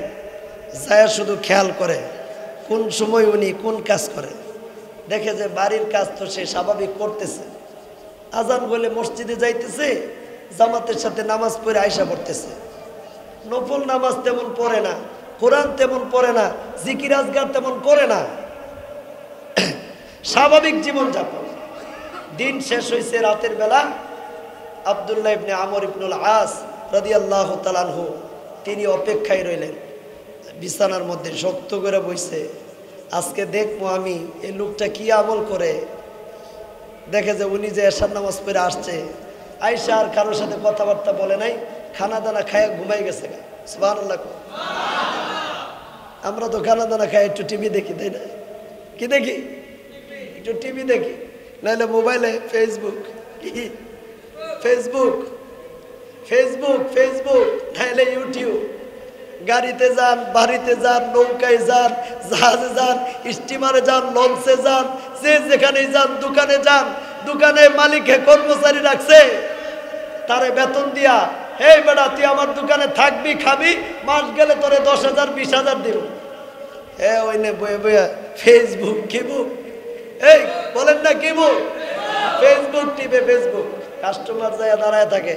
S1: যায় শুধু খেয়াল করে কোন সময় উনি কোন কাজ করে। দেখে যে বাড়ির কাজ তো সে স্বাভাবিক করতেছে, আজান বলে মসজিদে যাইতেছে, জামাতের সাথে নামাজ পড়ে আয়সা পড়তেছে, নফল নামাজ তেমন পড়ে না, কোরআন তেমন পড়ে না, জিকির আজগার তেমন করে না, স্বাভাবিক জীবন যাপন। দিন শেষ হয়েছে রাতের বেলা। আব্দুল্লাহ ইবনে আমর ইবনুল আস রাদিয়াল্লাহু তাআলা আনহু তিনি অপেক্ষায় রইলেন, বিছানার মধ্যে শক্ত করে বসে। আজকে দেখবো আমি এই লোকটা কি আমল করে। দেখে যে উনি যে এশার নামাজ পড়ে আসছে, আয়েশা আর কারোর সাথে কথাবার্তা বলে নাই, খানা দানা খায় ঘুমাই গেছে। সুবহানাল্লাহ। আমরা তো খানা দানা খাই একটু টিভি দেখি, তাই না? কি দেখি? একটু টিভি দেখি, নাহলে মোবাইলে ফেসবুক, ফেসবুক ফেসবুক ফেসবুক নাহলে ইউটিউব। গাড়িতে যান, বাড়িতে যান, নৌকায় যান, জাহাজে যান, স্টিমারে যান, লঞ্চে যান, যে যেখানে যান, দোকানে যান, দোকানে মালিকে কর্মচারী রাখছে, তারে বেতন দিয়া, এই বেটা তুই আমার দোকানে থাকবি, খাবি, মাস গেলে তোরে 10,000 20,000 দিব। ওই নে বয়ে বয়ে ফেসবুক কিবুক, এই বলেন না কিবুক, ফেসবুক টিপে, ফেসবুক। কাস্টমার যায় দাঁড়ায় থাকে,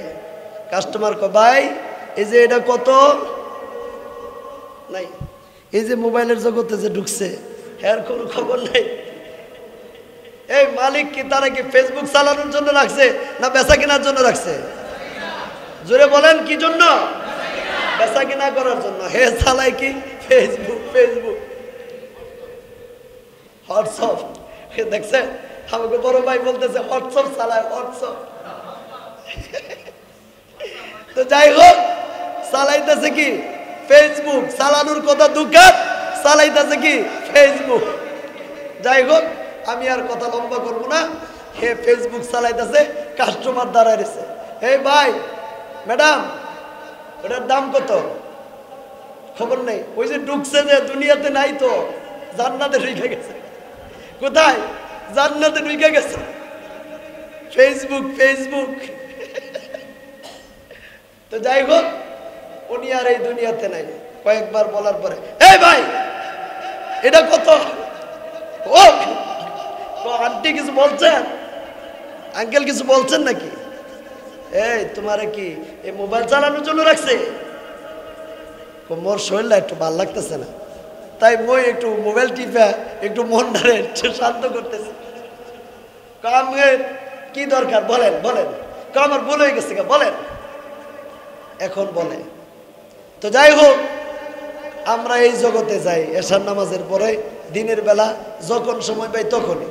S1: কাস্টমার কো ভাই এই যে এটা কত নাই, এই যে মোবাইলের জগতে যে ঢুকছে এর কোনো খবর নাই। এই মালিক কি তারা কি ফেসবুক চালানোর জন্য রাখছে না বেচা কেনার জন্য রাখছে? জোরে বলেন কি জন্য? বেচা কেনা করার জন্য। হে চালায় কি ফেসবুক, ফেসবুক, হোয়াটসঅ্যাপ। দেখছে আমাকে বড় ভাই বলতেছে হোয়াটসঅ্যাপ চালায়, হোয়াটসঅ্যাপ। তো যাই হোক, চালাইতেছে কি ফেসবুক, চালানোর কথা দোকান, চালাইতেছে কি ফেসবুক। যাই হোক, আমি আর কথা লম্বা করবো না। হে ফেসবুক চালাইতেছে, কাস্টমার দাঁড়ায় রয়েছে। এই ভাই, ম্যাডাম, ওটার দাম কত? খবর নেই। ওই যে ঢুকছে যে দুনিয়াতে নাই, তো জান্নাতে ঢুকে গেছে। কোথায়? জান্নাতে ঢুকে গেছে। Facebook, Facebook. তো যাই হোক, উনি আর এই দুনিয়াতে নাই। কয়েকবার বলার পরে, এই ভাই এটা কত? ও আন্টি কিছু বলছেন? আঙ্কেল কিছু বলছেন নাকি? এই তোমারে কি এই মোবাইল চালানোর জন্য রাখছে? মোর শরীরটা একটু ভাল লাগতেছে না, তাই মই একটু মোবাইল টিপা একটু মনটারে শান্ত করতেছি। কামের কি দরকার বলেন, বলেন। আমার ভুল হয়ে গেছে, বলেন এখন বলে। তো যাই হোক, আমরা এই জগতে যাই এশার নামাজের পরে, দিনের বেলা যখন সময় পাই তখনই।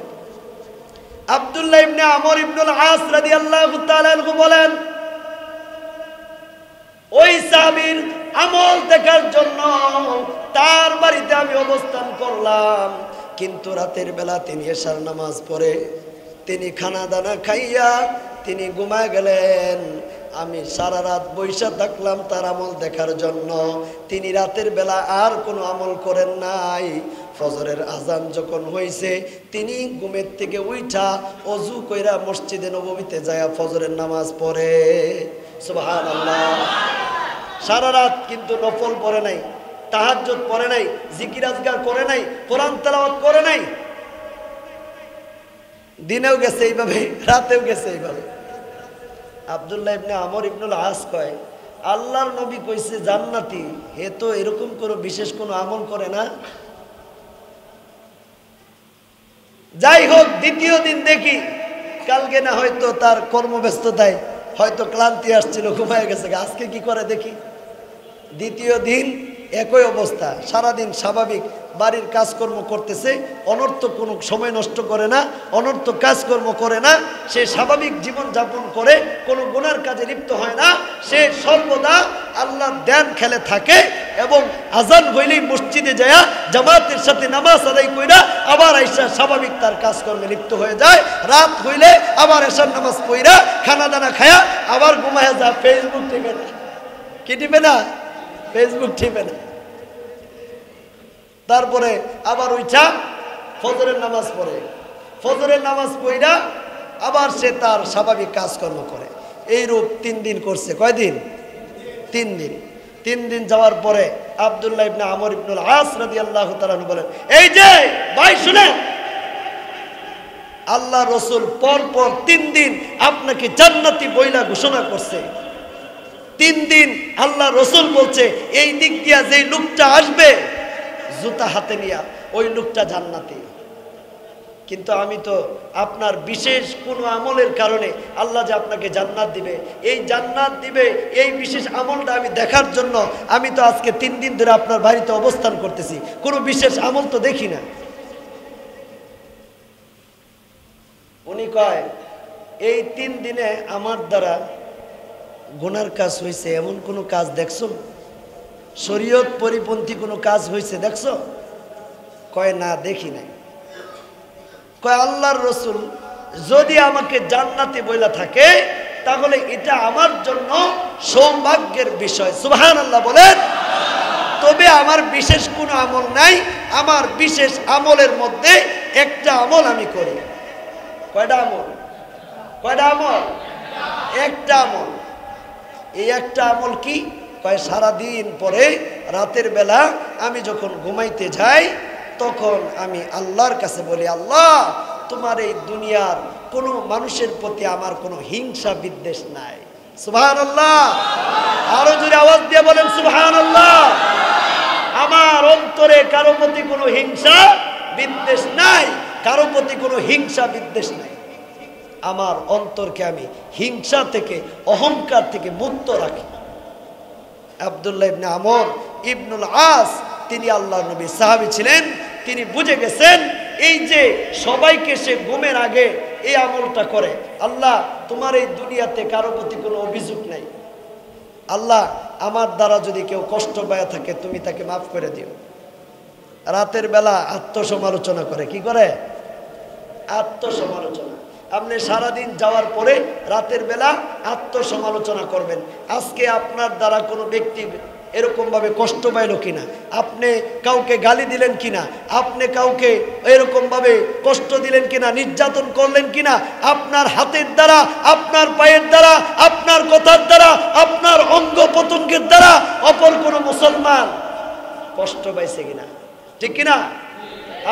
S1: আব্দুল্লাহ ইবনে আমর ইবনুল আস রাদিয়াল্লাহু তাআলা আনহু বলেন, ওই সাহাবীর আমল দেখার জন্য তার বাড়িতে আমি অবস্থান করলাম, কিন্তু রাতের বেলা তিনি এশার নামাজ পড়ে তিনি খানা দানা খাইয়া তিনি ঘুমায় গেলেন। আমি সারা রাত বৈশা থাকলাম তার আমল দেখার জন্য। তিনি রাতের বেলা আর কোনো আমল করেন নাই। ফজরের আজান যখন হয়েছে, তিনি ঘুমের থেকে উঠা অজু কইরা মসজিদে নববীতে যায় ফজরের নামাজ পড়ে। সুবহানাল্লাহ। সারা রাত কিন্তু নফল পড়ে নাই, তাহাজ্জুদ পড়ে নাই, জিকির আজগার করে নাই, কোরআন তেলাওয়াত করে নাই। দিনেও গেছে এইভাবে, রাতেও গেছে এইভাবে। আব্দুল্লাহ ইবনে আমর ইবনুল আস কয়, আল্লাহর নবী কইছে জান্নাতি, হে তো এরকম কোনো বিশেষ কোনো আমল করে না। যাই হোক, দ্বিতীয় দিন দেখি, কালকে না হয়তো তার কর্মব্যস্ততায় হয়তো ক্লান্তি আসছিল, ঘুমায় গেছে। আজকে কি করে দেখি। দ্বিতীয় দিন একই অবস্থা, সারাদিন স্বাভাবিক বাড়ির কাজকর্ম করতেছে, অনর্থক কোনো সময় নষ্ট করে না, অনর্থক কাজকর্ম করে না, সে স্বাভাবিক জীবন যাপন করে, কোনো গুনার কাজে লিপ্ত হয় না। সে সর্বদা আল্লাহর ধ্যান খেলে থাকে এবং আজান হইলেই মসজিদে যায় জামাতের সাথে নামাজ আদায় কইরা আবার আইসা স্বাভাবিক তার কাজকর্মে লিপ্ত হয়ে যায়। রাত হইলে আবার এশার নামাজ পড়া খানা দানা খায়া আবার ঘুমায় যা। ফেসবুক টিপে না। কি টিপে না? ফেসবুক টিপে না। তারপরে আবার উঠা ফজরের নামাজ পড়ে, ফজরের নামাজ পড়া আবার সে তার স্বাভাবিক কাজকর্ম করে। এইরূপ 3 দিন করছে। কয়দিন? 3 দিন। 3 দিন যাওয়ার পরে আব্দুল্লাহ ইবনে আমর ইবনুল আস রাদিয়াল্লাহু তাআলা বলেন, এই যে ভাই শুনেন, আল্লাহ রসুল পর পর 3 দিন আপনাকে জান্নাতি বইলা ঘোষণা করছে। 3 দিন আল্লাহ রসুল বলছে এই দিক দিয়া যেই লোকটা আসবে জুতা হাতে নিয়া ওই লোকটা জান্নাতি। কিন্তু আমি তো আপনার বিশেষ কোনো আমলের কারণে আল্লাহ যে আপনাকে জান্নাত দিবে, এই জান্নাত দিবে এই বিশেষ আমলটা আমি দেখার জন্য আমি তো আজকে 3 দিন ধরে আপনার বাড়িতে অবস্থান করতেছি, কোনো বিশেষ আমল তো দেখি না। উনি কয় এই 3 দিনে আমার দ্বারা গুনার কাজ হয়েছে এমন কোনো কাজ দেখছো? শরীয়ত পরিপন্থী কোনো কাজ হয়েছে দেখছো? কয় না, দেখি নাই। কয় আল্লাহর রসুল যদি আমাকে জান্নাতে বইলা থাকে তাহলে এটা আমার জন্য সৌভাগ্যের বিষয়। সুবহানাল্লাহ বলেন। তবে আমার বিশেষ কোনো আমল নাই, আমার বিশেষ আমলের মধ্যে একটা আমল আমি করি। কয়টা আমল? কয়টা আমল? একটা আমল। এই একটা আমল কি? কয় সারাদিন পরে রাতের বেলা আমি যখন ঘুমাইতে যাই তখন আমি আল্লাহর কাছে বলি, আল্লাহ তোমার এই দুনিয়ার কোনো মানুষের প্রতি আমার কোনো হিংসা বিদ্বেষ নাই। সুবহানাল্লাহ। আরো জোরে আওয়াজ দিয়ে বলেন সুবহানাল্লাহ। আমার অন্তরে কারো প্রতি কোনো হিংসা বিদ্বেষ নাই, কারো প্রতি কোনো হিংসা বিদ্বেষ নাই। আমার অন্তরকে আমি হিংসা থেকে অহংকার থেকে মুক্ত রাখি। আব্দুল্লাহ ইবনে আমর ইবনুল আস তিনি আল্লাহর নবী সাহাবী ছিলেন। তিনি বুঝে গেছেন এই যে সবাইকে সে ঘুমের আগে এই আমলটা করে, আল্লাহ তোমার এই দুনিয়াতে কারো প্রতি কোনো অভিযোগ নাই, আল্লাহ আমার দ্বারা যদি কেউ কষ্ট পায় থাকে তুমি তাকে মাফ করে দিও। রাতের বেলা আত্মসমালোচনা করে। কি করে? আত্মসমালোচনা। আপনি সারাদিন যাওয়ার পরে রাতের বেলা আত্মসমালোচনা করবেন। আজকে আপনার দ্বারা কোনো ব্যক্তি এরকম ভাবে কষ্ট পাইল কিনা, আপনি কাউকে গালি দিলেন কিনা, আপনি কাউকে এরকম ভাবে কষ্ট দিলেন কিনা, নির্যাতন করলেন কিনা, আপনার হাতের দ্বারা, আপনার পায়ের দ্বারা, আপনার কথার দ্বারা, আপনার অঙ্গ প্রত্যঙ্গের দ্বারা অপর কোনো মুসলমান কষ্ট পাইছে কিনা, ঠিক কিনা?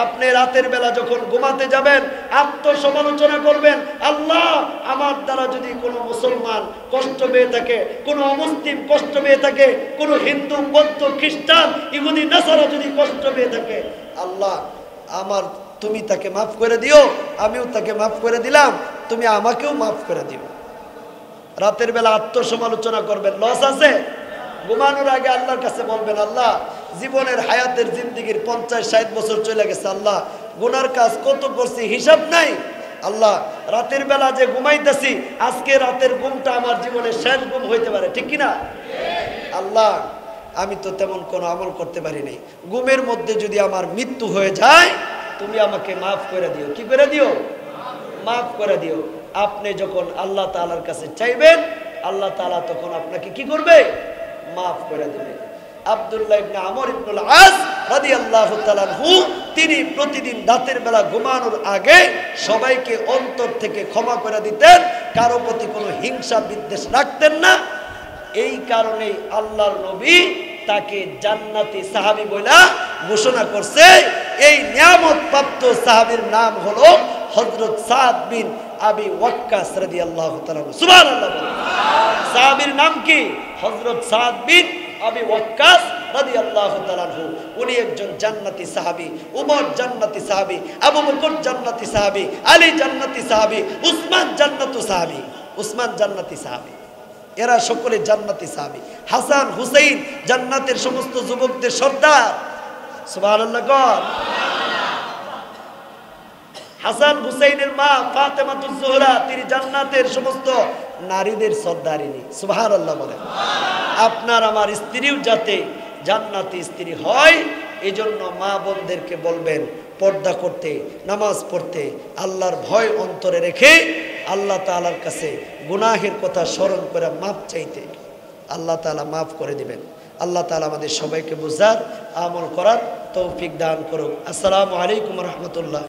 S1: আপনি রাতের বেলা যখন ঘুমাতে যাবেন আত্মসমালোচনা করবেন, আল্লাহ আমার দ্বারা যদি কোনো মুসলমান কষ্ট পেয়ে থাকে, কোনো অমুসলিম কষ্ট পেয়ে থাকে, কোনো হিন্দু বৌদ্ধ খ্রিস্টান ইহুদি নাসারা যদি কষ্ট পেয়ে থাকে, আল্লাহ আমার তুমি তাকে মাফ করে দিও, আমিও তাকে মাফ করে দিলাম, তুমি আমাকেও মাফ করে দিও। রাতের বেলা আত্মসমালোচনা করবেন। লস আছে? ঘুমানোর আগে আল্লাহর কাছে বলবেন, আল্লাহ জীবনের হায়াতের জিন্দিগির 50-60 বছর চলে গেছে, আল্লাহ গুনার কাজ কত করছি হিসাব নাই, আল্লাহ রাতের বেলা যে ঘুমাইতেছি আজকে রাতের ঘুমটা আমার জীবনের শেষ ঘুম হইতে পারে, ঠিক কিনা? আল্লাহ আমি তো তেমন কোনো আমল করতে পারি নাই, ঘুমের মধ্যে যদি আমার মৃত্যু হয়ে যায় তুমি আমাকে মাফ করে দিও। কি করে দিও? মাফ করে দিও। আপনি যখন আল্লাহ তাআলার কাছে চাইবেন আল্লাহ তাআলা তখন আপনাকে কি করবে? মাফ করে দেবে। আব্দুল্লাহ ইবনে আমর ইবনুল আস রাদিয়াল্লাহু তাআলা আনহু তিনি প্রতিদিন রাতের বেলা ঘুমানোর আগে সবাইকে অন্তর থেকে ক্ষমা করে দিতেন, কারো প্রতি কোনো হিংসা বিদ্বেষ রাখতেন না। এই কারণেই আল্লাহর নবী তাকে জান্নাতি সাহাবী বলে ঘোষণা করছে। এই নিয়ামত প্রাপ্ত সাহাবীর নাম হলো হযরত সাদ বিন আবি ওয়াক্কাস রাদিয়াল্লাহু তাআলা। সুবহানাল্লাহ। সাহাবীর নাম কি? হযরত সাদ বিন আবি ওয়াক্কাস রাদিয়াল্লাহু তাআলা। উনি একজন জান্নাতি সাহাবী। উমর জান্নাতি সাহাবী, আবু বকর জান্নাতি সাহাবী, আলী জান্নাতি সাহাবী, উসমান জান্নাতু সাহাবী। উসমান জান্নাতি সাহাবী, এরা সকলে জান্নাতি সাহাবী। হাসান হুসাইন জান্নাতের সমস্ত যুবকদের সর্দার। সুবহানাল্লাহ। হাসান হুসাইনের মা ফাতেমাতুজ জোহরা তিনি জান্নাতের সমস্ত নারীদের সর্দারিনী। সুবহানাল্লাহ বলেন। আপনার আমার স্ত্রীও যাতে জান্নাতি স্ত্রী হয় এজন্য মা বোনদেরকে বলবেন পর্দা করতে, নামাজ পড়তে, আল্লাহর ভয় অন্তরে রেখে আল্লাহ তাআলার কাছে গুনাহের কথা স্মরণ করে মাফ চাইতে। আল্লাহ তাআলা মাফ করে দিবেন। আল্লাহ তাআলা আমাদের সবাইকে বুঝার আমল করার তৌফিক দান করুক। আসসালামু আলাইকুম ওয়া রাহমাতুল্লাহ।